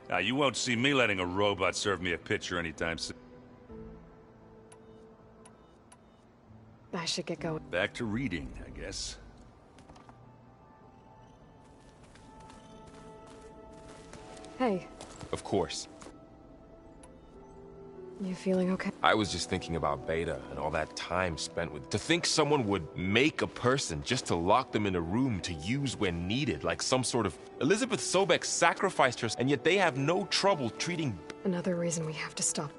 [SPEAKER 12] Now, you won't see me letting a robot serve me a pitcher anytime soon.
[SPEAKER 1] I should get going.
[SPEAKER 12] Back to reading, I guess.
[SPEAKER 1] Hey.
[SPEAKER 15] Of course.
[SPEAKER 1] You feeling okay?
[SPEAKER 15] I was just thinking about Beta and all that time spent with... To think someone would make a person just to lock them in a room to use when needed, like some sort of... Elizabeth Sobek sacrificed her, and yet they have no trouble treating...
[SPEAKER 1] Another reason we have to stop.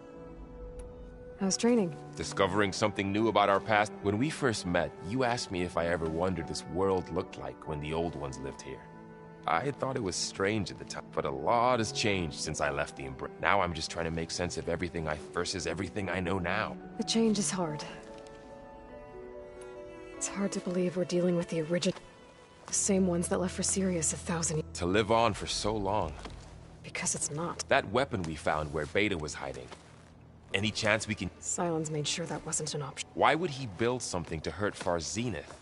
[SPEAKER 1] How's training?
[SPEAKER 15] Discovering something new about our past. When we first met, you asked me if I ever wondered this world looked like when the old ones lived here. I had thought it was strange at the time, but a lot has changed since I left the Embrace. Now I'm just trying to make sense of everything versus everything I know now.
[SPEAKER 1] The change is hard. It's hard to believe we're dealing with the original... The same ones that left for Sirius 1,000 years.
[SPEAKER 15] To live on for so long.
[SPEAKER 1] Because it's not.
[SPEAKER 15] That weapon we found where Beta was hiding. Any chance we can...
[SPEAKER 1] Sylens made sure that wasn't an option.
[SPEAKER 15] Why would he build something to hurt Far Zenith?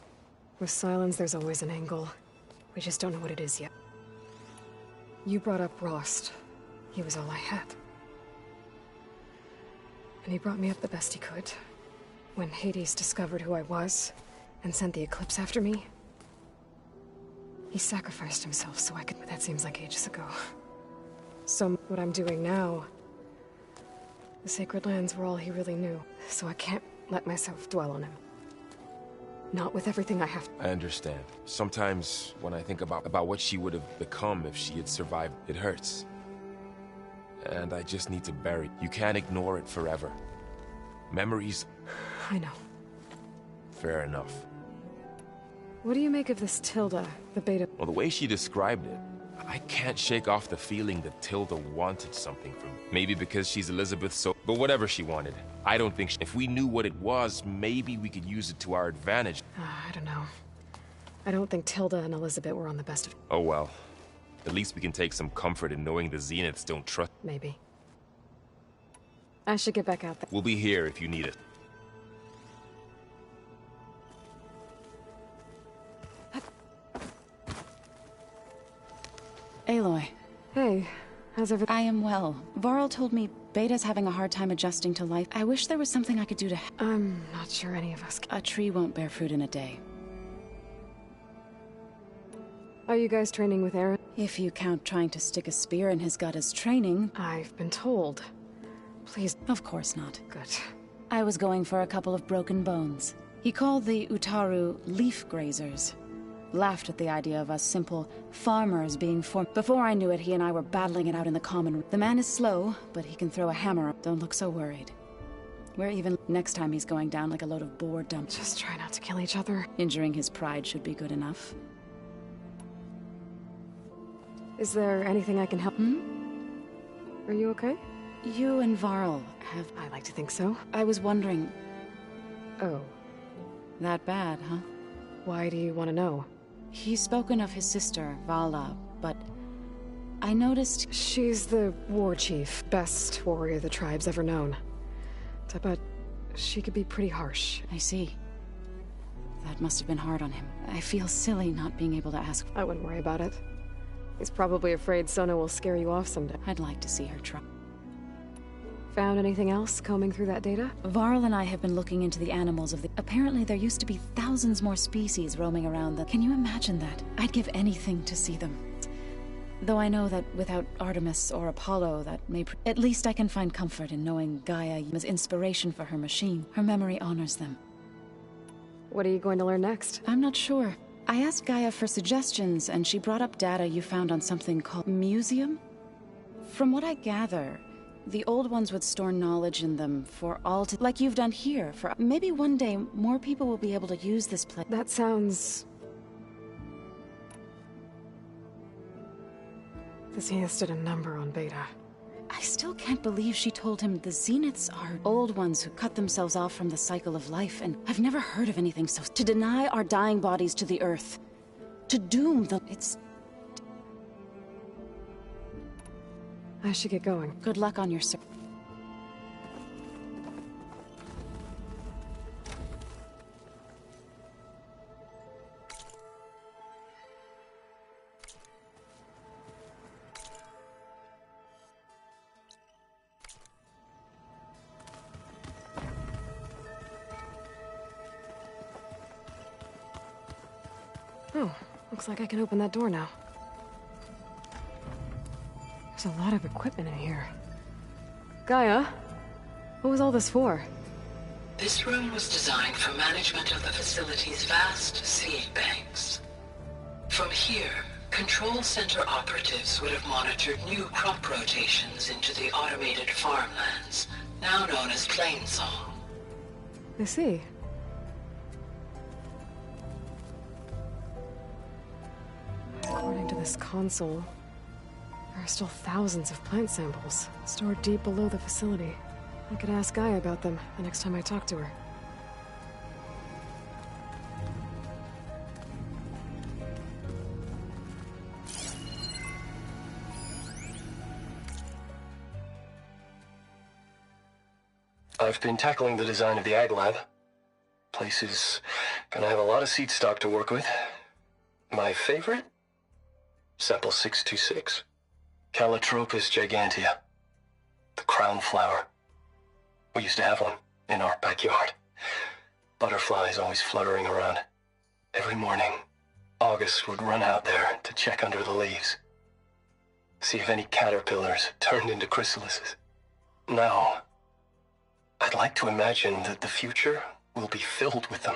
[SPEAKER 1] With Sylens, there's always an angle. We just don't know what it is yet. You brought up Rost. He was all I had. And he brought me up the best he could. When Hades discovered who I was, and sent the Eclipse after me, he sacrificed himself so I could... That seems like ages ago. So what I'm doing now... The Sacred Lands were all he really knew, so I can't let myself dwell on him. Not with everything I have.
[SPEAKER 15] I understand. Sometimes when I think about what she would have become if she had survived, it hurts. And I just need to bury it. You can't ignore it forever. Memories...
[SPEAKER 1] I know.
[SPEAKER 15] Fair enough.
[SPEAKER 1] What do you make of this Tilda, the Beta?
[SPEAKER 15] Well, the way she described it, I can't shake off the feeling that Tilda wanted something from me. Maybe because she's Elizabeth, so... But whatever she wanted, I don't think if we knew what it was, maybe we could use it to our advantage.
[SPEAKER 1] I don't know. I don't think Tilda and Elizabeth were on the best of...
[SPEAKER 15] Oh well. At least we can take some comfort in knowing the Zeniths don't trust...
[SPEAKER 1] Maybe. I should get back out there.
[SPEAKER 15] We'll be here if you need it.
[SPEAKER 17] Aloy.
[SPEAKER 1] Hey, how's everything?
[SPEAKER 17] I am well. Varl told me Beta's having a hard time adjusting to life. I wish there was something I could do to...
[SPEAKER 1] I'm not sure any of us can.
[SPEAKER 17] A tree won't bear fruit in a day.
[SPEAKER 1] Are you guys training with Aaron?
[SPEAKER 17] If you count trying to stick a spear in his gut as training...
[SPEAKER 1] I've been told. Please.
[SPEAKER 17] Of course not.
[SPEAKER 1] Good.
[SPEAKER 17] I was going for a couple of broken bones. He called the Utaru leaf grazers. Laughed at the idea of us simple farmers being formed. Before I knew it, he and I were battling it out in the common. The man is slow, but he can throw a hammer up. Don't look so worried. We're even... Next time he's going down like a load of boar dump.
[SPEAKER 1] Just try not to kill each other.
[SPEAKER 17] Injuring his pride should be good enough.
[SPEAKER 1] Is there anything I can help? Are you okay?
[SPEAKER 17] You and Varl have...
[SPEAKER 1] I like to think so.
[SPEAKER 17] I was wondering...
[SPEAKER 1] Oh.
[SPEAKER 17] That bad, huh?
[SPEAKER 1] Why do you want to know?
[SPEAKER 17] He's spoken of his sister, Vala, but... I noticed...
[SPEAKER 1] She's the war chief. Best warrior the tribe's ever known. But she could be pretty harsh.
[SPEAKER 17] I see. That must have been hard on him. I feel silly not being able to ask...
[SPEAKER 1] I wouldn't worry about it. He's probably afraid Sona will scare you off someday.
[SPEAKER 17] I'd like to see her try.
[SPEAKER 1] Found anything else combing through that data?
[SPEAKER 17] Varl and I have been looking into the animals of the... Apparently there used to be thousands more species roaming around the... Can you imagine that? I'd give anything to see them. Though I know that without Artemis or Apollo, that may... At least I can find comfort in knowing Gaia was inspiration for her machine. Her memory honors them.
[SPEAKER 1] What are you going to learn next?
[SPEAKER 17] I'm not sure. I asked Gaia for suggestions, and she brought up data you found on something called Museum. From what I gather, the old ones would store knowledge in them for all to... Like you've done here, for... Maybe one day, more people will be able to use this place.
[SPEAKER 1] That sounds... The Zeniths did a number on Beta.
[SPEAKER 17] I still can't believe she told him the Zeniths are old ones who cut themselves off from the cycle of life, and I've never heard of anything so... To deny our dying bodies to the Earth. To doom the... It's...
[SPEAKER 1] I should get going.
[SPEAKER 17] Good luck on your...
[SPEAKER 1] Oh, looks like I can open that door now. There's a lot of equipment in here. Gaia, what was all this for?
[SPEAKER 13] This room was designed for management of the facility's vast seed banks. From here, Control Center operatives would have monitored new crop rotations into the automated farmlands, now known as Plainsong.
[SPEAKER 1] I see. According to this console, there are still thousands of plant samples stored deep below the facility. I could ask Gaia about them the next time I talk to her.
[SPEAKER 6] I've been tackling the design of the Ag Lab. Place is gonna have a lot of seed stock to work with. My favorite? Sample 626. Calotropis gigantea. The crown flower. We used to have one in our backyard. Butterflies always fluttering around. Every morning, August would run out there to check under the leaves. See if any caterpillars turned into chrysalises. Now, I'd like to imagine that the future will be filled with them.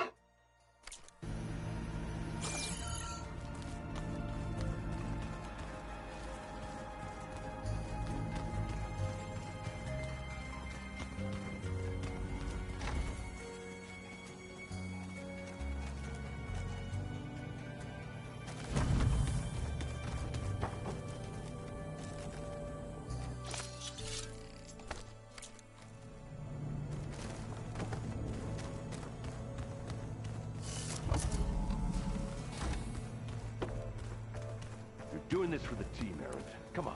[SPEAKER 11] Doing this for the team, Erend. Come on.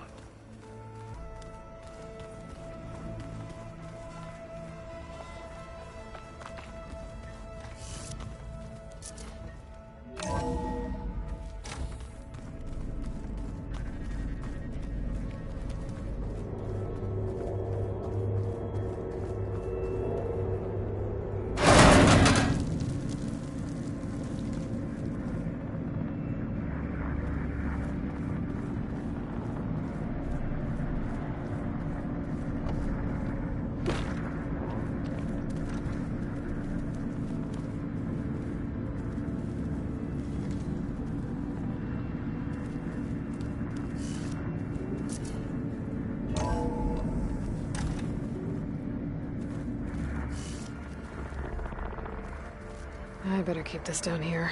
[SPEAKER 1] I better keep this down here.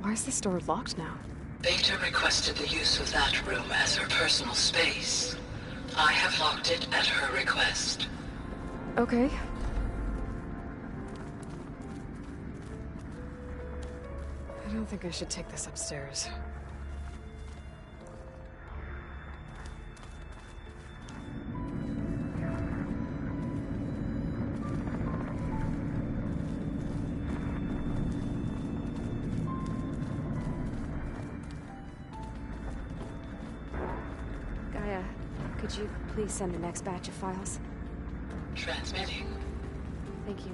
[SPEAKER 1] Why is this door locked now?
[SPEAKER 13] Beta requested the use of that room as her personal space. I have locked it at her request.
[SPEAKER 1] Okay. I don't think I should take this upstairs.
[SPEAKER 16] Would you please send the next batch of files?
[SPEAKER 13] Transmitting.
[SPEAKER 16] Thank you.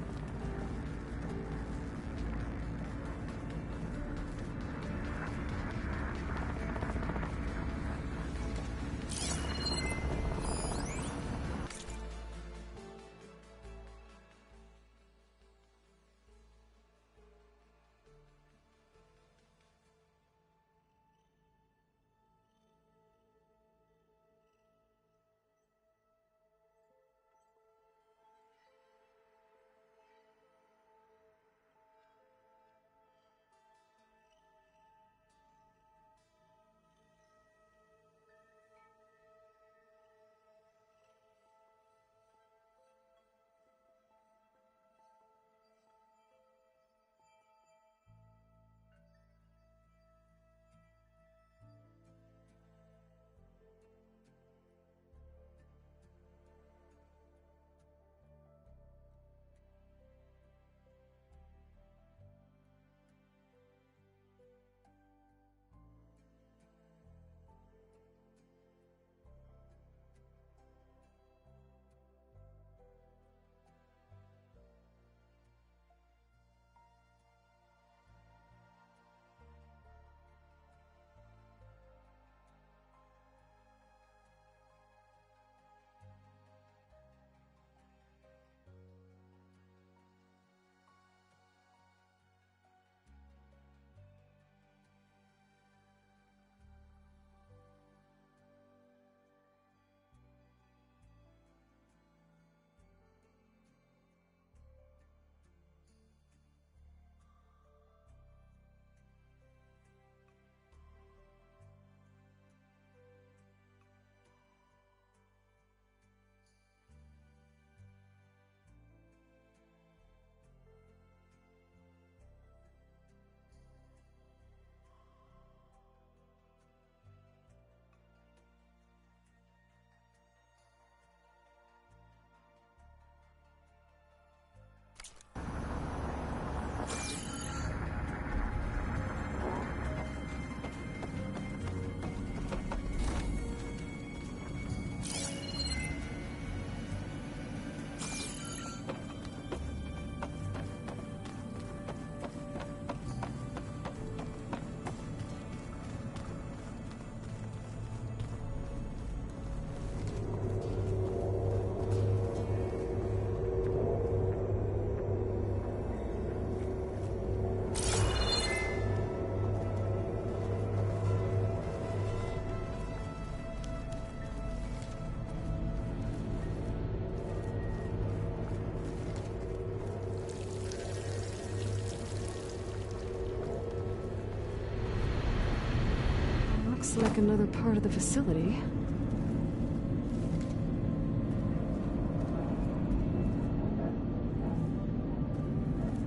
[SPEAKER 16] Looks like another part of the facility.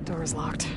[SPEAKER 16] Door's locked.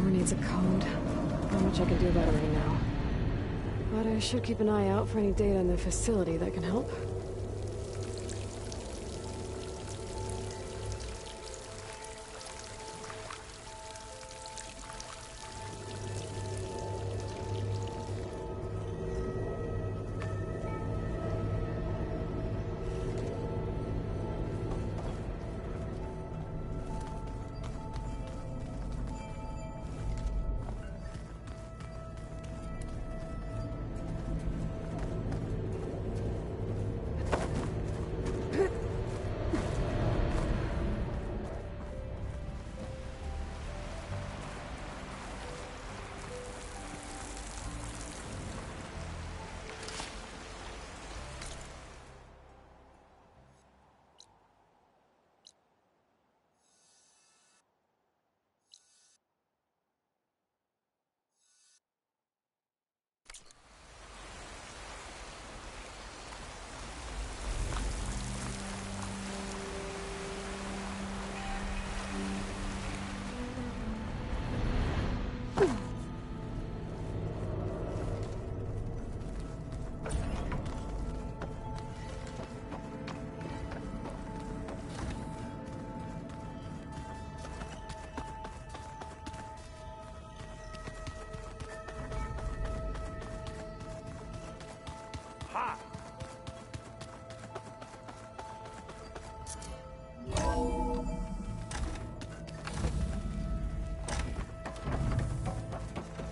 [SPEAKER 1] Tower needs a code. Not much I can do about it right now. But I should keep an eye out for any data in the facility that can help.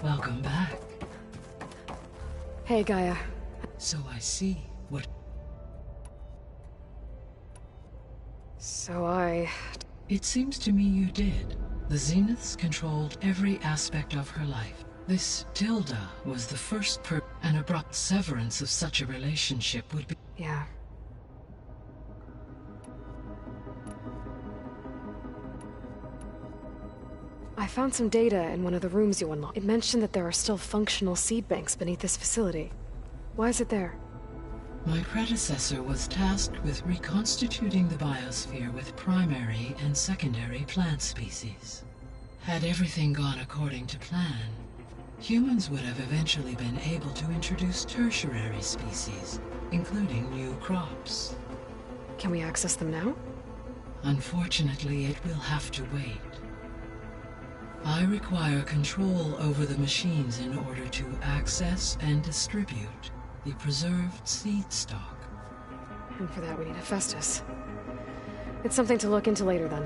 [SPEAKER 13] Welcome back.
[SPEAKER 1] Hey, Gaia.
[SPEAKER 13] So I see what...
[SPEAKER 1] So I...
[SPEAKER 13] It seems to me you did. The Zeniths controlled every aspect of her life. This Tilda was the first an abrupt severance of such a relationship would be...
[SPEAKER 1] Yeah. I found some data in one of the rooms you unlocked. It mentioned that there are still functional seed banks beneath this facility. Why is it there?
[SPEAKER 13] My predecessor was tasked with reconstituting the biosphere with primary and secondary plant species. Had everything gone according to plan, humans would have eventually been able to introduce tertiary species, including new crops.
[SPEAKER 1] Can we access them now?
[SPEAKER 13] Unfortunately, it will have to wait. I require control over the machines in order to access and distribute the preserved seed stock.
[SPEAKER 1] And for that we need Hephaestus. It's something to look into later then.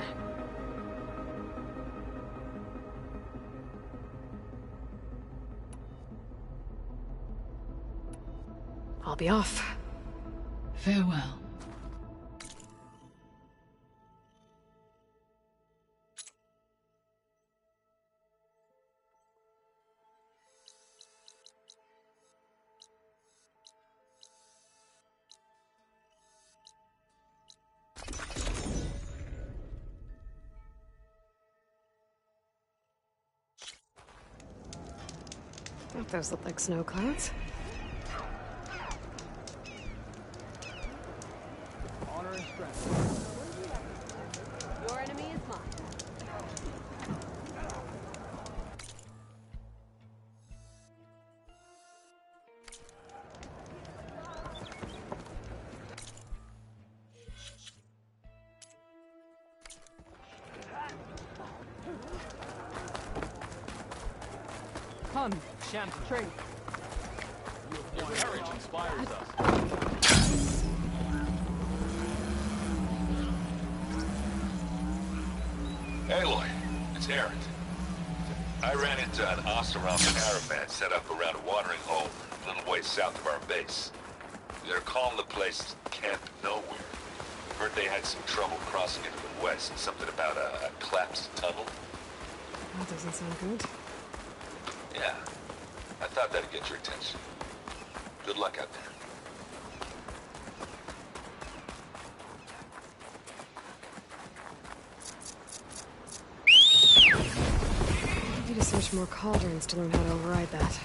[SPEAKER 1] I'll be off.
[SPEAKER 13] Farewell.
[SPEAKER 1] Thought those looked like snow clouds.
[SPEAKER 5] Honor and strength.
[SPEAKER 18] Your enemy is mine.
[SPEAKER 5] Come, champ, trade.
[SPEAKER 11] Your courage inspires us.
[SPEAKER 12] Aloy, it's Erend. I ran into an Oseram caravan set up around a watering hole a little ways south of our base. They're calling the place Camp Nowhere. Heard they had some trouble crossing into the west. Something about a collapsed tunnel.
[SPEAKER 1] That doesn't sound good.
[SPEAKER 12] Yeah, I thought that'd get your attention. Good luck out there.
[SPEAKER 1] I need to search more cauldrons to learn how to override that.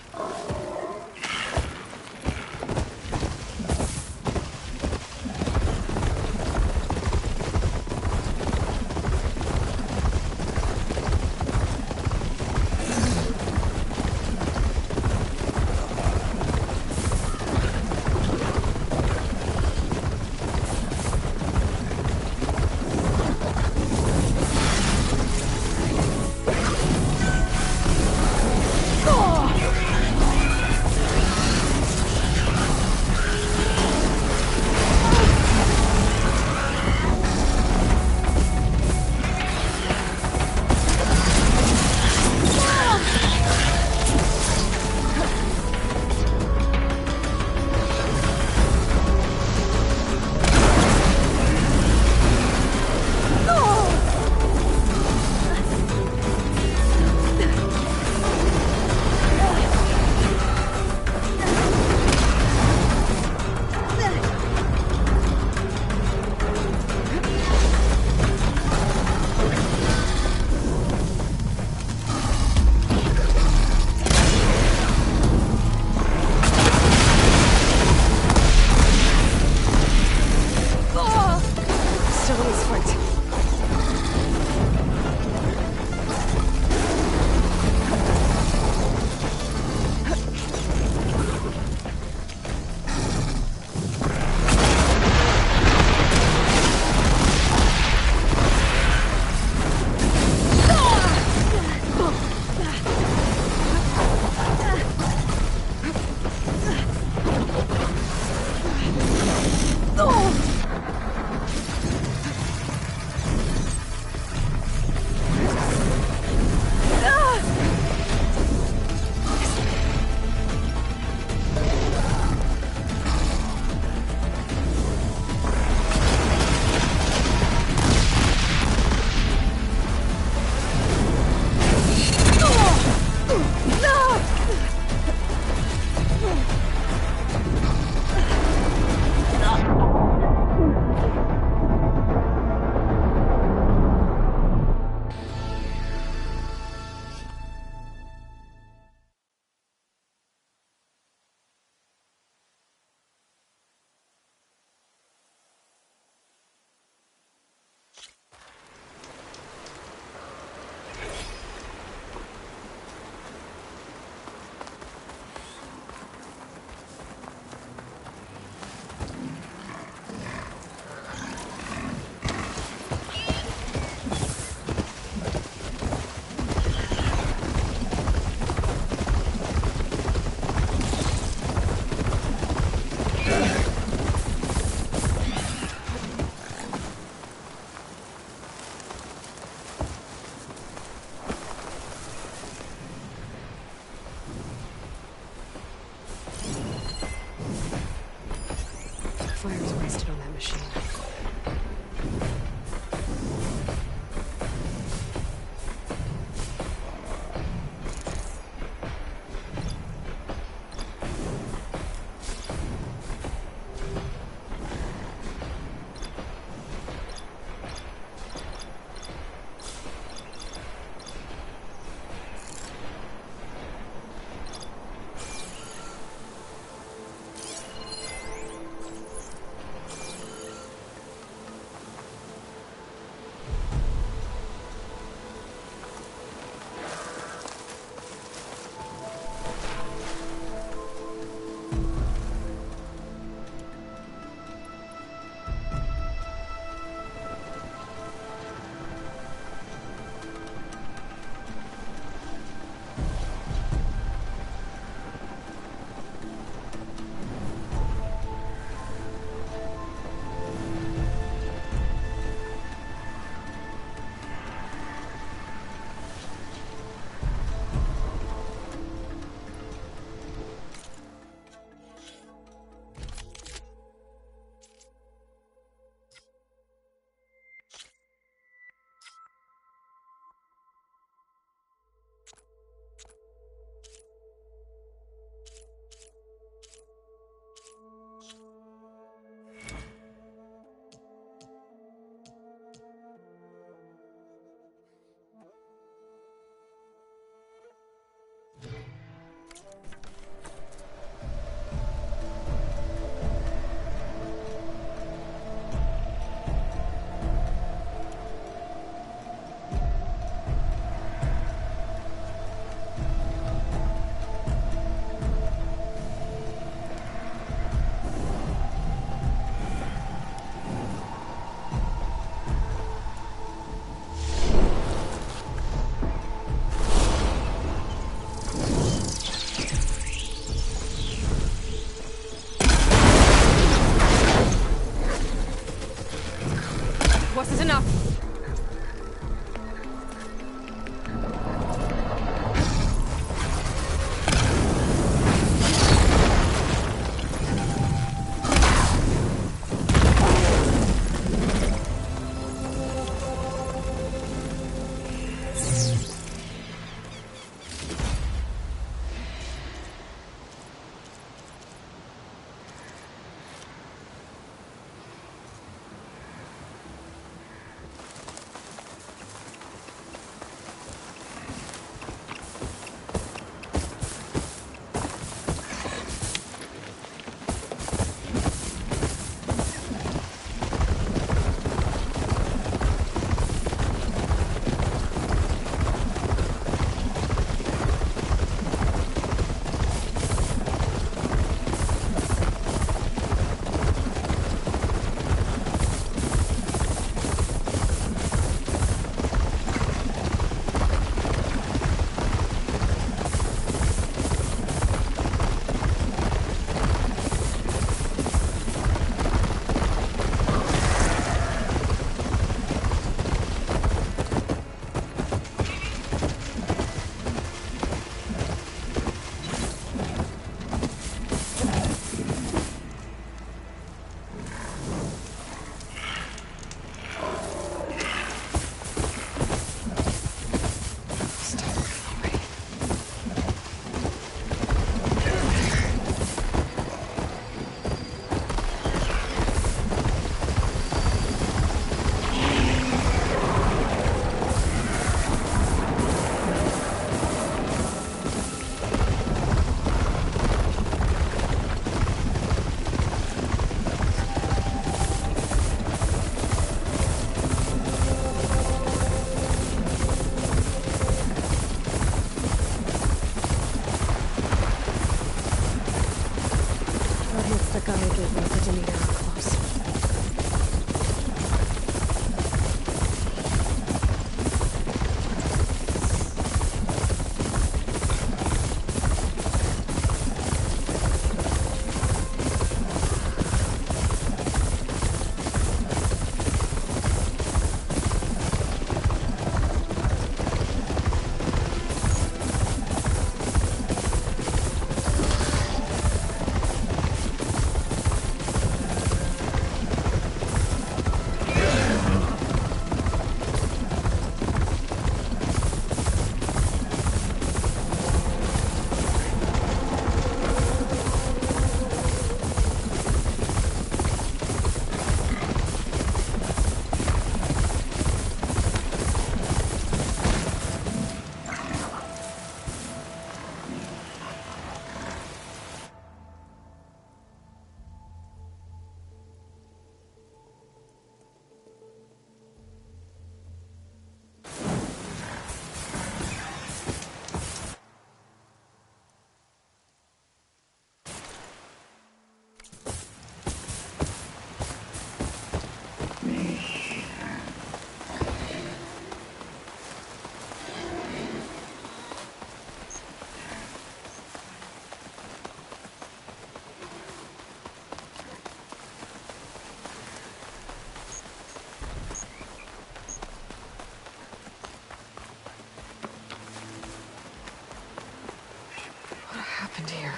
[SPEAKER 1] happened here?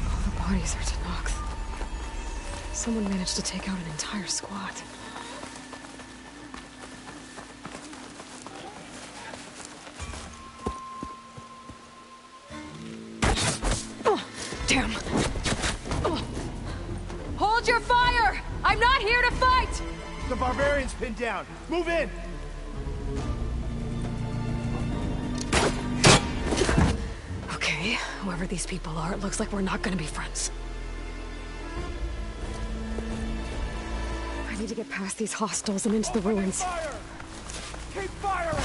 [SPEAKER 1] All the bodies are Tenakth. Someone managed to take out an entire squad. Oh, damn. Oh.
[SPEAKER 18] Hold your fire! I'm not here to fight!
[SPEAKER 5] The barbarian's pinned down. Move in!
[SPEAKER 1] Okay, whoever these people are, it looks like we're not gonna be friends. I need to get past these hostiles and into the ruins.
[SPEAKER 5] Fire! Keep firing!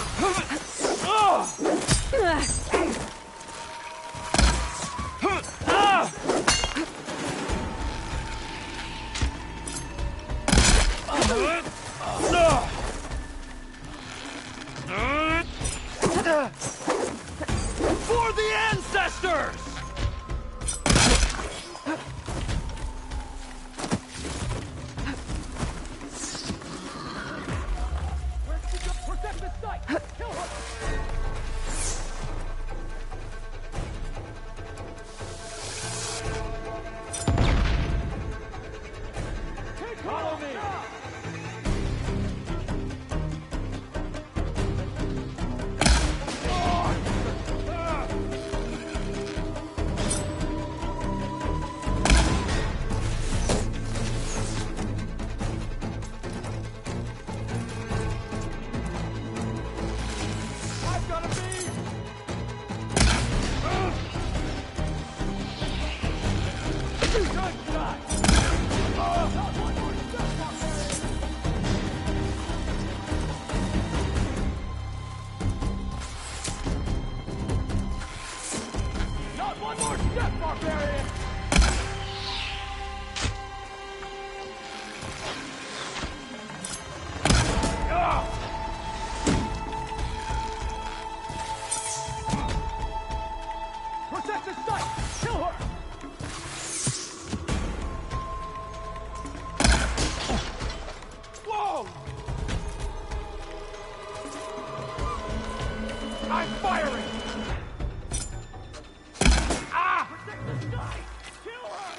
[SPEAKER 5] For the ancestors! Protect the site! Kill her! Follow me! I've got a beam! Good shot! Not one more step, barbarian! Not one more step, barbarian! Protect the site! Kill her! Whoa! I'm firing! Ah! Protect the site! Kill her!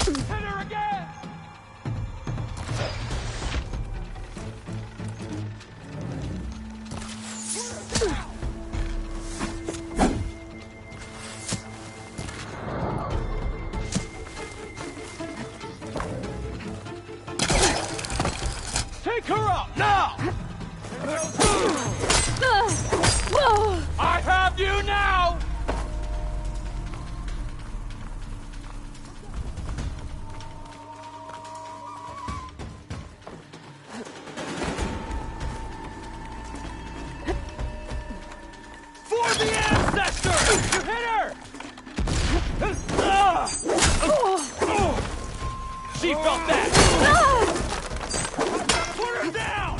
[SPEAKER 5] Hit her again! Take her out now! I have you now! For the ancestors! You hit her! She felt that! Put her down!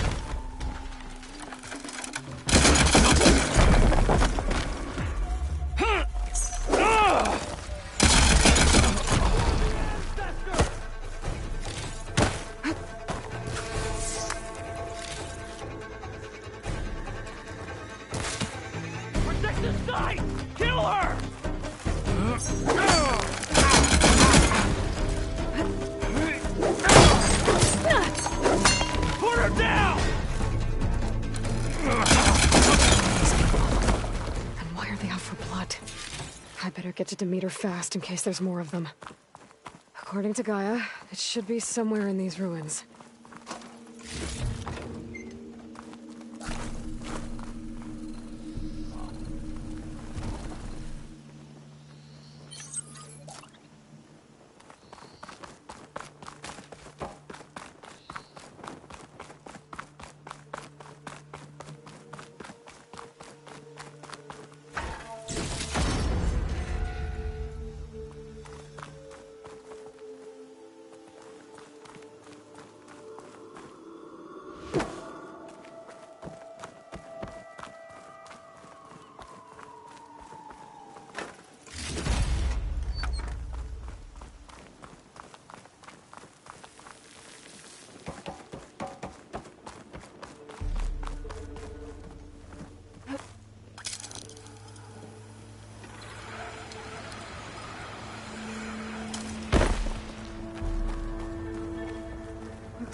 [SPEAKER 5] Protect the site! Kill her! Put her down!
[SPEAKER 1] And why are they out for blood? I better get to Demeter fast in case there's more of them. According to Gaia, it should be somewhere in these ruins.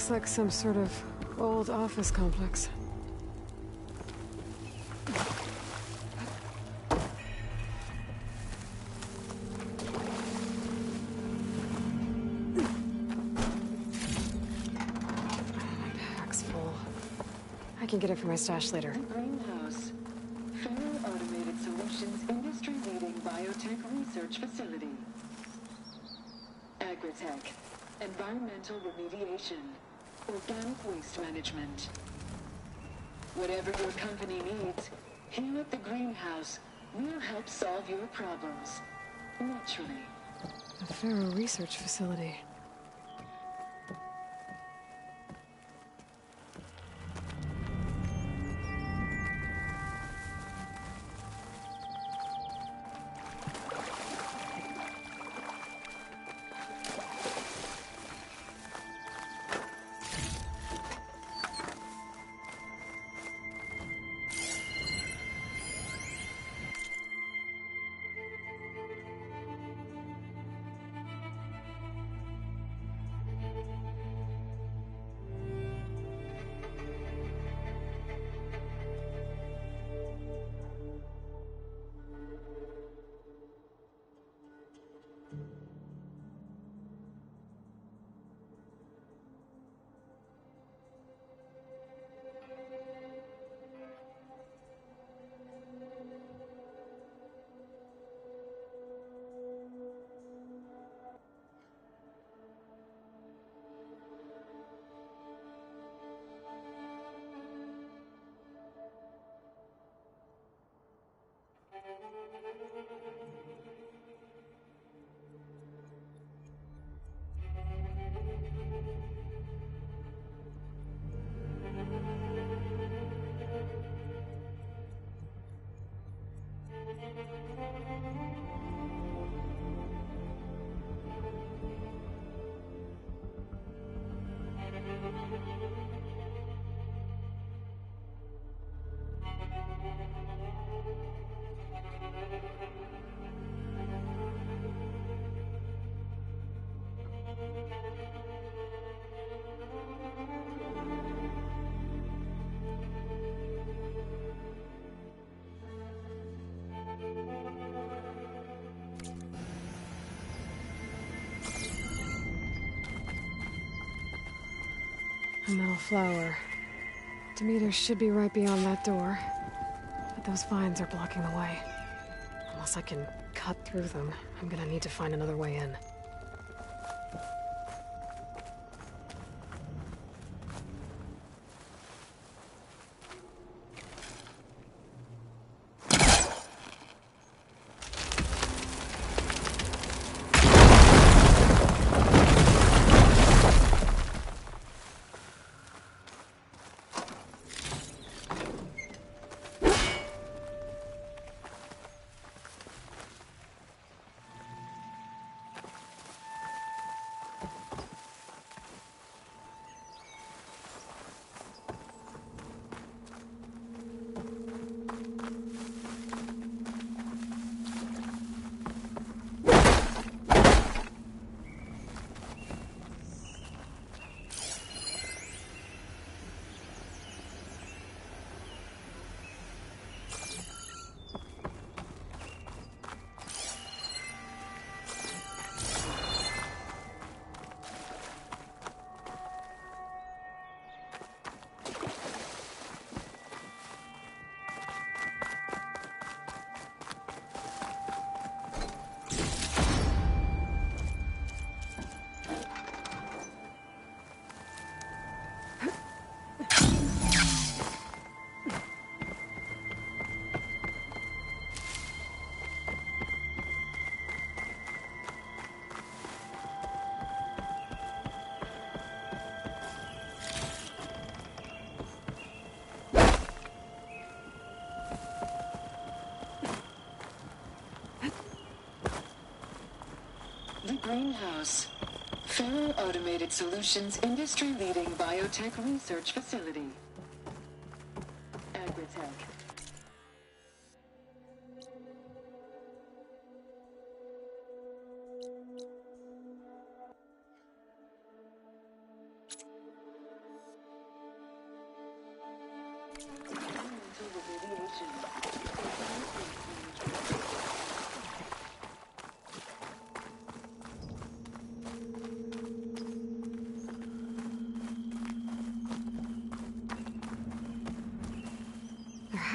[SPEAKER 1] Looks like some sort of old office complex. I can get it for my stash later.
[SPEAKER 19] Greenhouse. Federal Automated Solutions industry-leading biotech research facility. Agritech. Environmental remediation. Organic waste management. Whatever your company needs, here at the Greenhouse, we'll help solve your problems. Naturally.
[SPEAKER 1] A Faro research facility. A metal flower. Demeter should be right beyond that door. But those vines are blocking the way. Unless I can cut through them, I'm gonna need to find another way in.
[SPEAKER 19] The Greenhouse. Faro Automated Solutions industry-leading biotech research facility. Agritech.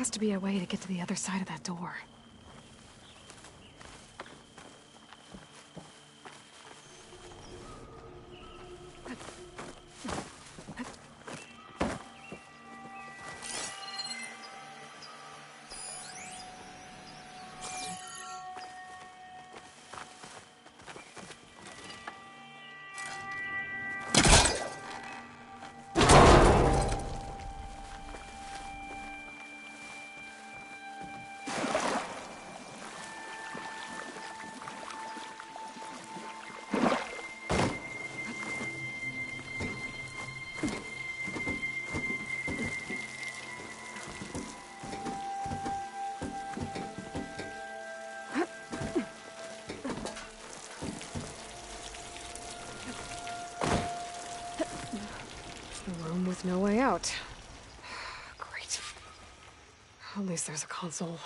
[SPEAKER 1] has to be a way to get to the other side of that door. With no way out. Great. At least there's a console.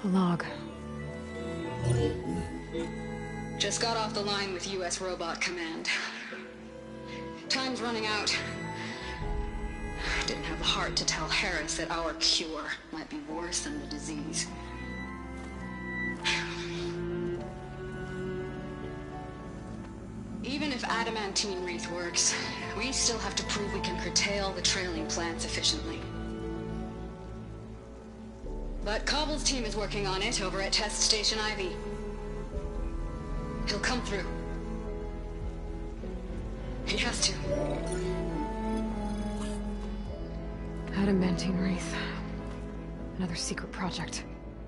[SPEAKER 1] A log.
[SPEAKER 20] Just got off the line with U.S. Robot Command. Time's running out. Didn't have the heart to tell Harris that our cure might be worse than the disease. Even if adamantine wreath works, we still have to prove we can curtail the trailing plants efficiently. But Cobble's team is working on it over at Test Station Ivy. He'll come through. He has to.
[SPEAKER 1] Adamantine wreath. Another secret project.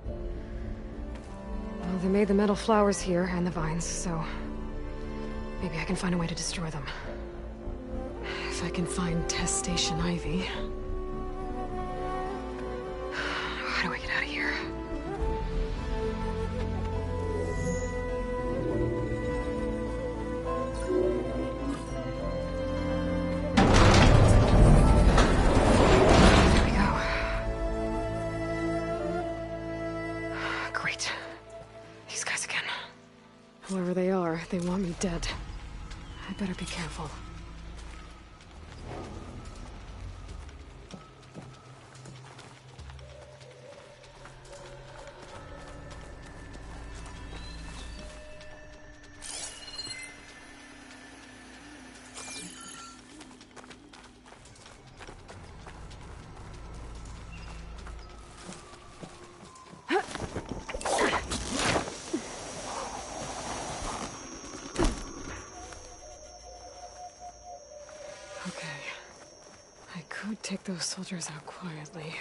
[SPEAKER 1] Well, they made the metal flowers here and the vines, so maybe I can find a way to destroy them. If I can find Test Station Ivy. How do I get out of here? There we go. Great. These guys again. Whoever they are, they want me dead. I better be careful. I could take those soldiers out quietly.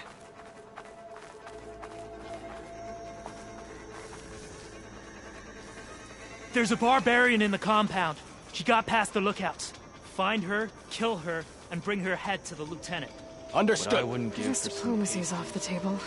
[SPEAKER 21] There's a barbarian in the compound. She got past the lookouts. Find her, kill her, and bring her head to the lieutenant.
[SPEAKER 15] Understood.
[SPEAKER 21] What I wouldn't
[SPEAKER 1] I guess diplomacy's off the table.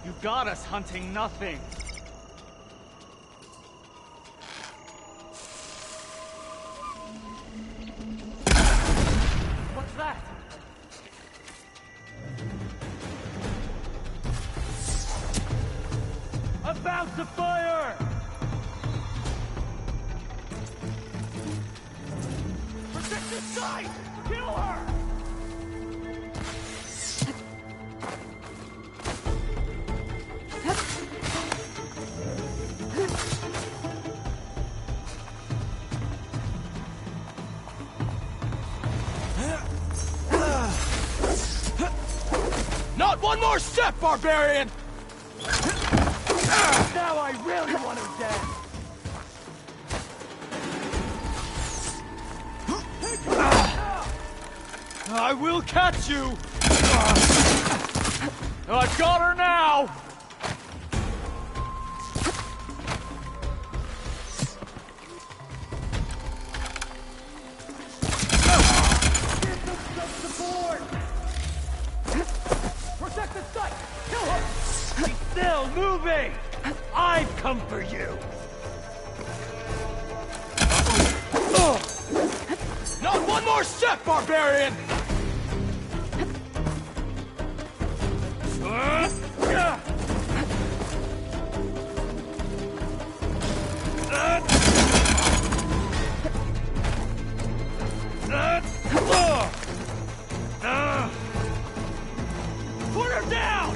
[SPEAKER 21] You got us hunting nothing. What's that? About to fire! Protect the site! Kill her!
[SPEAKER 15] Not one more step, barbarian!
[SPEAKER 21] Now I really want her dead! I will catch you! I've got her now! Protect the site! Kill her! She's still moving! I've come for you!
[SPEAKER 15] Not one more step, barbarian!
[SPEAKER 21] Put her down!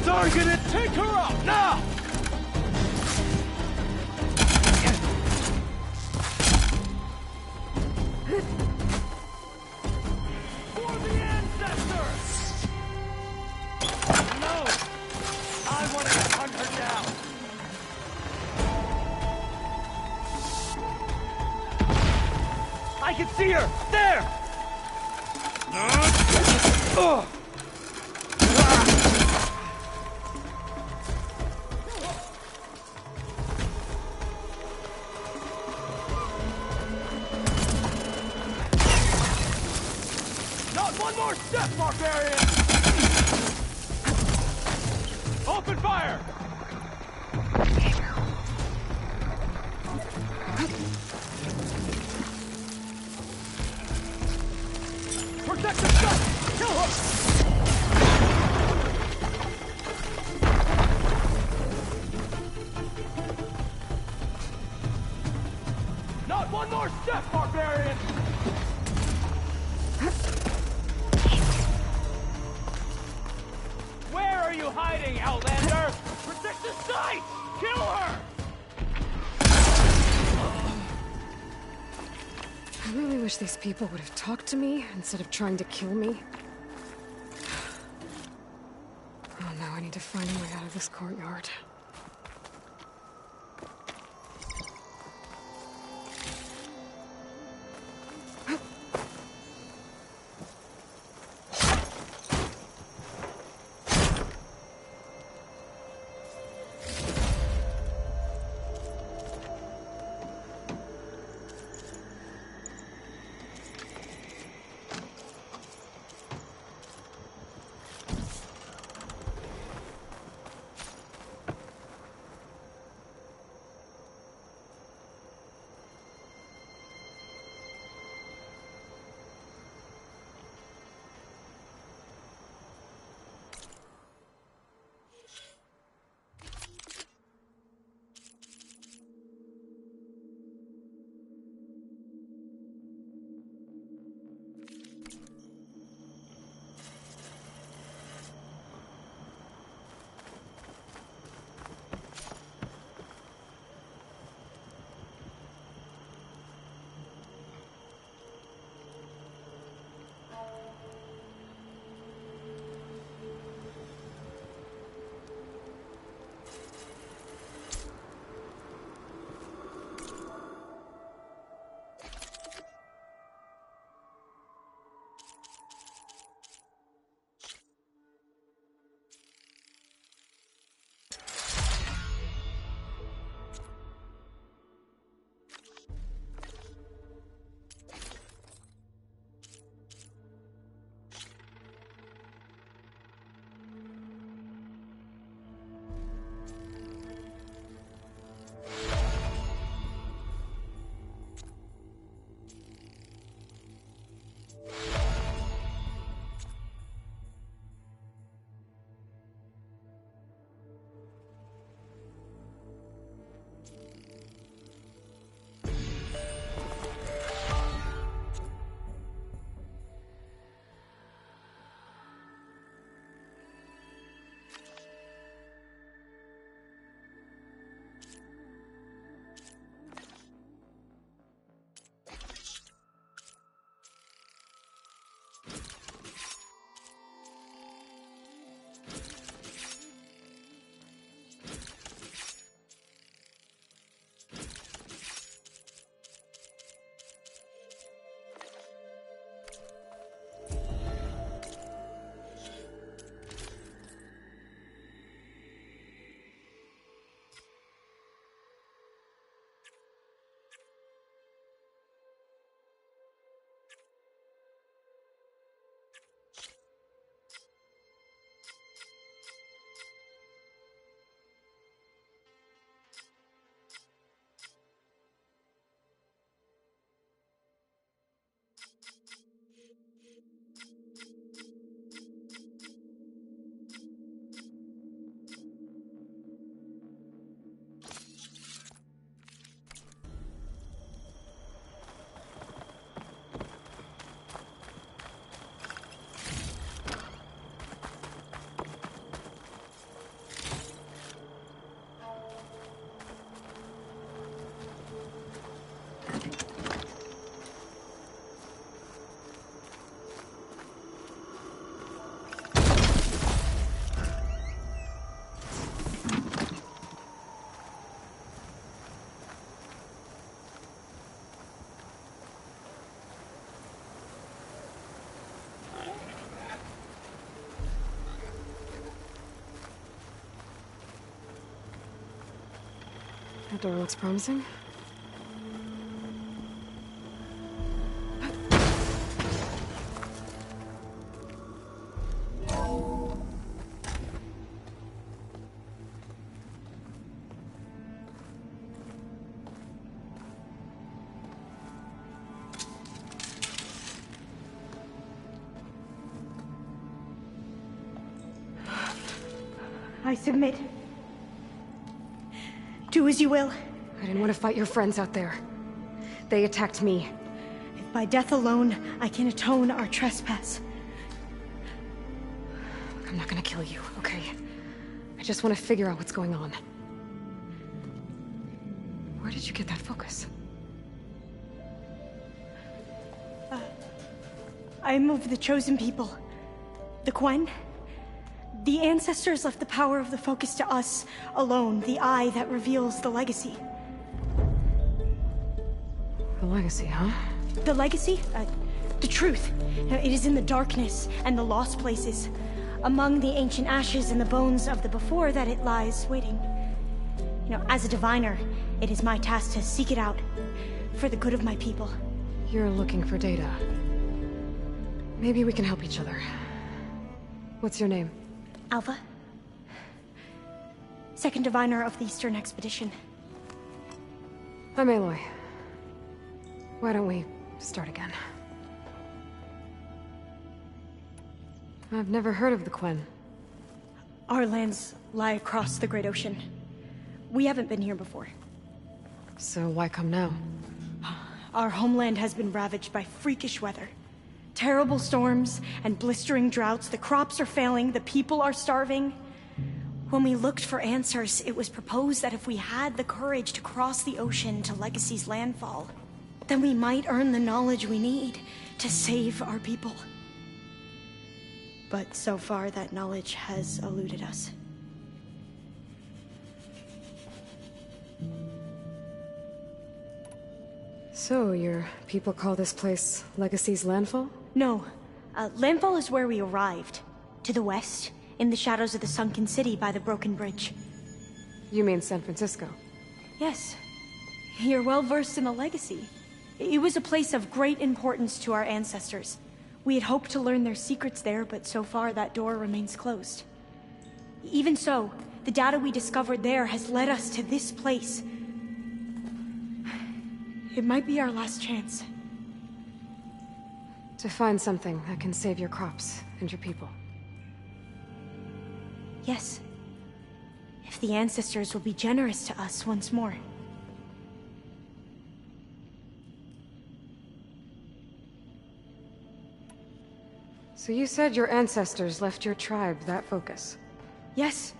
[SPEAKER 21] Targeted! Take her out, now! For the ancestors! No! I want to hunt her down! I can see her! There! Not one more step, barbarian! Open fire! Protect the site! Kill her! Not one more step, barbarian! Where are you hiding, Outlander? Protect the site! Kill her!
[SPEAKER 1] I really wish these people would have talked to me instead of trying to kill me. Oh, now I need to find a way out of this courtyard. That door looks promising.
[SPEAKER 3] I submit. Do as you will.
[SPEAKER 1] I didn't want to fight your friends out there. They attacked me.
[SPEAKER 3] If by death alone I can atone our trespass.
[SPEAKER 1] I'm not gonna kill you, okay? I just want to figure out what's going on. Where did you get that focus?
[SPEAKER 3] I am of the chosen people. The Quen. The ancestors left the power of the focus to us alone, the eye that reveals the legacy.
[SPEAKER 1] The legacy, huh?
[SPEAKER 3] The legacy? The truth. It is in the darkness and the lost places. Among the ancient ashes and the bones of the before that it lies waiting. As a diviner, it is my task to seek it out. For the good of my people.
[SPEAKER 1] You're looking for data. Maybe we can help each other. What's your name?
[SPEAKER 3] Alva. Second diviner of the Eastern Expedition.
[SPEAKER 1] I'm Aloy. Why don't we start again? I've never heard of the Quen.
[SPEAKER 3] Our lands lie across the Great Ocean. We haven't been here before.
[SPEAKER 1] So why come now?
[SPEAKER 3] Our homeland has been ravaged by freakish weather. Terrible storms and blistering droughts. The crops are failing, the people are starving. When we looked for answers, it was proposed that if we had the courage to cross the ocean to Legacy's landfall, then we might earn the knowledge we need to save our people. But so far, that knowledge has eluded us.
[SPEAKER 1] So, your people call this place Legacy's landfall?
[SPEAKER 3] No. Landfall is where we arrived. To the west, in the shadows of the sunken city by the broken bridge.
[SPEAKER 1] You mean San Francisco?
[SPEAKER 3] Yes. You're well versed in the Legacy. It was a place of great importance to our ancestors. We had hoped to learn their secrets there, but so far that door remains closed. Even so, the data we discovered there has led us to this place. It might be our last chance.
[SPEAKER 1] To find something that can save your crops and your people.
[SPEAKER 3] Yes. If the ancestors will be generous to us once more.
[SPEAKER 1] So you said your ancestors left your tribe that focus?
[SPEAKER 3] Yes.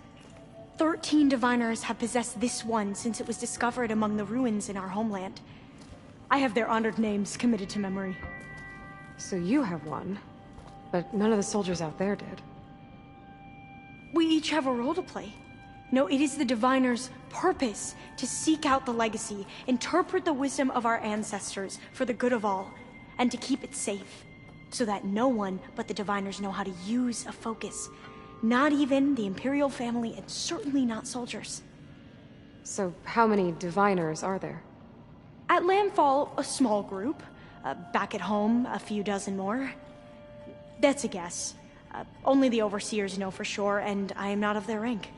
[SPEAKER 3] 13 diviners have possessed this one since it was discovered among the ruins in our homeland. I have their honored names committed to memory.
[SPEAKER 1] So you have one, but none of the soldiers out there did.
[SPEAKER 3] We each have a role to play. No, it is the diviner's purpose to seek out the legacy, interpret the wisdom of our ancestors for the good of all, and to keep it safe, so that no one but the diviners know how to use a focus. Not even the Imperial family, and certainly not soldiers.
[SPEAKER 1] So how many diviners are there?
[SPEAKER 3] At landfall, a small group. Back at home, a few dozen more. That's a guess. Only the overseers know for sure, and I am not of their rank.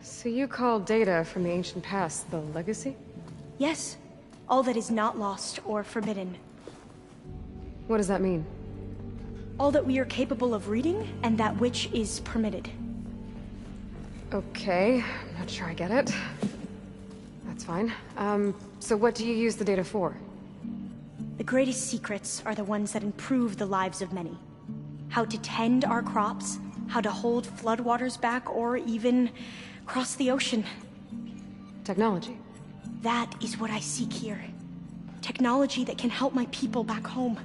[SPEAKER 1] So you call data from the ancient past the Legacy?
[SPEAKER 3] Yes. All that is not lost or forbidden.
[SPEAKER 1] What does that mean?
[SPEAKER 3] All that we are capable of reading, and that which is permitted.
[SPEAKER 1] Okay, I'm not sure I get it. That's fine. So what do you use the data for?
[SPEAKER 3] The greatest secrets are the ones that improve the lives of many. How to tend our crops, how to hold floodwaters back, or even cross the ocean.
[SPEAKER 1] Technology.
[SPEAKER 3] That is what I seek here. Technology that can help my people back home.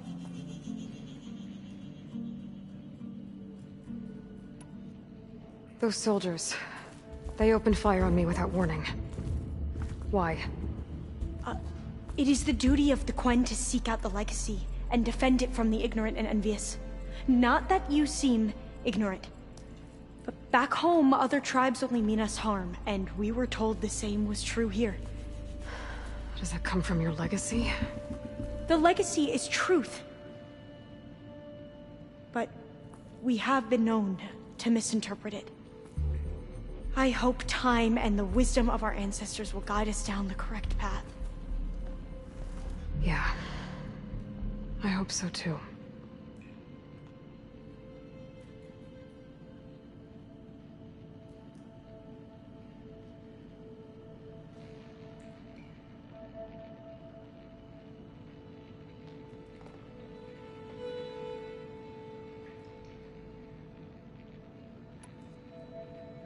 [SPEAKER 1] Those soldiers, they opened fire on me without warning. Why?
[SPEAKER 3] It is the duty of the Quen to seek out the legacy and defend it from the ignorant and envious. Not that you seem ignorant. But back home, other tribes only mean us harm, and we were told the same was true here.
[SPEAKER 1] Does that come from your legacy?
[SPEAKER 3] The legacy is truth. But we have been known to misinterpret it. I hope time and the wisdom of our ancestors will guide us down the correct path.
[SPEAKER 1] Yeah. I hope so too.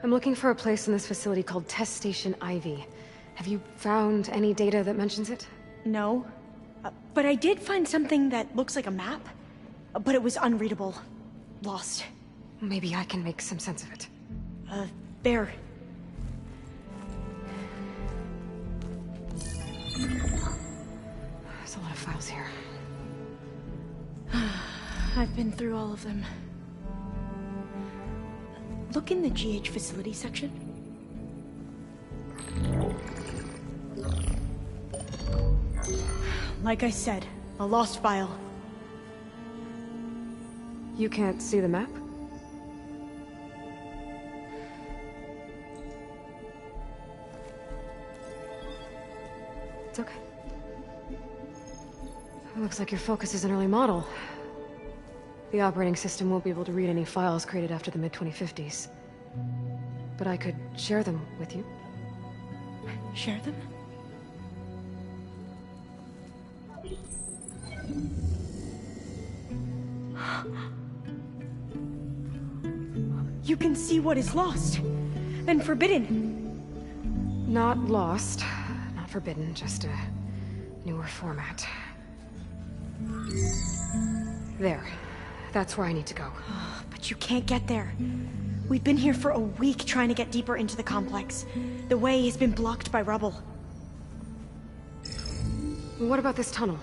[SPEAKER 1] I'm looking for a place in this facility called Test Station Ivy. Have you found any data that mentions it?
[SPEAKER 3] No. But I did find something that looks like a map. But it was unreadable. Lost.
[SPEAKER 1] Maybe I can make some sense of it.
[SPEAKER 3] There.
[SPEAKER 1] There's a lot of files here.
[SPEAKER 3] I've been through all of them. Look in the GH facility section. Like I said, a lost file.
[SPEAKER 1] You can't see the map? It's okay. It looks like your focus is an early model. The operating system won't be able to read any files created after the mid-2050s. But I could share them with you.
[SPEAKER 3] Share them? You can see what is lost and forbidden.
[SPEAKER 1] Not lost, not forbidden, just a newer format. There. That's where I need to go.
[SPEAKER 3] But you can't get there. We've been here for a week trying to get deeper into the complex. The way has been blocked by rubble.
[SPEAKER 1] What about this tunnel?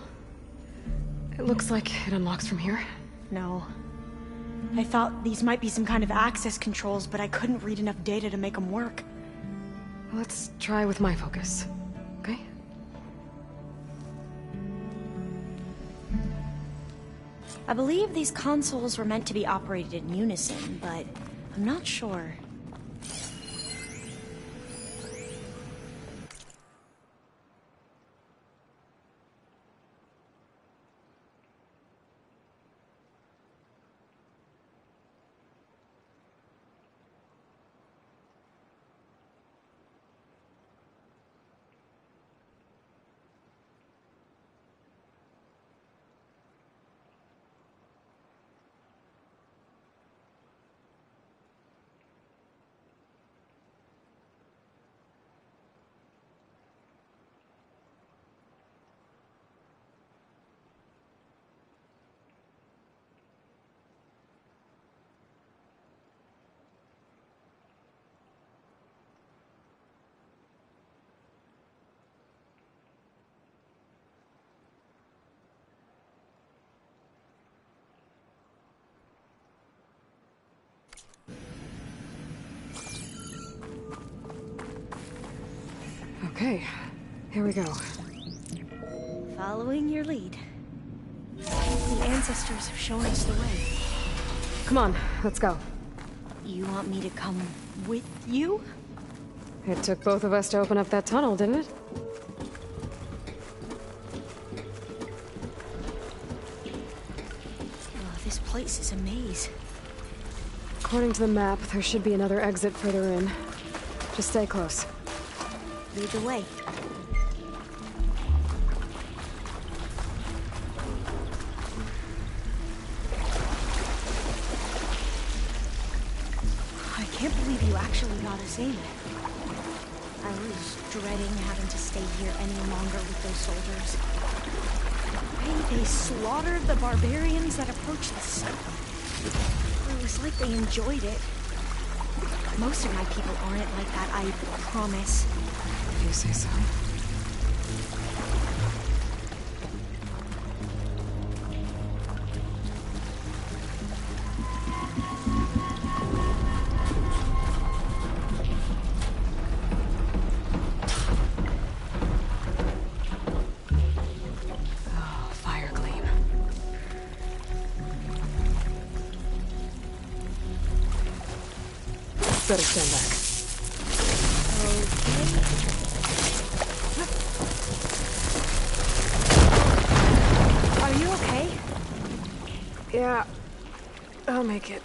[SPEAKER 1] It looks like it unlocks from here.
[SPEAKER 3] No. I thought these might be some kind of access controls, but I couldn't read enough data to make them work.
[SPEAKER 1] Let's try with my focus, okay?
[SPEAKER 3] I believe these consoles were meant to be operated in unison, but I'm not sure.
[SPEAKER 1] Okay, here we go.
[SPEAKER 3] Following your lead. The ancestors have shown us the way.
[SPEAKER 1] Come on, let's go.
[SPEAKER 3] You want me to come with you?
[SPEAKER 1] It took both of us to open up that tunnel, didn't it?
[SPEAKER 3] Oh, this place is a maze.
[SPEAKER 1] According to the map, there should be another exit further in. Just stay close.
[SPEAKER 3] Lead the way. I can't believe you actually got us in. I was dreading having to stay here any longer with those soldiers. The way they slaughtered the barbarians that approached the site. It was like they enjoyed it. Most of my people aren't like that, I promise.
[SPEAKER 1] If you say so. Better stand back.
[SPEAKER 3] Okay. Are you okay?
[SPEAKER 1] Yeah, I'll make it.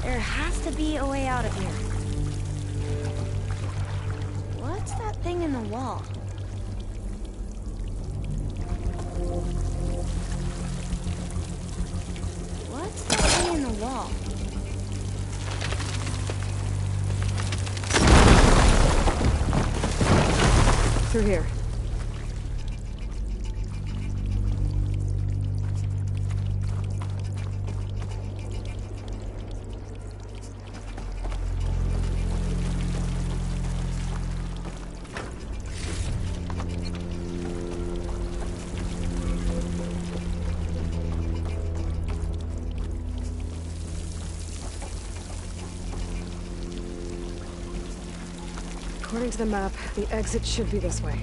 [SPEAKER 3] There has to be a way out of here. What's that thing in the wall? What's that thing in the wall?
[SPEAKER 1] Through here. According to the map, the exit should be this way.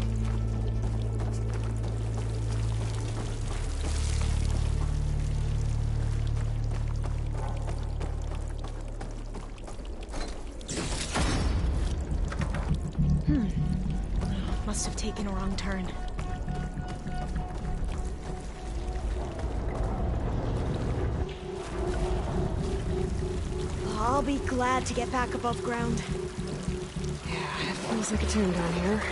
[SPEAKER 3] Must have taken a wrong turn. I'll be glad to get back above ground.
[SPEAKER 1] Yeah, it feels like a tomb down here.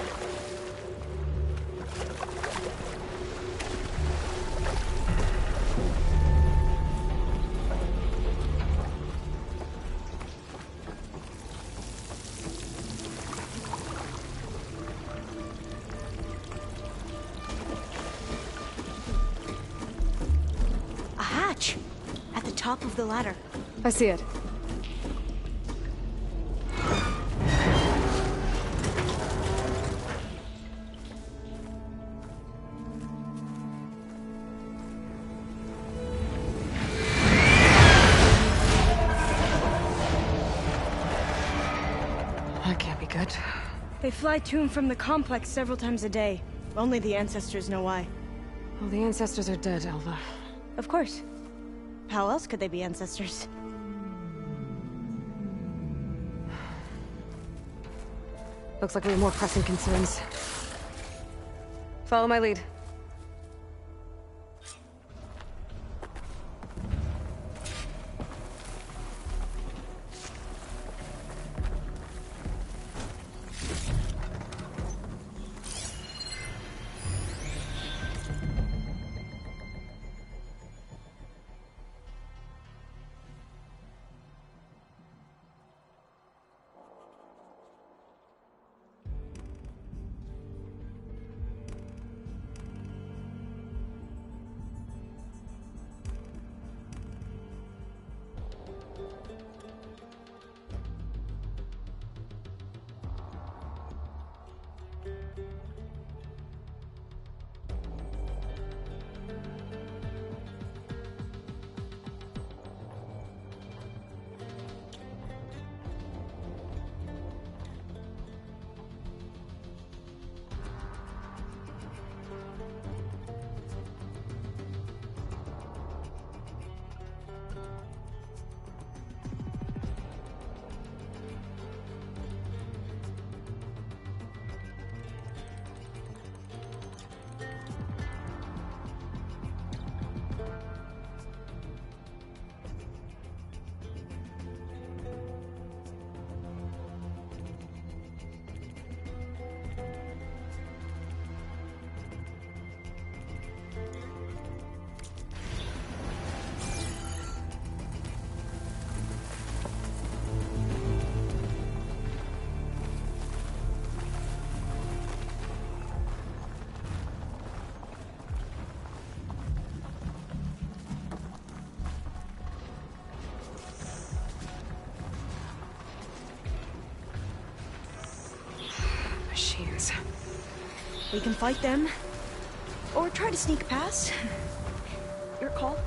[SPEAKER 3] A hatch! At the top of the ladder.
[SPEAKER 1] I see it. That can't be good.
[SPEAKER 3] They fly to and from the complex several times a day. Only the ancestors know why.
[SPEAKER 1] Well, the ancestors are dead, Elva.
[SPEAKER 3] Of course. How else could they be ancestors?
[SPEAKER 1] Looks like we have more pressing concerns. Follow my lead. Machines.
[SPEAKER 3] We can fight them. Or try to sneak past. Your call.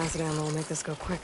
[SPEAKER 1] acid ammo will make this go quick.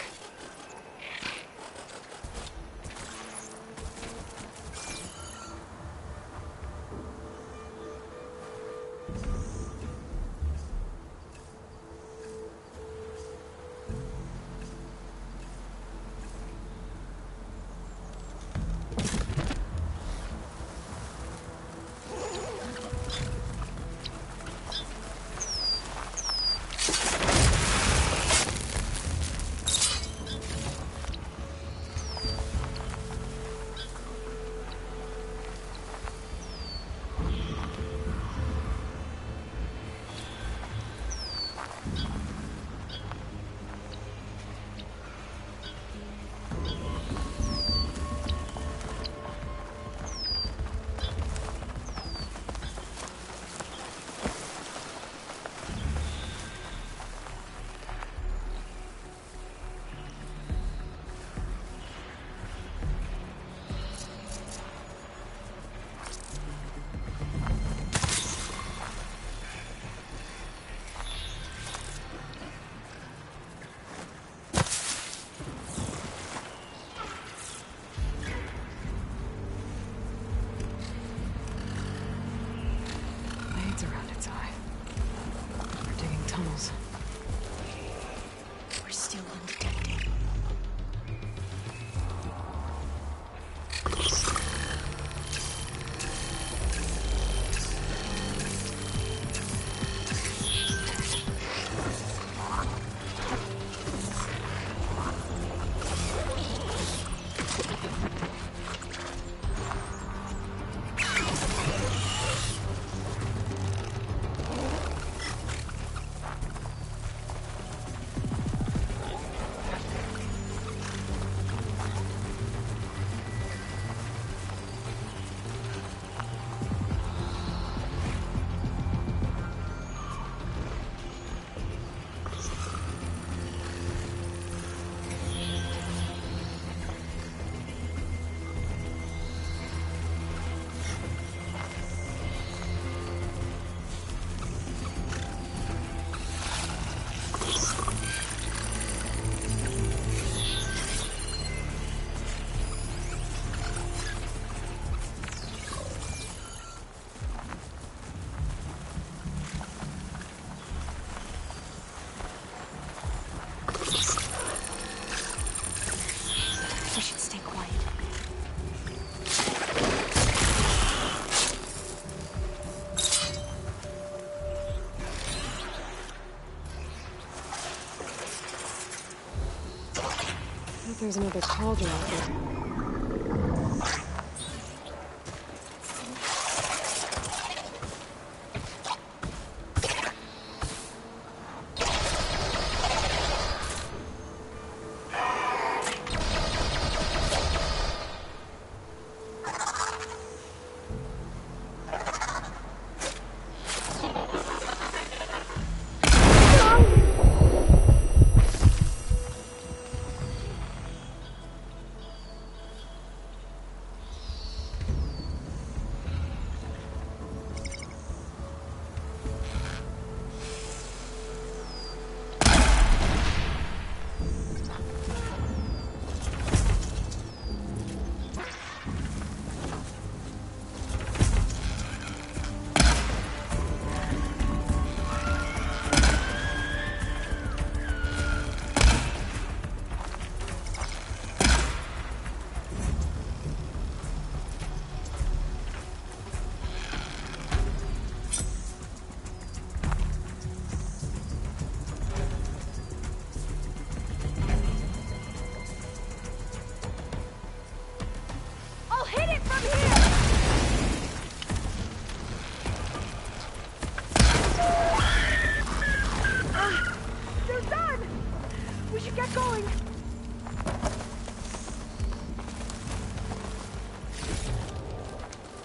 [SPEAKER 1] Around its eye. We're digging tunnels.
[SPEAKER 3] We're still undetected. We should stay quiet.
[SPEAKER 1] I think there's another cauldron out there.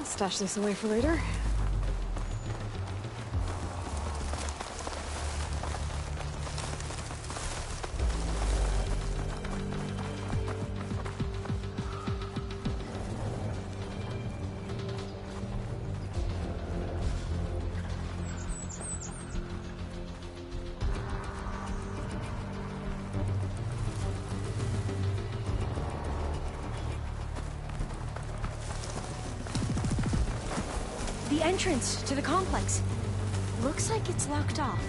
[SPEAKER 1] Stash this away for later.
[SPEAKER 3] The entrance to the complex. Looks like it's locked off.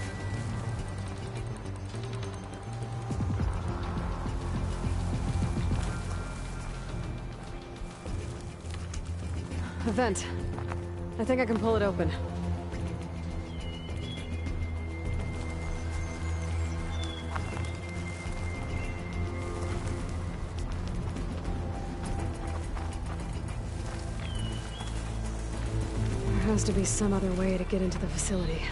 [SPEAKER 1] A vent. I think I can pull it open. There has to be some other way to get into the facility.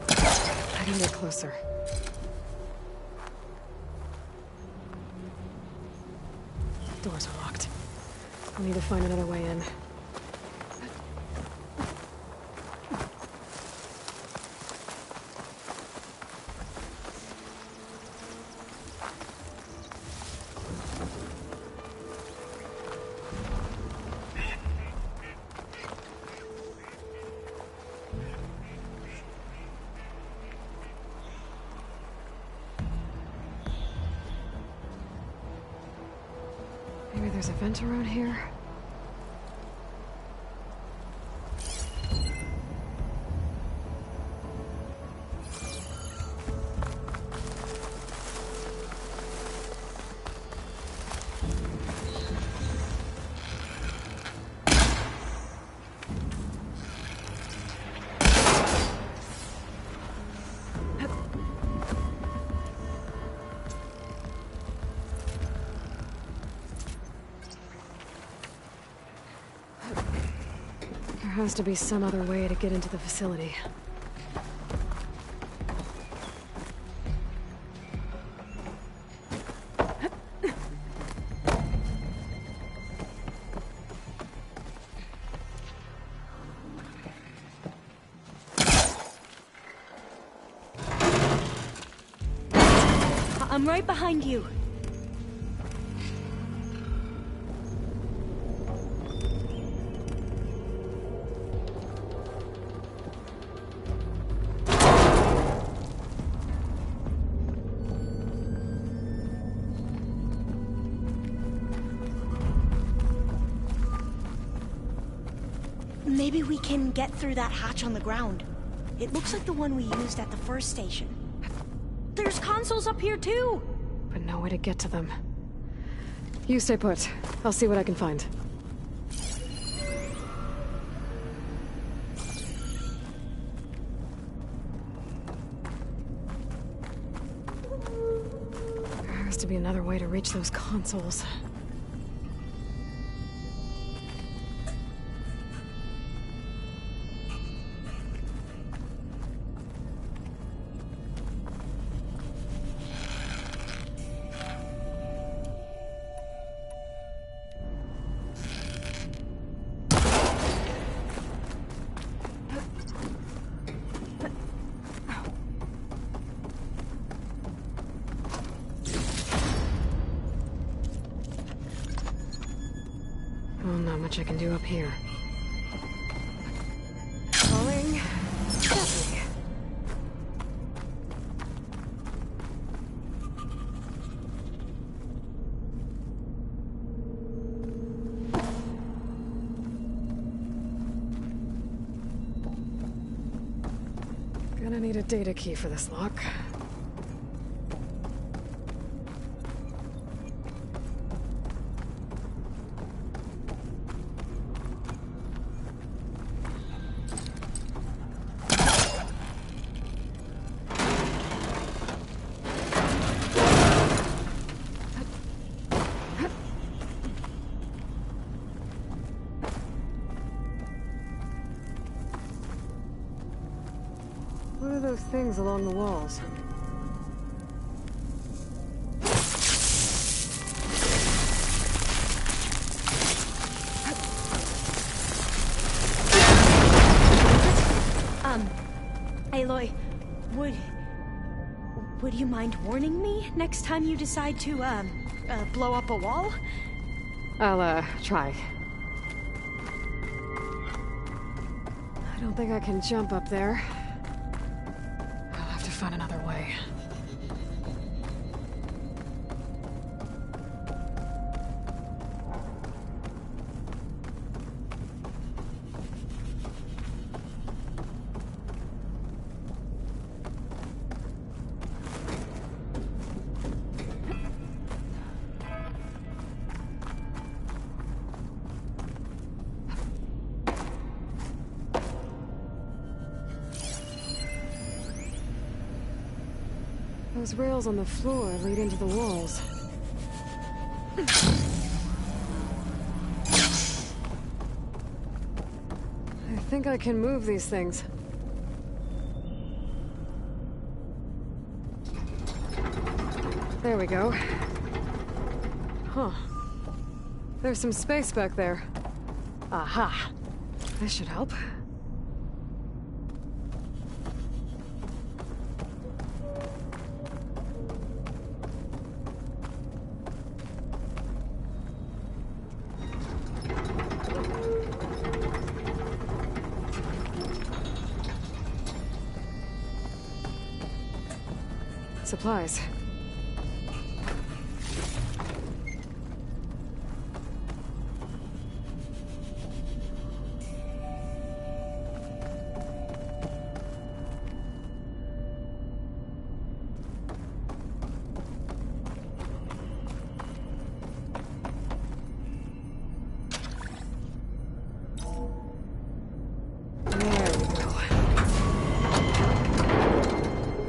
[SPEAKER 1] I can get closer. Doors are locked. I'll need to find another way in. Maybe there's a vent around here? There has to be some other way to get into the facility.
[SPEAKER 3] I'm right behind you. Maybe we can get through that hatch on the ground. It looks like the one we used at the first station. There's consoles up here too!
[SPEAKER 1] But no way to get to them. You stay put. I'll see what I can find. There has to be another way to reach those consoles. Well, not much I can do up here. Falling gently. Gonna need a data key for this lock. What are those things along the walls?
[SPEAKER 3] Aloy, would you mind warning me next time you decide to, blow up a wall?
[SPEAKER 1] I'll, try. I don't think I can jump up there. I'll have to find another way. Those rails on the floor lead into the walls. I think I can move these things. There we go. Huh. There's some space back there. Aha. This should help. Supplies.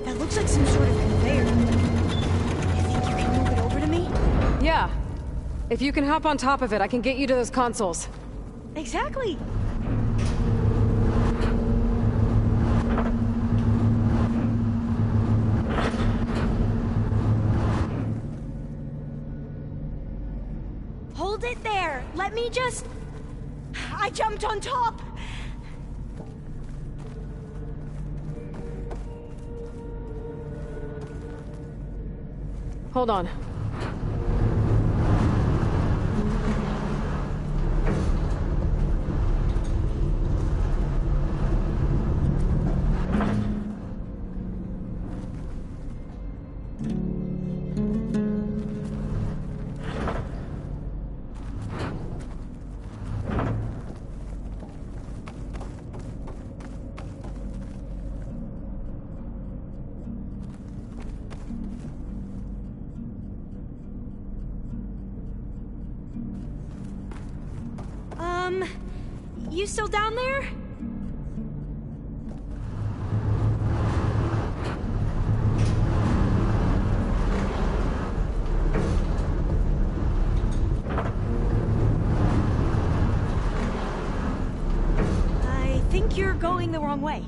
[SPEAKER 3] That looks like some sort of conveyor. You think you can move it over to me?
[SPEAKER 1] Yeah. If you can hop on top of it, I can get you to those consoles.
[SPEAKER 3] Exactly. Hold it there. Let me just... I jumped on top.
[SPEAKER 1] Hold on.
[SPEAKER 3] You still down there? I think you're going the wrong way.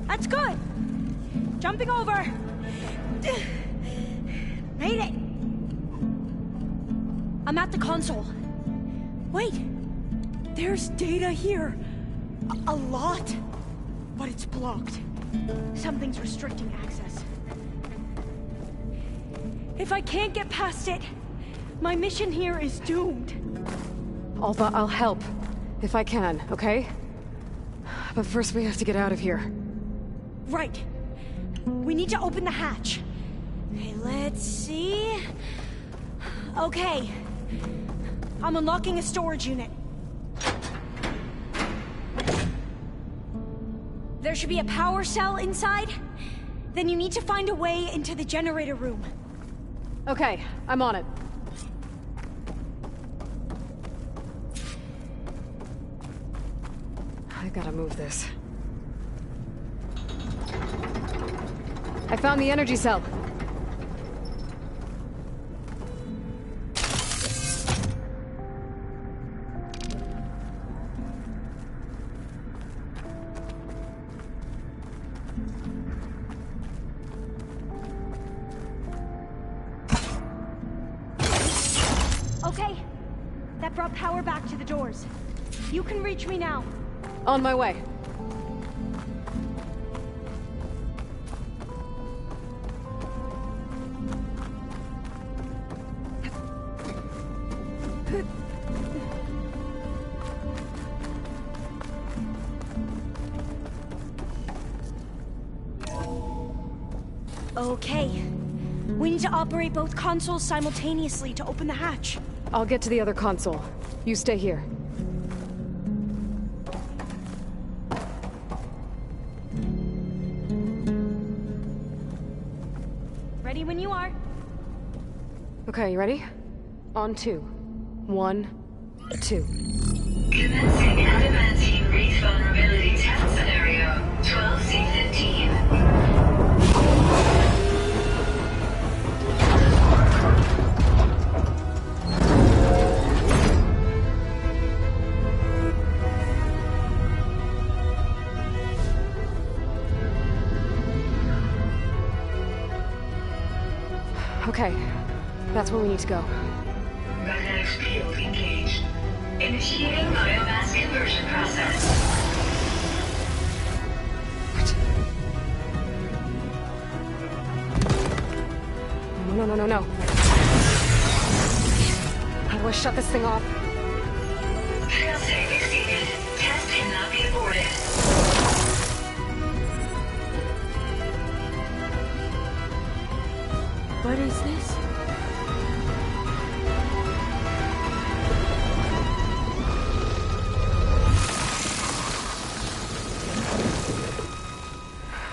[SPEAKER 3] That's good. Jumping over. Made it. I'm at the console. Wait. There's data here. A lot. But it's blocked. Something's restricting access. If I can't get past it, my mission here is doomed.
[SPEAKER 1] Alpha, I'll help. If I can, okay? But first we have to get out of here.
[SPEAKER 3] Right. We need to open the hatch. Okay, let's see. Okay. I'm unlocking a storage unit. There should be a power cell inside. Then you need to find a way into the generator room.
[SPEAKER 1] Okay, I'm on it. I gotta move this. I found the energy cell.
[SPEAKER 3] That brought power back to the doors. You can reach me now.
[SPEAKER 1] On my way.
[SPEAKER 3] Okay. We need to operate both consoles simultaneously to open the hatch.
[SPEAKER 1] I'll get to the other console. You stay here.
[SPEAKER 3] Ready when you are.
[SPEAKER 1] Okay, you ready? On 2. 1, 2.
[SPEAKER 19] Commencing adamantine wraith vulnerability test scenario 12C15.
[SPEAKER 1] Okay, that's where we need to go.
[SPEAKER 19] Magnetic field engaged. Initiating biomass conversion process.
[SPEAKER 1] No. How do I shut this thing off?
[SPEAKER 19] Failsafe exceeded. Test cannot be aborted.
[SPEAKER 3] What is this?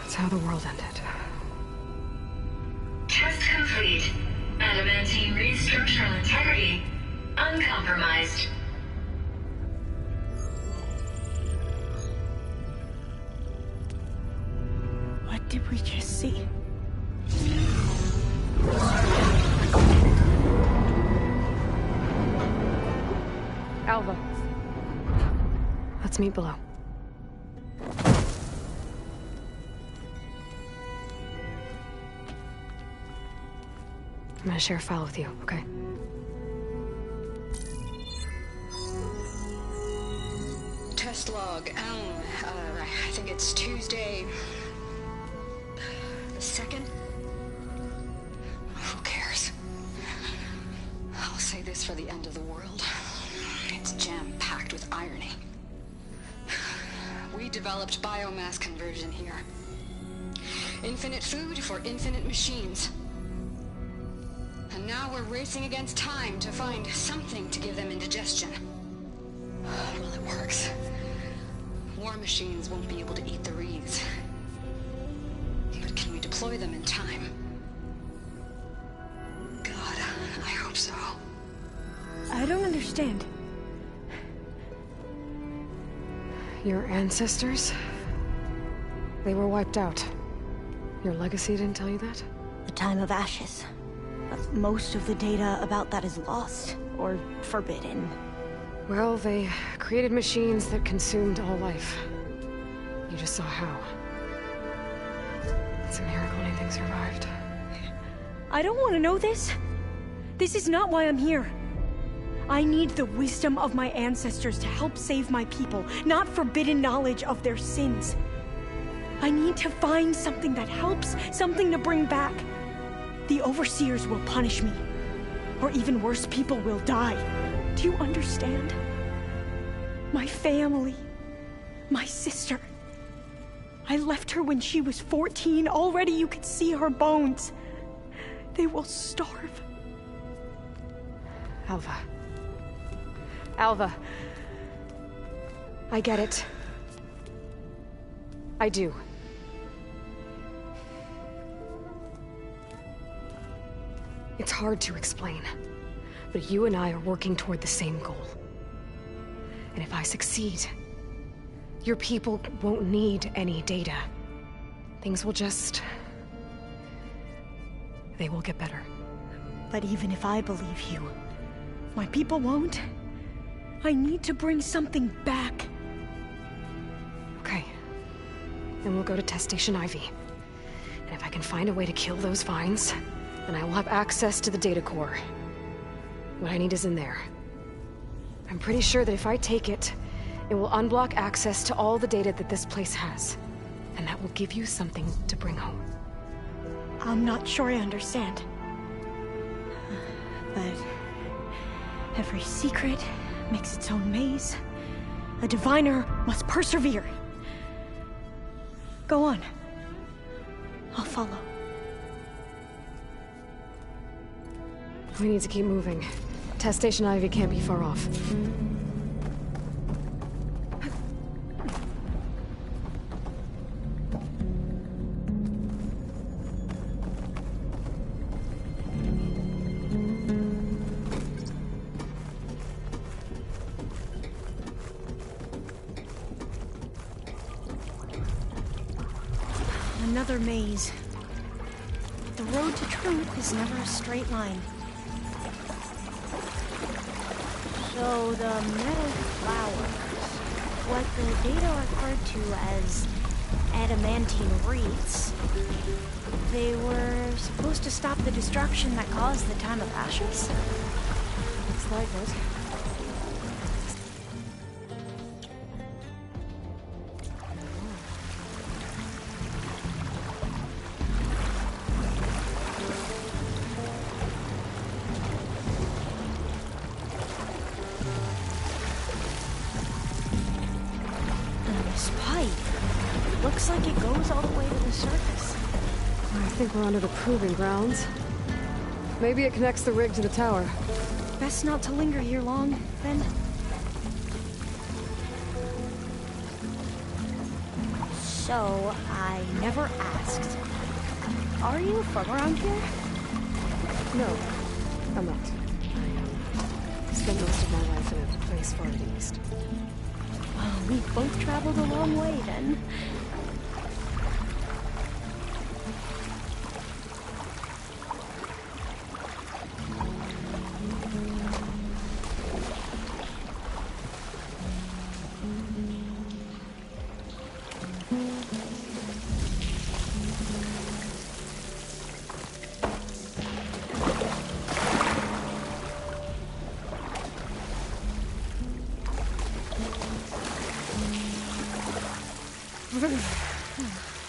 [SPEAKER 1] That's how the world ended.
[SPEAKER 19] Test complete. Adamantine wraith structural integrity uncompromised.
[SPEAKER 3] What did we just see?
[SPEAKER 1] Alva. Let's meet below. I'm gonna share a file with you, okay?
[SPEAKER 20] Test log, I think it's Tuesday the 2nd? Who cares? I'll say this for the end of the world. It's jam-packed with irony. We developed biomass conversion here. Infinite food for infinite machines. And now we're racing against time to find something to give them indigestion. Well, it works. War machines won't be able to eat the wreaths. But can we deploy them in time? God, I hope so.
[SPEAKER 3] I don't understand.
[SPEAKER 1] Your ancestors? They were wiped out. Your legacy didn't tell you that?
[SPEAKER 3] The time of ashes. But most of the data about that is lost, or forbidden.
[SPEAKER 1] Well, they created machines that consumed all life. You just saw how. It's a miracle anything survived.
[SPEAKER 3] I don't want to know this. This is not why I'm here. I need the wisdom of my ancestors to help save my people, not forbidden knowledge of their sins. I need to find something that helps, something to bring back. The Overseers will punish me. Or even worse, people will die. Do you understand? My family. My sister. I left her when she was 14. Already you could see her bones. They will starve.
[SPEAKER 1] Alva. Alva. I get it. I do. It's hard to explain, but you and I are working toward the same goal. And if I succeed, your people won't need any data. Things will just... they will get better.
[SPEAKER 3] But even if I believe you, my people won't. I need to bring something back.
[SPEAKER 1] Okay. Then we'll go to Test Station Ivy. And if I can find a way to kill those vines, then I will have access to the data core. What I need is in there. I'm pretty sure that if I take it, it will unblock access to all the data that this place has. And that will give you something to bring home.
[SPEAKER 3] I'm not sure I understand. But every secret makes its own maze. A diviner must persevere. Go on. I'll follow.
[SPEAKER 1] We need to keep moving. Test Station Ivy can't be far off.
[SPEAKER 3] Another maze. The road to truth is never a straight line. So the metal flowers, what the data referred to as adamantine wreaths, they were supposed to stop the destruction that caused the Time of Ashes?
[SPEAKER 1] Looks like it.
[SPEAKER 3] Looks like it goes all the way to the surface.
[SPEAKER 1] I think we're under the proving grounds. Maybe it connects the rig to the tower.
[SPEAKER 3] Best not to linger here long, then. So, I never asked. Are you from around here?
[SPEAKER 1] No, I'm not. I spent most of my life in a place far to the east.
[SPEAKER 3] Well, we've both traveled a long way, then.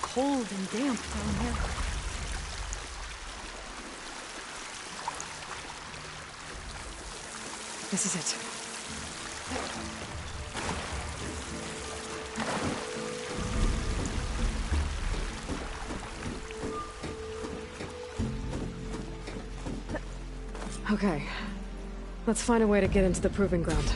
[SPEAKER 3] Cold and damp down here.
[SPEAKER 1] This is it. Okay. Let's find a way to get into the proving ground.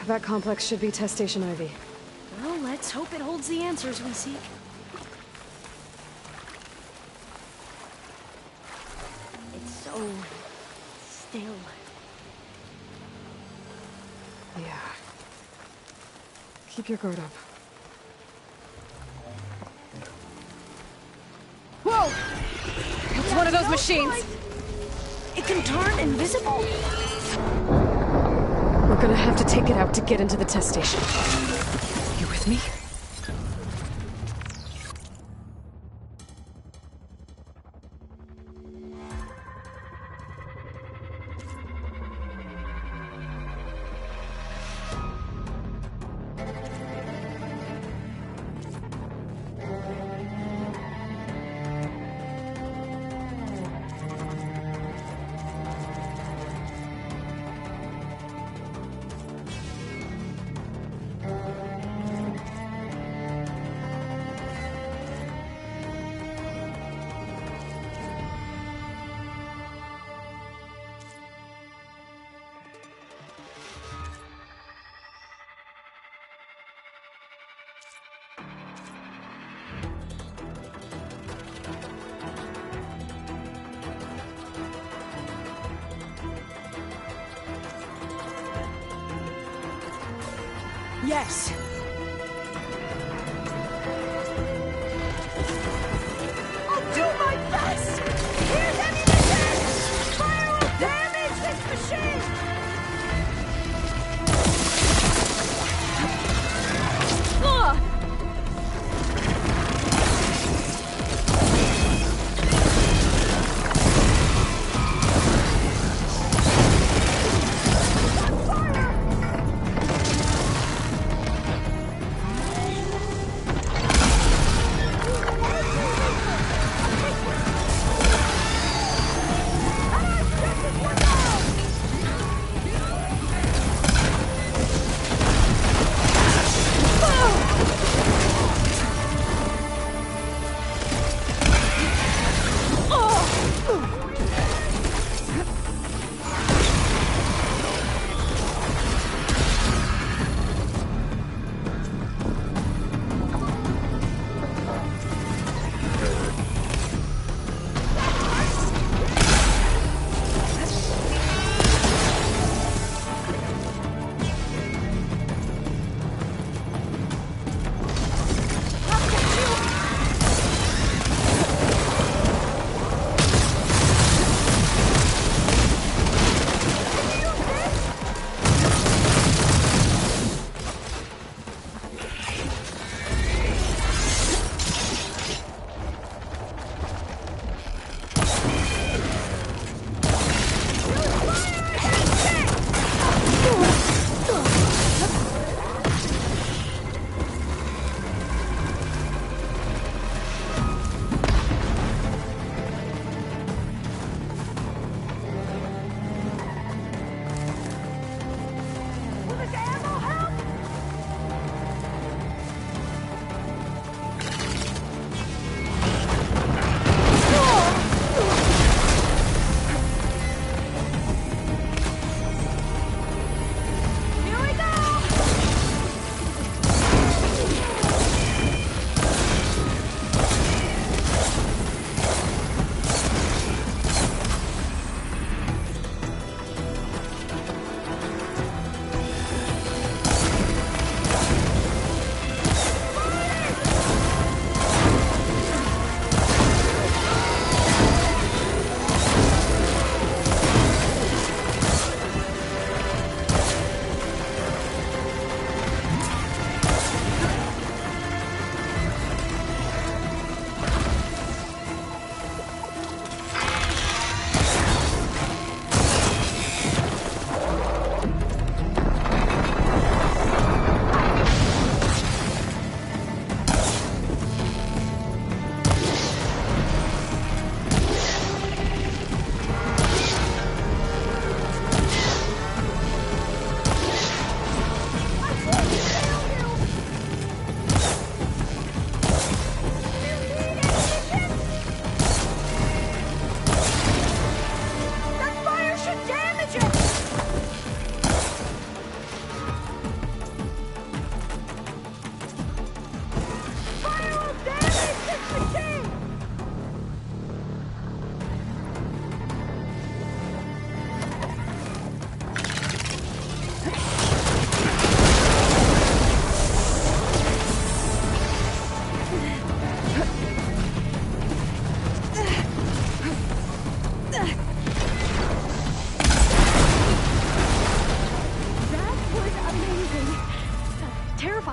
[SPEAKER 1] That complex should be Test Station Ivy.
[SPEAKER 3] Well, let's hope it holds the answers we seek. It's so still.
[SPEAKER 1] Yeah. Keep your guard up.
[SPEAKER 18] Whoa! It's one of those machines!
[SPEAKER 3] It can turn invisible?
[SPEAKER 1] We're gonna have to take it out to get into the test station. You with me?
[SPEAKER 3] Yes. I'll do my best! Here's ammunition! Fire will damage this machine!
[SPEAKER 18] Ugh!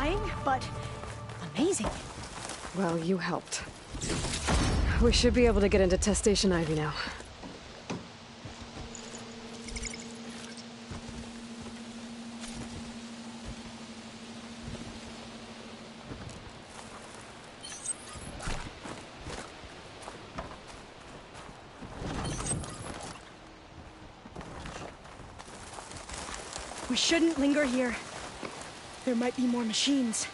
[SPEAKER 3] terrifying, but amazing.
[SPEAKER 1] Well, you helped. We should be able to get into Test Station Ivy now.
[SPEAKER 3] We shouldn't linger here. There might be more machines.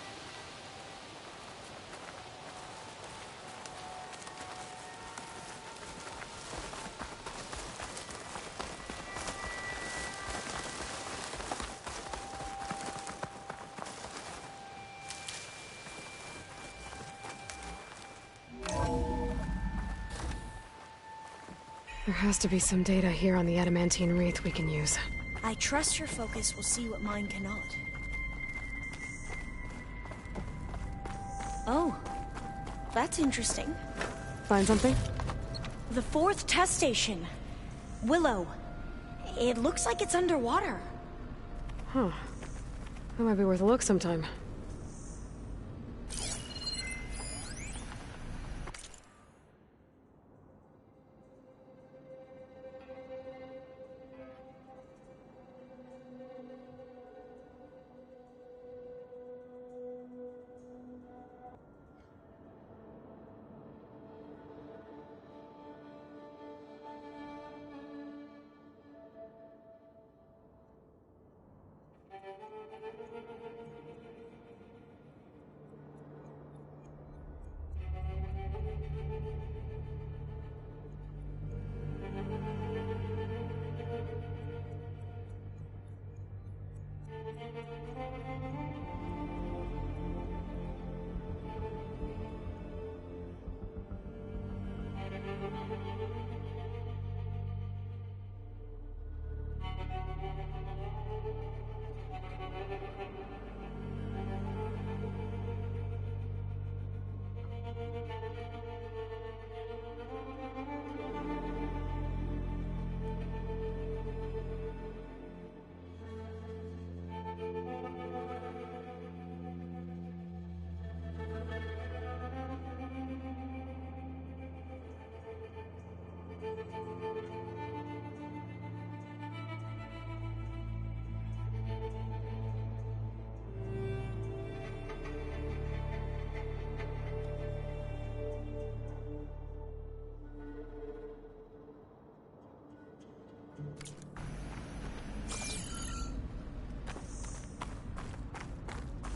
[SPEAKER 1] There has to be some data here on the adamantine wreath we can use.
[SPEAKER 3] I trust your focus will see what mine cannot. Oh, that's interesting.
[SPEAKER 1] Find something?
[SPEAKER 3] The 4th test station. Willow. It looks like it's underwater.
[SPEAKER 1] Huh. That might be worth a look sometime.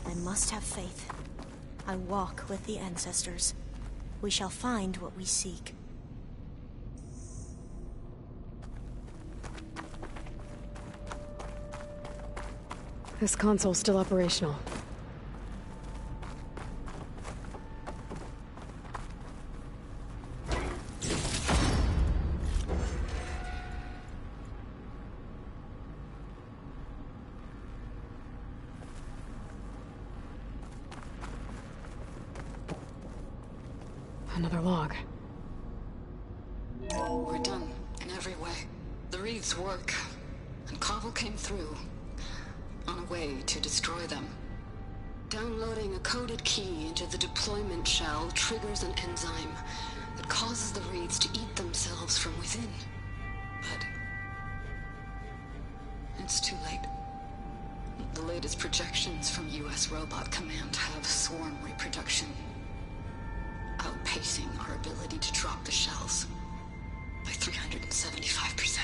[SPEAKER 3] I must have faith. I walk with the ancestors. We shall find what we seek.
[SPEAKER 1] This console's still operational. Another log.
[SPEAKER 20] We're done in every way. The wreaths work, and Cobble came through on a way to destroy them. Downloading a coded key into the deployment shell triggers an enzyme that causes the wreaths to eat themselves from within. But it's too late. The latest projections from US Robot Command have swarm reproduction outpacing our ability to drop the shells by 375%.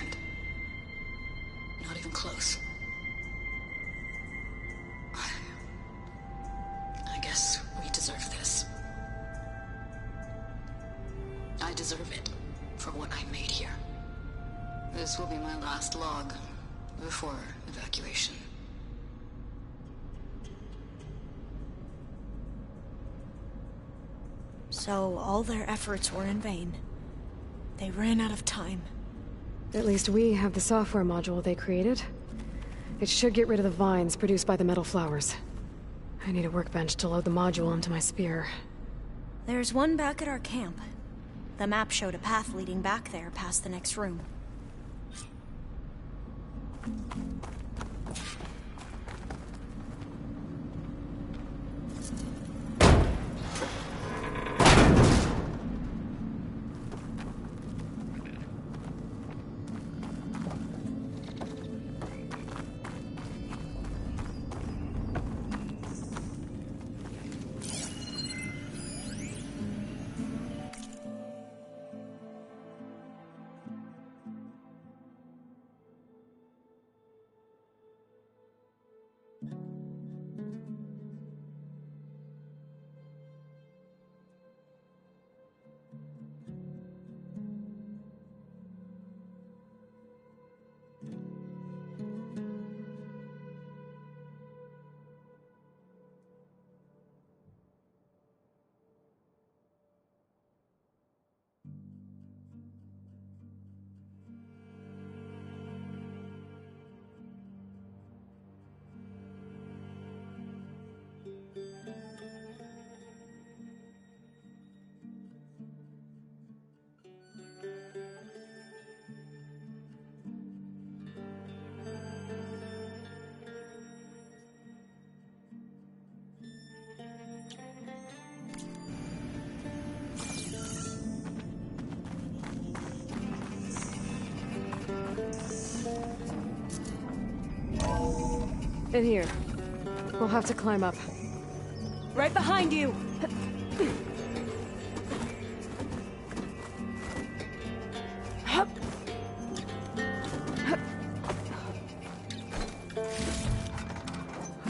[SPEAKER 20] Not even close. I guess we deserve this. I deserve it for what I made here. This will be my last log before evacuation.
[SPEAKER 3] So all their efforts were in vain. They ran out of time.
[SPEAKER 1] At least we have the software module they created. It should get rid of the vines produced by the metal flowers. I need a workbench to load the module onto my spear.
[SPEAKER 3] There's one back at our camp. The map showed a path leading back there past the next room.
[SPEAKER 1] In here. We'll have to climb up.
[SPEAKER 3] Right behind you!
[SPEAKER 1] I'll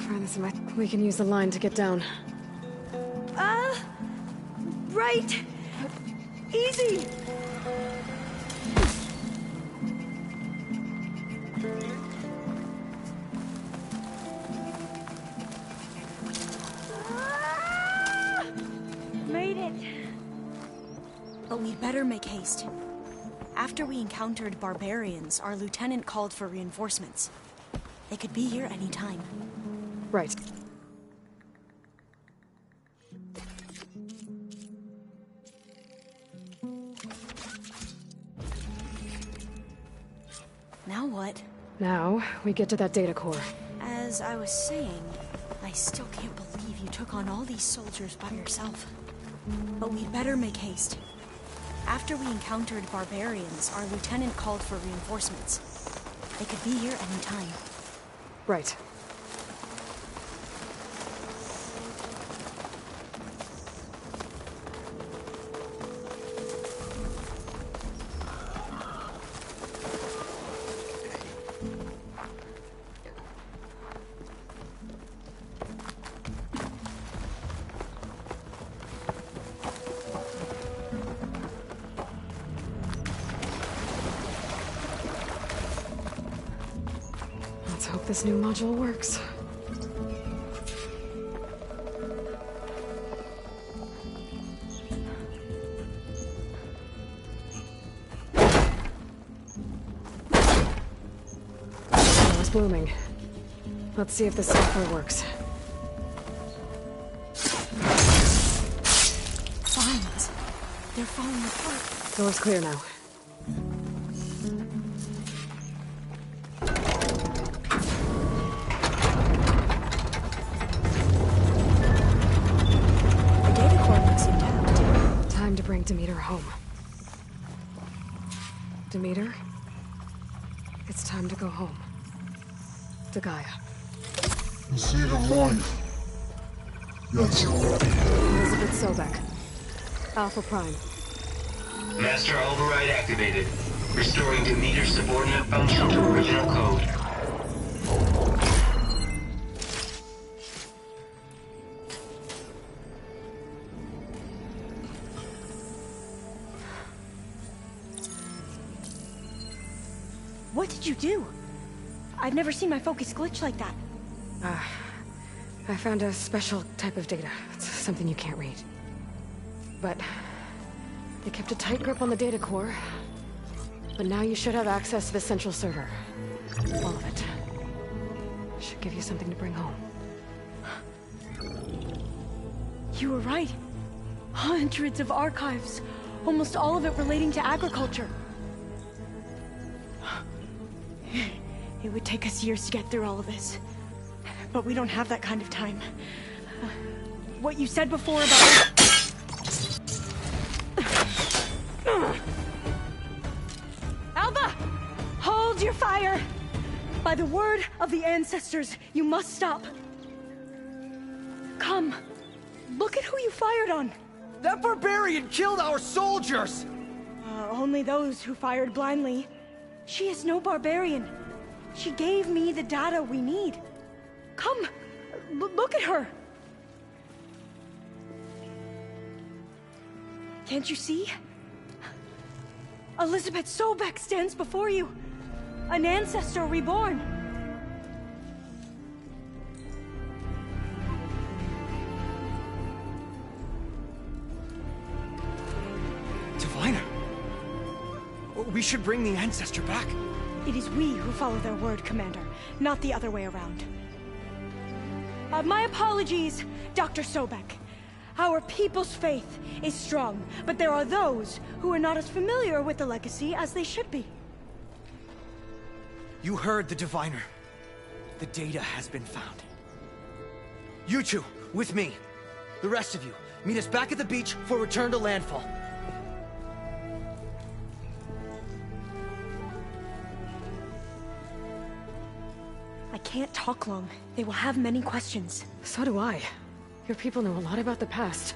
[SPEAKER 1] try this in my... We can use the line to get down.
[SPEAKER 3] Right! Easy! Made it! But we'd better make haste. After we encountered barbarians, our lieutenant called for reinforcements. They could be here any time.
[SPEAKER 1] Right.
[SPEAKER 3] Now what?
[SPEAKER 1] Now, we get to that data core.
[SPEAKER 3] As I was saying, I still can't believe you took on all these soldiers by yourself. But we'd better make haste. After we encountered barbarians, our lieutenant called for reinforcements. They could be here any time.
[SPEAKER 1] Right. Let's hope this new module works. It was blooming. Let's see if the software works.
[SPEAKER 3] Vines. They're falling apart.
[SPEAKER 1] Door's clear now.
[SPEAKER 3] The data core looks intact.
[SPEAKER 1] Time to bring Demeter home. Demeter? It's time to go home. To Gaia.
[SPEAKER 8] The seed of life. Yes.
[SPEAKER 1] Elizabeth Sobek. Alpha Prime.
[SPEAKER 9] Master override activated. Restoring Demeter's subordinate function to original code.
[SPEAKER 3] What did you do? I've never seen my focus glitch like that.
[SPEAKER 1] I found a special type of data. It's something you can't read. But they kept a tight grip on the data core. But now you should have access to the central server. All of it. Should give you something to bring home.
[SPEAKER 3] You were right. Hundreds of archives. Almost all of it relating to agriculture. It would take us years to get through all of this. But we don't have that kind of time. What you said before about... Alva! Hold your fire! By the word of the ancestors, you must stop. Come. Look at who you fired on.
[SPEAKER 5] That barbarian killed our soldiers!
[SPEAKER 3] Only those who fired blindly. She is no barbarian. She gave me the data we need. Come, look at her. Can't you see? Elizabeth Sobek stands before you. An ancestor reborn.
[SPEAKER 5] Diviner! We should bring the ancestor back.
[SPEAKER 3] It is we who follow their word, Commander, not the other way around. My apologies, Dr. Sobek. Our people's faith is strong, but there are those who are not as familiar with the legacy as they should be.
[SPEAKER 5] You heard the diviner. The data has been found. You two, with me. The rest of you, meet us back at the beach for return to landfall.
[SPEAKER 3] I I can't talk long. They will have many questions.
[SPEAKER 1] So do I. Your people know a lot about the past.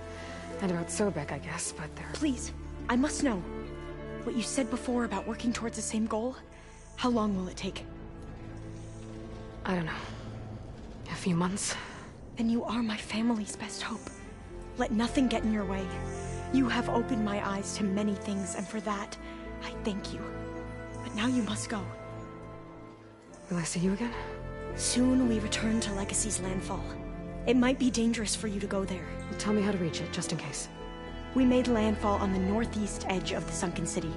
[SPEAKER 1] And about Sobek, I guess, but they're...
[SPEAKER 3] Please, I must know. What you said before about working towards the same goal, how long will it take?
[SPEAKER 1] I don't know. A few months?
[SPEAKER 3] Then you are my family's best hope. Let nothing get in your way. You have opened my eyes to many things, and for that, I thank you. But now you must go.
[SPEAKER 1] Will I see you again?
[SPEAKER 3] Soon we return to Legacy's landfall. It might be dangerous for you to go there.
[SPEAKER 1] Tell me how to reach it, just in case.
[SPEAKER 3] We made landfall on the northeast edge of the sunken city.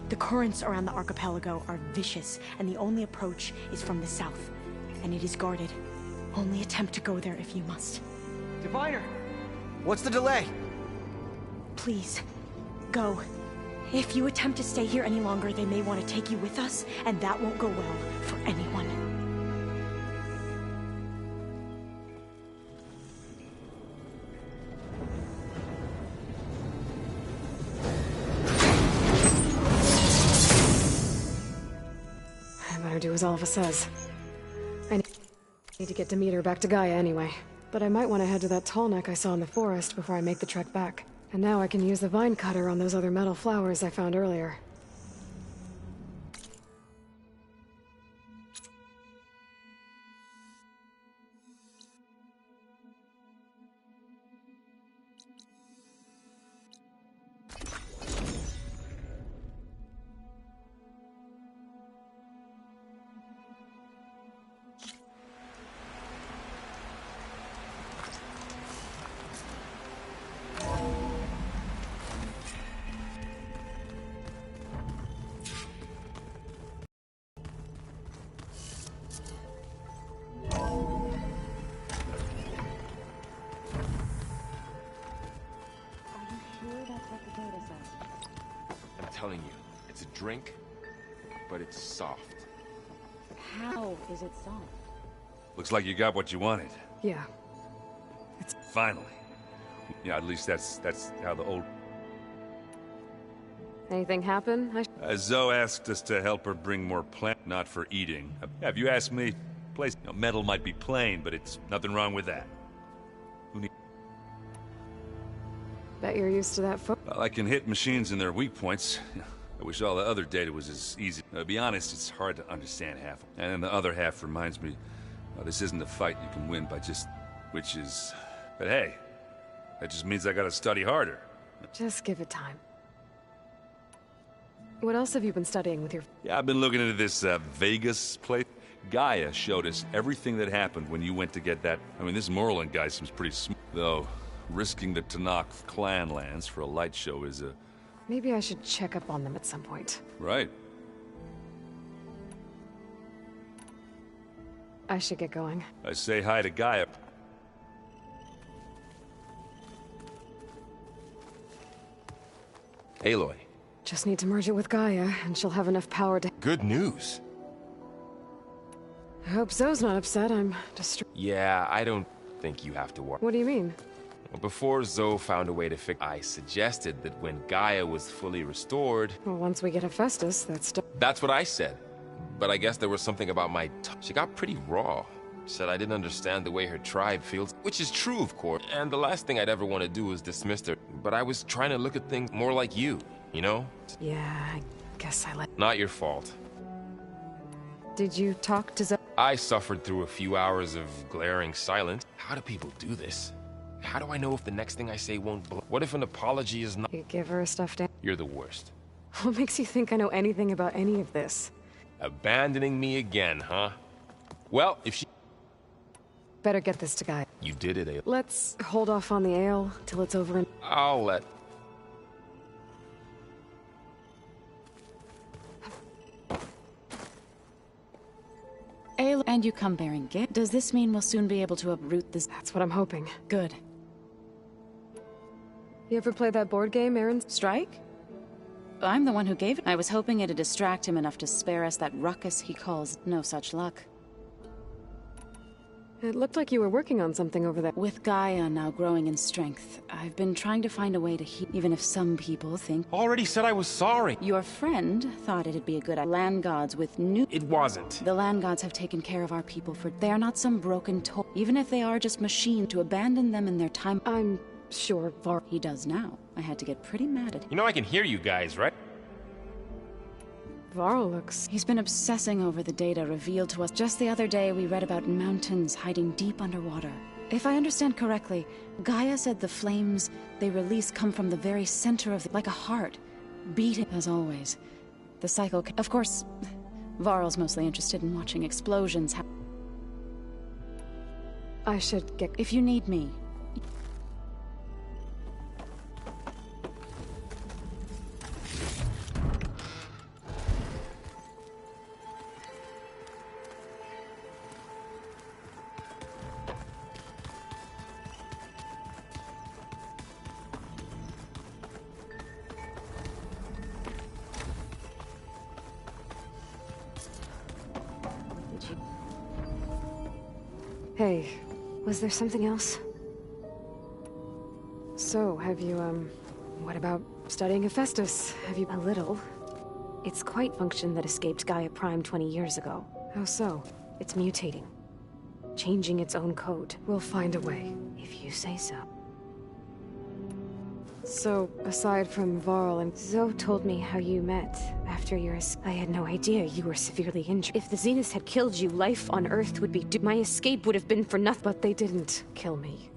[SPEAKER 3] The currents around the archipelago are vicious, and the only approach is from the south. And it is guarded. Only attempt to go there if you must.
[SPEAKER 5] Diviner!
[SPEAKER 4] What's the delay?
[SPEAKER 3] Please, go. If you attempt to stay here any longer, they may want to take you with us, and that won't go well for anyone.
[SPEAKER 1] I better do as Alva says. I need to get Demeter back to Gaia anyway. But I might want to head to that tall neck I saw in the forest before I make the trek back. And now I can use the vine cutter on those other metal flowers I found earlier.
[SPEAKER 15] I'm telling you, it's a drink, but it's soft.
[SPEAKER 17] How is it soft?
[SPEAKER 12] Looks like you got what you wanted.
[SPEAKER 1] Yeah.
[SPEAKER 12] Finally. Yeah, at least that's how the old...
[SPEAKER 1] Anything happen?
[SPEAKER 12] Zoe asked us to help her bring more plant, not for eating. Have you asked me? Place, metal might be plain, but it's nothing wrong with that. Who need...
[SPEAKER 1] Bet you're used to that
[SPEAKER 12] Well, I can hit machines in their weak points. I wish all the other data was as easy. To be honest, it's hard to understand half. And then the other half reminds me, this isn't a fight you can win by just... Which is... But hey, that just means I gotta study harder.
[SPEAKER 1] Just give it time. What else have you been studying with your...
[SPEAKER 12] Yeah, I've been looking into this Vegas place. Gaia showed us everything that happened when you went to get that... I mean, this Merlin guy seems pretty smart. Though, risking the Tanakh clan lands for a light show is a...
[SPEAKER 1] Maybe I should check up on them at some point.
[SPEAKER 12] Right.
[SPEAKER 1] I should get going.
[SPEAKER 12] I say hi to Gaia.
[SPEAKER 15] Aloy.
[SPEAKER 1] Just need to merge it with Gaia, and she'll have enough power to...
[SPEAKER 15] Good news.
[SPEAKER 1] I hope Zoe's not upset. I'm distraught.
[SPEAKER 15] Yeah, I don't think you have to worry.
[SPEAKER 1] What do you mean?
[SPEAKER 15] Before Zoe found a way to fix... I suggested that when Gaia was fully restored...
[SPEAKER 1] Well, once we get Hephaestus, that's...
[SPEAKER 15] That's what I said. But I guess there was something about my... She got pretty raw. Said I didn't understand the way her tribe feels. Which is true, of course. And the last thing I'd ever want to do is dismiss her. But I was trying to look at things more like you, you know?
[SPEAKER 1] Yeah, I guess I let...
[SPEAKER 15] Not your fault.
[SPEAKER 1] Did you talk to Zoe?
[SPEAKER 15] I suffered through a few hours of glaring silence. How do people do this? How do I know if the next thing I say won't blow? What if an apology is not...
[SPEAKER 1] You give her a stuffed animal?
[SPEAKER 15] You're the worst.
[SPEAKER 1] What makes you think I know anything about any of this?
[SPEAKER 15] Abandoning me again, huh? Well, if she...
[SPEAKER 1] Better get this to Gaia.
[SPEAKER 15] You did it, Ale.
[SPEAKER 1] Let's hold off on the ale till it's over and...
[SPEAKER 15] I'll let...
[SPEAKER 17] Aloy, and you come bearing gift. Does this mean we'll soon be able to uproot this?
[SPEAKER 1] That's what I'm hoping.
[SPEAKER 17] Good.
[SPEAKER 1] You ever play that board game, Aaron?
[SPEAKER 17] Strike? I'm the one who gave it. I was hoping it'd distract him enough to spare us that ruckus he calls no such luck.
[SPEAKER 1] It looked like you were working on something over there.
[SPEAKER 17] With Gaia now growing in strength, I've been trying to find a way to heal, even if some people think...
[SPEAKER 15] Already said I was sorry.
[SPEAKER 17] Your friend thought it'd be a good idea. Land gods with new...
[SPEAKER 15] It wasn't.
[SPEAKER 17] The land gods have taken care of our people for... They are not some broken toy. Even if they are just machines, to abandon them in their time...
[SPEAKER 1] I'm sure
[SPEAKER 17] He does now. I had to get pretty mad at him.
[SPEAKER 15] You know I can hear you guys, right?
[SPEAKER 1] Varl looks...
[SPEAKER 17] He's been obsessing over the data revealed to us. Just the other day, we read about mountains hiding deep underwater. If I understand correctly, Gaia said the flames they release come from the very center of like a heart, beating as always. The cycle... Of course, Varl's mostly interested in watching explosions
[SPEAKER 1] I should get...
[SPEAKER 17] If you need me...
[SPEAKER 1] Hey, was there something else? So, have you, what about studying Hephaestus? Have you...
[SPEAKER 16] A little. It's quite function that escaped Gaia Prime 20 years ago.
[SPEAKER 1] How so?
[SPEAKER 16] It's mutating. Changing its own code.
[SPEAKER 1] We'll find a way.
[SPEAKER 16] If you say so.
[SPEAKER 1] So, aside from Varl and...
[SPEAKER 16] Zoe told me how you met after your... I had no idea you were severely injured. If the Zeniths had killed you, life on Earth would be... My escape would have been for nothing.
[SPEAKER 1] But they didn't kill me.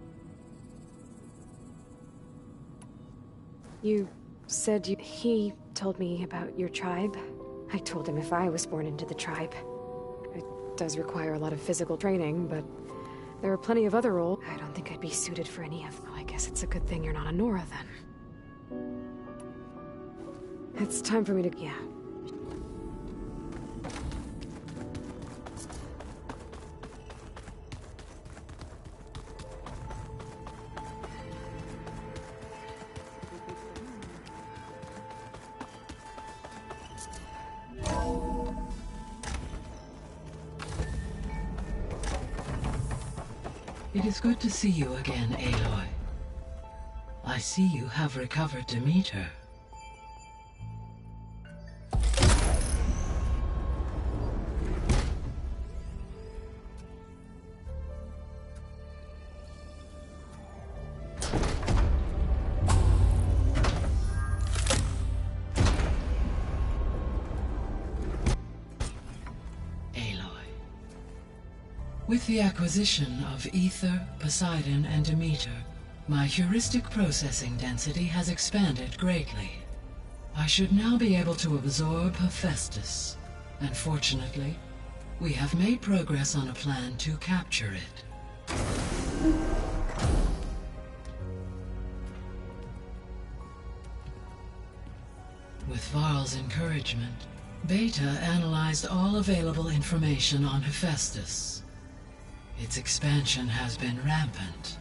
[SPEAKER 1] You said you...
[SPEAKER 16] He told me about your tribe. I told him if I was born into the tribe.
[SPEAKER 1] It does require a lot of physical training, but... There are plenty of other roles.
[SPEAKER 16] I don't think I'd be suited for any of them.
[SPEAKER 1] Well, I guess it's a good thing you're not a Nora, then. It's time for me to...
[SPEAKER 16] Yeah.
[SPEAKER 13] It is good to see you again, Aloy. I see you have recovered Demeter. With the acquisition of Ether, Poseidon, and Demeter, my heuristic processing density has expanded greatly. I should now be able to absorb Hephaestus, and fortunately, we have made progress on a plan to capture it. With Varl's encouragement, Beta analyzed all available information on Hephaestus. Its expansion has been rampant.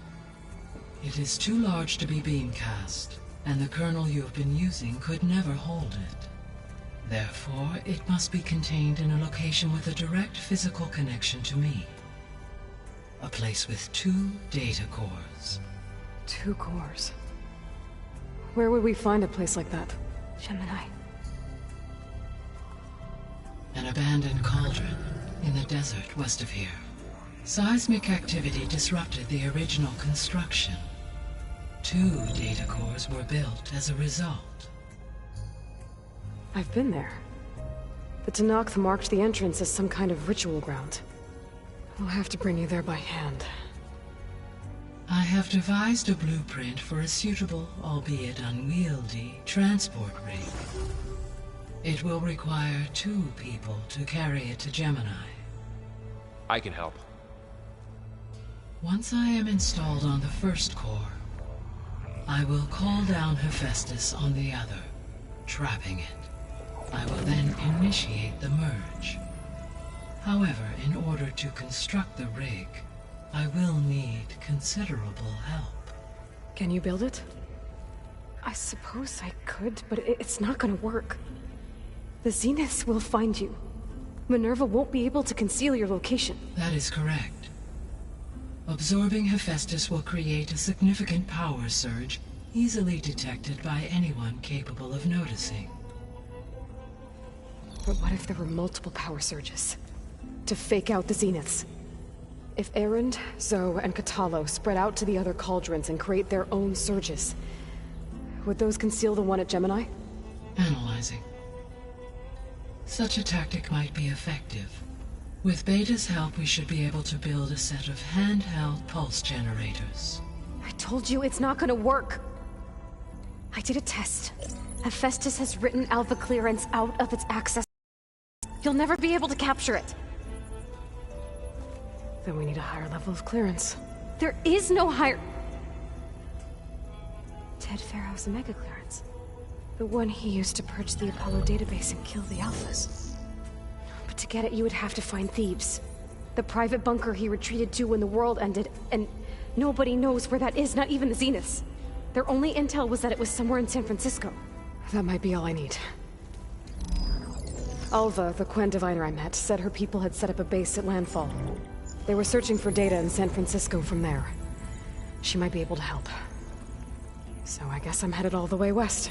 [SPEAKER 13] It is too large to be beamcast, and the kernel you've been using could never hold it. Therefore, it must be contained in a location with a direct physical connection to me. A place with 2 data cores.
[SPEAKER 1] 2 cores? Where would we find a place like that?
[SPEAKER 16] Gemini.
[SPEAKER 13] An abandoned cauldron in the desert west of here. Seismic activity disrupted the original construction. 2 data cores were built as a result.
[SPEAKER 1] I've been there. The Tenakth marked the entrance as some kind of ritual ground. I'll have to bring you there by hand.
[SPEAKER 13] I have devised a blueprint for a suitable, albeit unwieldy, transport rig. It will require 2 people to carry it to Gemini.
[SPEAKER 15] I can help.
[SPEAKER 13] Once I am installed on the first core, I will call down Hephaestus on the other, trapping it. I will then initiate the merge. However, in order to construct the rig, I will need considerable help.
[SPEAKER 1] Can you build it? I suppose I could, but it's not gonna work. The Zeniths will find you. Minerva won't be able to conceal your location.
[SPEAKER 13] That is correct. Absorbing Hephaestus will create a significant power surge, easily detected by anyone capable of noticing.
[SPEAKER 1] But what if there were multiple power surges? To fake out the Zeniths? If Erend, Zoe, and Kotallo spread out to the other cauldrons and create their own surges, would those conceal the one at Gemini?
[SPEAKER 13] Analyzing. Such a tactic might be effective. With Beta's help, we should be able to build a set of handheld pulse generators.
[SPEAKER 1] I told you it's not gonna work! I did a test. Hephaestus has written Alpha Clearance out of its access. You'll never be able to capture it. Then we need a higher level of clearance. There is no higher... Ted Pharaoh's Omega Clearance. The one he used to purge the Apollo database and kill the Alphas. But to get it, you would have to find Thebes. The private bunker he retreated to when the world ended, and nobody knows where that is, not even the Zeniths. Their only intel was that it was somewhere in San Francisco. That might be all I need. Alva, the Quen diviner I met, said her people had set up a base at Landfall. They were searching for data in San Francisco from there. She might be able to help. So I guess I'm headed all the way west.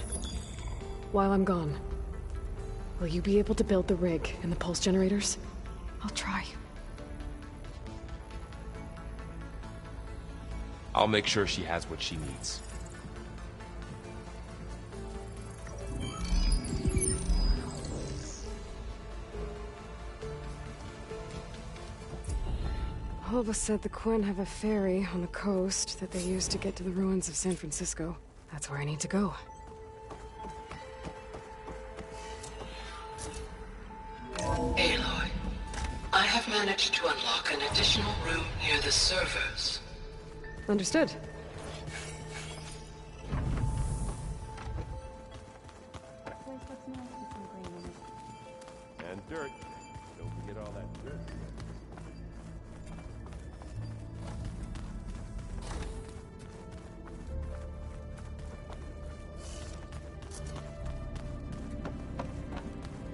[SPEAKER 1] While I'm gone, will you be able to build the rig and the pulse generators? I'll try.
[SPEAKER 15] I'll make sure she has what she needs.
[SPEAKER 1] Alva said the Quen have a ferry on the coast that they use to get to the ruins of San Francisco. That's where I need to go.
[SPEAKER 13] Aloy, I have managed to unlock an additional room near the servers.
[SPEAKER 1] Understood.
[SPEAKER 11] And dirt. Don't forget all that dirt.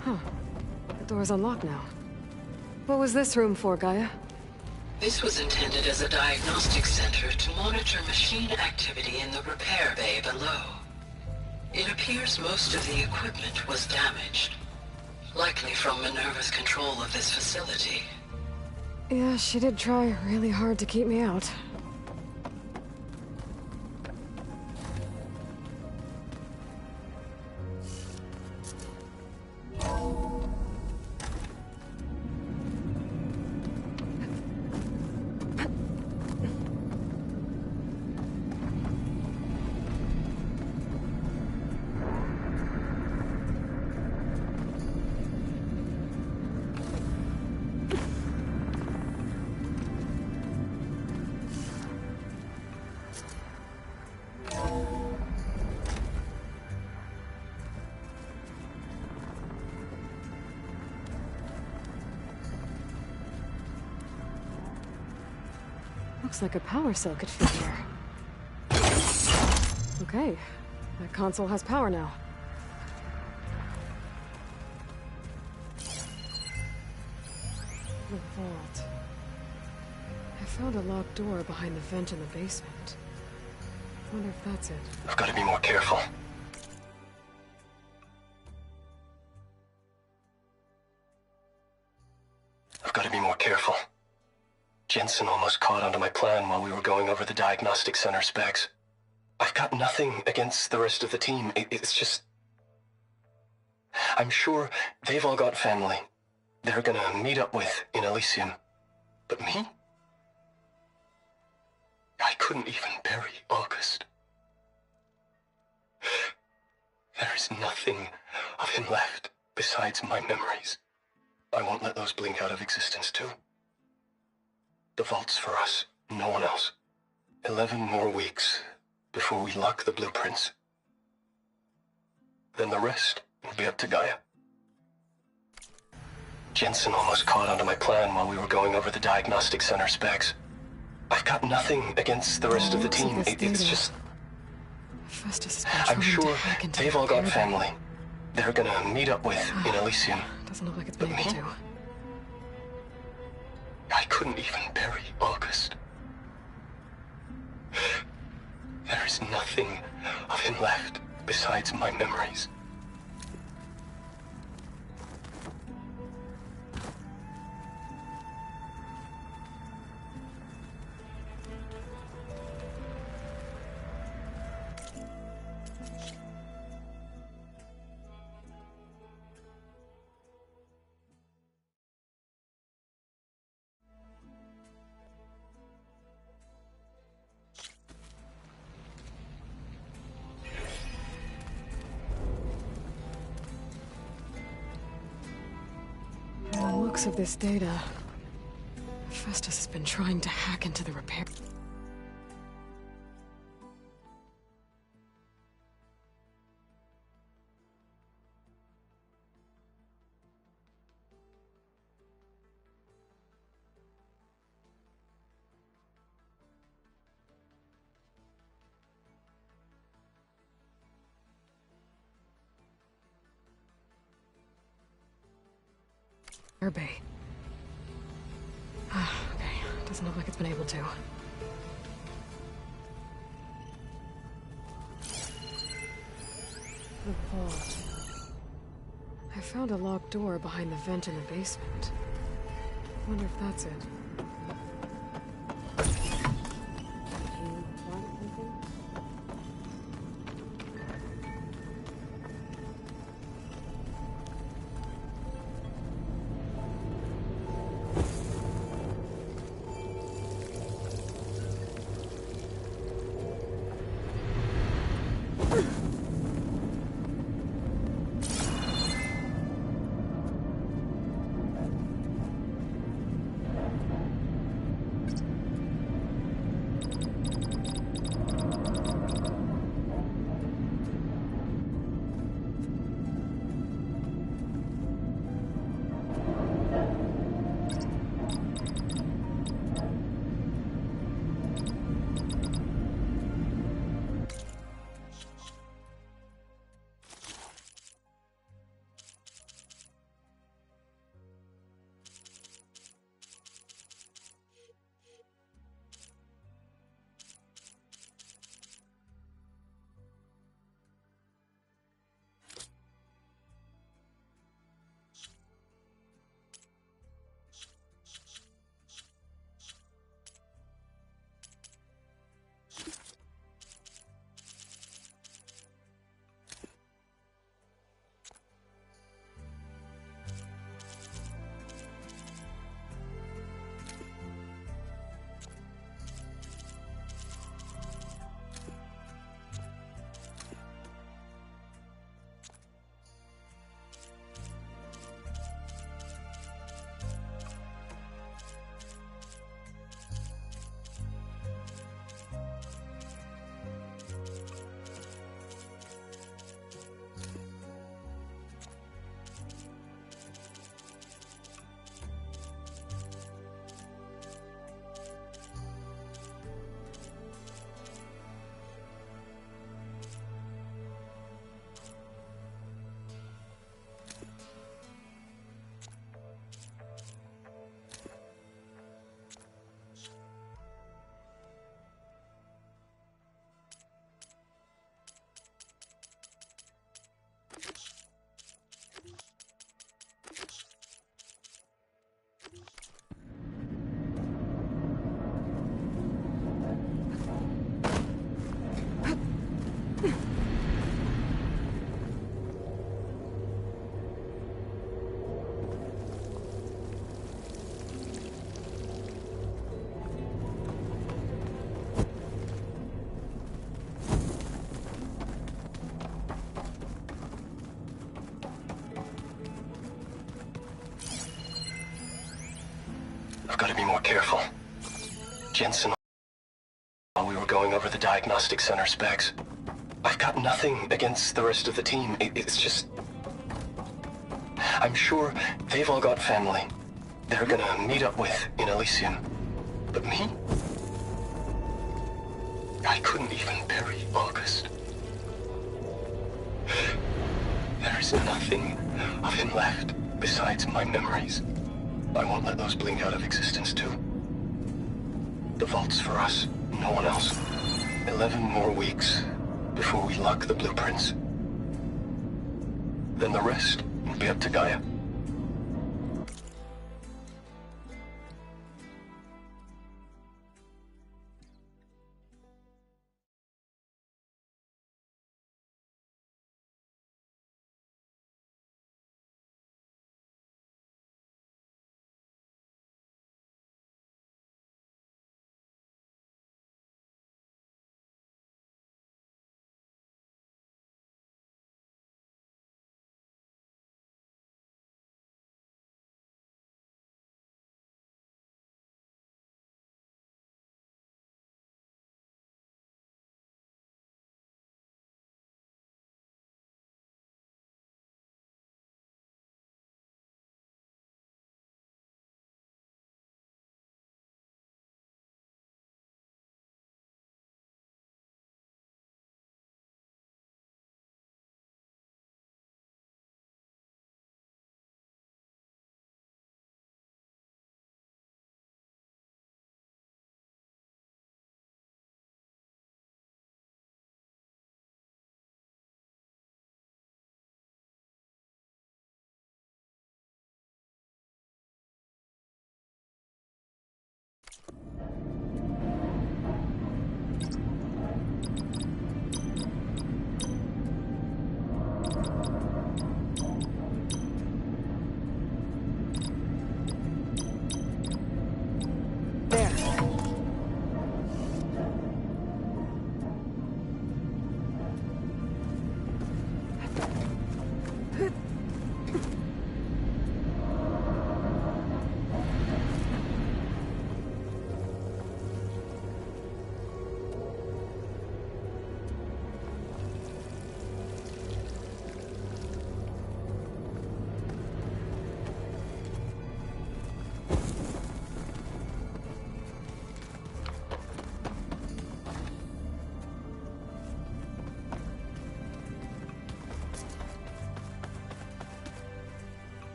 [SPEAKER 1] Huh. The door's unlocked now. What was this room for, Gaia?
[SPEAKER 13] This was intended as a diagnostic center to monitor machine activity in the repair bay below. It appears most of the equipment was damaged, likely from Minerva's control of this facility.
[SPEAKER 1] Yeah, she did try really hard to keep me out. Looks like a power cell could fit here. Okay, that console has power now. The vault. I found a locked door behind the vent in the basement. Wonder if that's it.
[SPEAKER 6] I've got to be more careful. I've got to be more careful. Jensen almost caught onto my plan while we were going over the diagnostic center specs. I've got nothing against the rest of the team. It's just... I'm sure they've all got family they're gonna meet up with in Elysium. But me? I couldn't even bury August. There is nothing of him left besides my memories. I won't let those blink out of existence too. The vault's for us, no one else. 11 more weeks before we lock the blueprints. Then the rest will be up to Gaia. Jensen almost caught onto my plan while we were going over the diagnostic center specs. I've got nothing against the rest of the team. It's just... I'm sure they've all got family they're gonna meet up with in Elysium.
[SPEAKER 1] Doesn't look like it's been able to.
[SPEAKER 6] I couldn't even bury August. nothing of him left besides my memories.
[SPEAKER 1] By the looks of this data, Hephaestus has been trying to hack into the repair. Bay. Okay, doesn't look like it's been able to. The vault. I found a locked door behind the vent in the basement. Wonder if that's it.
[SPEAKER 6] I've got to be more careful. Jensen, while we were going over the diagnostic center specs, I've got nothing against the rest of the team. It's just... I'm sure they've all got family they're gonna meet up with in Elysium. But me? I couldn't even bury August. There's nothing of him left besides my memories. I won't let those blink out of existence too. The vault's for us, no one else. 11 more weeks before we lock the blueprints. Then the rest will be up to Gaia.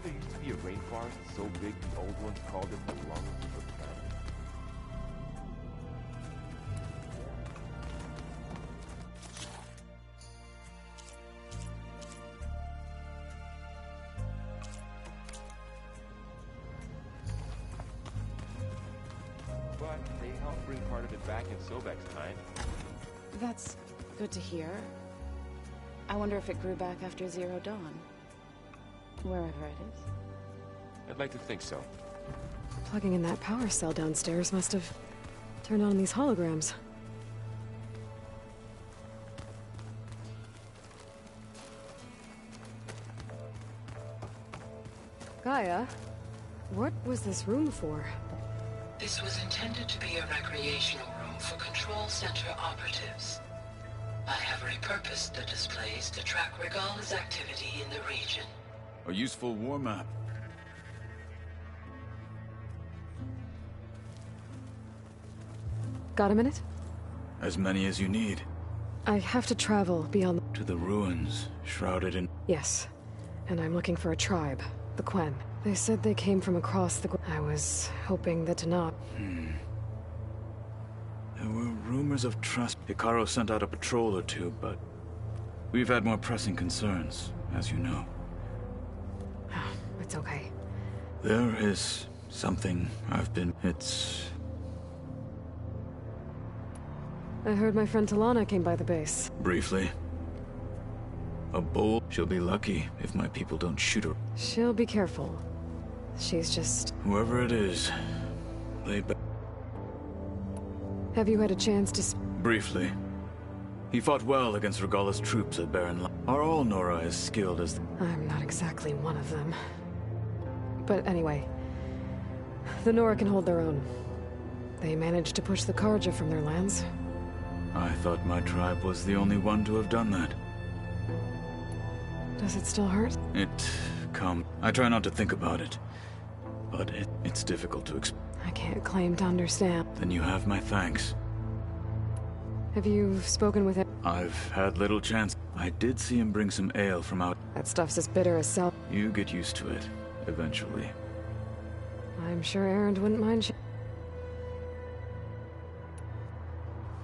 [SPEAKER 11] There used to be a rainforest so big the old ones called it the lungs of the planet. But they helped bring part of it back in Sobek's time.
[SPEAKER 17] That's good to hear. I wonder if it grew back after Zero Dawn. Wherever it is.
[SPEAKER 11] I'd like to think so.
[SPEAKER 1] Plugging in that power cell downstairs must have turned on these holograms. Gaia, what was this room for?
[SPEAKER 13] This was intended to be a recreational room for Control Center operatives. I have repurposed the displays to track Regala's activity in the region.
[SPEAKER 7] A useful war map.
[SPEAKER 1] Got a minute?
[SPEAKER 7] As many as you need.
[SPEAKER 1] I have to travel beyond
[SPEAKER 7] To the ruins, shrouded in...
[SPEAKER 1] Yes. And I'm looking for a tribe, the Quen. They said they came from across the... I was hoping that to not...
[SPEAKER 7] There were rumors of trust. Hekarro sent out a patrol or two, but... we've had more pressing concerns, as you know.
[SPEAKER 1] It's okay.
[SPEAKER 7] There is something It's...
[SPEAKER 1] I heard my friend Talana came by the base.
[SPEAKER 7] Briefly. A bull. She'll be lucky if my people don't shoot her.
[SPEAKER 1] She'll be careful. She's just...
[SPEAKER 7] Whoever it is, they
[SPEAKER 1] Have you had a chance to...
[SPEAKER 7] Briefly. He fought well against Regala's troops at Barren. Are all Nora as skilled as...
[SPEAKER 1] I'm not exactly one of them. But anyway, the Nora can hold their own. They managed to push the Karja from their lands.
[SPEAKER 7] I thought my tribe was the only one to have done that.
[SPEAKER 1] Does it still hurt?
[SPEAKER 7] I try not to think about it. But it's difficult to explain.
[SPEAKER 1] I can't claim to understand.
[SPEAKER 7] Then you have my thanks.
[SPEAKER 1] Have you spoken with him?
[SPEAKER 7] I've had little chance. I did see him bring some ale from out...
[SPEAKER 1] That stuff's as bitter as salt.
[SPEAKER 7] You get used to it, eventually.
[SPEAKER 1] I'm sure Erend wouldn't mind.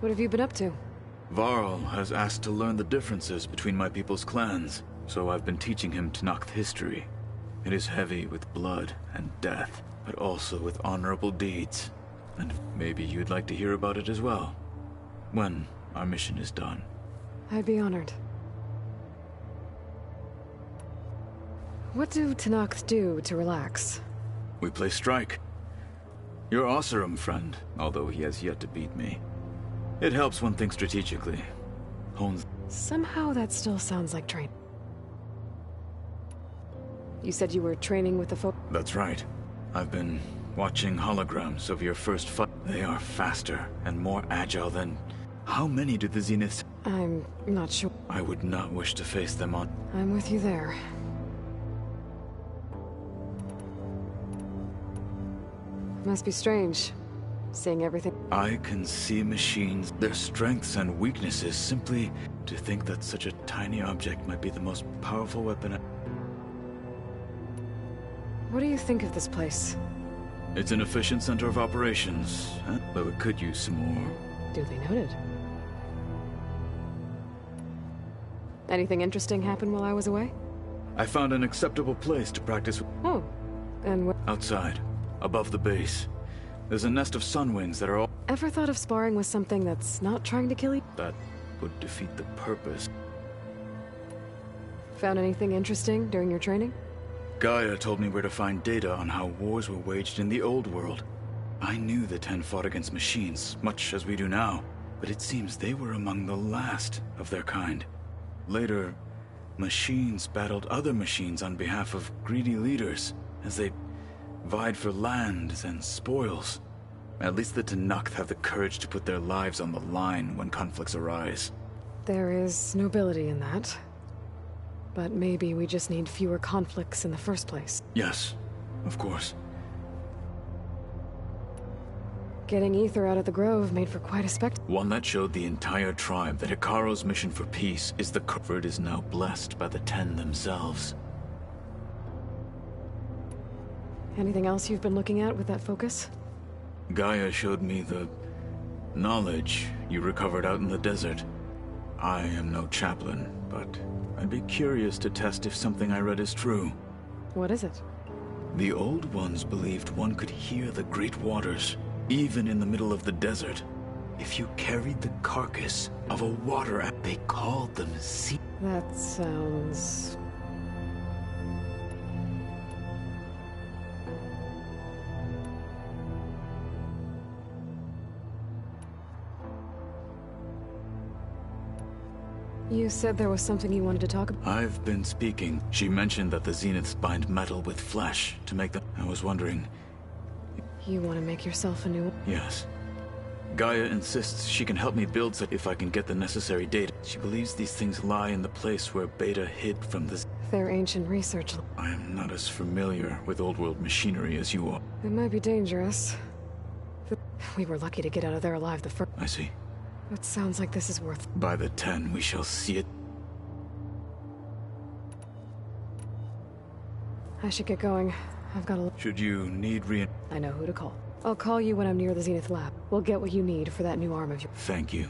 [SPEAKER 1] What have you been up to?
[SPEAKER 7] Varl has asked to learn the differences between my people's clans, so I've been teaching him Tenakth history. It is heavy with blood and death, but also with honorable deeds. And maybe you'd like to hear about it as well, when our mission is done.
[SPEAKER 1] I'd be honored. What do Tenakth do to relax?
[SPEAKER 7] We play strike. You're Oseram, friend, although he has yet to beat me. It helps one think strategically. Hones.
[SPEAKER 1] Somehow that still sounds like training. You said you were training with the folk?
[SPEAKER 7] That's right. I've been watching holograms of your first fight. They are faster and more agile than... How many do the Zeniths...
[SPEAKER 1] I'm not sure.
[SPEAKER 7] I would not wish to face them on...
[SPEAKER 1] I'm with you there. Must be strange, seeing everything.
[SPEAKER 7] I can see machines, their strengths and weaknesses, simply to think that such a tiny object might be the most powerful weapon.
[SPEAKER 1] What do you think of this place?
[SPEAKER 7] It's an efficient center of operations, though it could use some more.
[SPEAKER 1] Duly noted. Anything interesting happen while I was away?
[SPEAKER 7] I found an acceptable place to practice.
[SPEAKER 1] Oh, and
[SPEAKER 7] outside, above the base. There's a nest of sunwings that are all...
[SPEAKER 1] Ever thought of sparring with something that's not trying to kill you?
[SPEAKER 7] That would defeat the purpose.
[SPEAKER 1] Found anything interesting during your training?
[SPEAKER 7] Gaia told me where to find data on how wars were waged in the old world. I knew the Ten fought against machines, much as we do now, but it seems they were among the last of their kind. Later, machines battled other machines on behalf of greedy leaders, as they vied for lands and spoils. At least the Tenakth have the courage to put their lives on the line when conflicts arise.
[SPEAKER 1] There is nobility in that. But maybe we just need fewer conflicts in the first place.
[SPEAKER 7] Yes, of course.
[SPEAKER 1] Getting Ether out of the Grove made for quite a spectacle.
[SPEAKER 7] One that showed the entire tribe that Hekarro's mission for peace is the comfort is now blessed by the Ten themselves.
[SPEAKER 1] Anything else you've been looking at with that focus?
[SPEAKER 7] Gaia showed me the knowledge you recovered out in the desert. I am no chaplain, but I'd be curious to test if something I read is true.
[SPEAKER 1] What is it?
[SPEAKER 7] The Old Ones believed one could hear the great waters, even in the middle of the desert. If you carried the carcass of a water ape, they called them sea.
[SPEAKER 1] That sounds... You said there was something you wanted to talk about?
[SPEAKER 7] I've been speaking. She mentioned that the Zeniths bind metal with flesh to make them... I was wondering...
[SPEAKER 1] You want to make yourself a new one?
[SPEAKER 7] Yes. Gaia insists she can help me build such if I can get the necessary data. She believes these things lie in the place where Beta hid from the...
[SPEAKER 1] Their ancient research.
[SPEAKER 7] I am not as familiar with old world machinery as you are.
[SPEAKER 1] It might be dangerous. We were lucky to get out of there alive the first...
[SPEAKER 7] I see.
[SPEAKER 1] It sounds like this is worth...
[SPEAKER 7] By the 10, we shall see it.
[SPEAKER 1] I should get going. I've got a...
[SPEAKER 7] Should you need
[SPEAKER 1] I know who to call. I'll call you when I'm near the Zenith lab. We'll get what you need for that new arm of yours.
[SPEAKER 7] Thank you.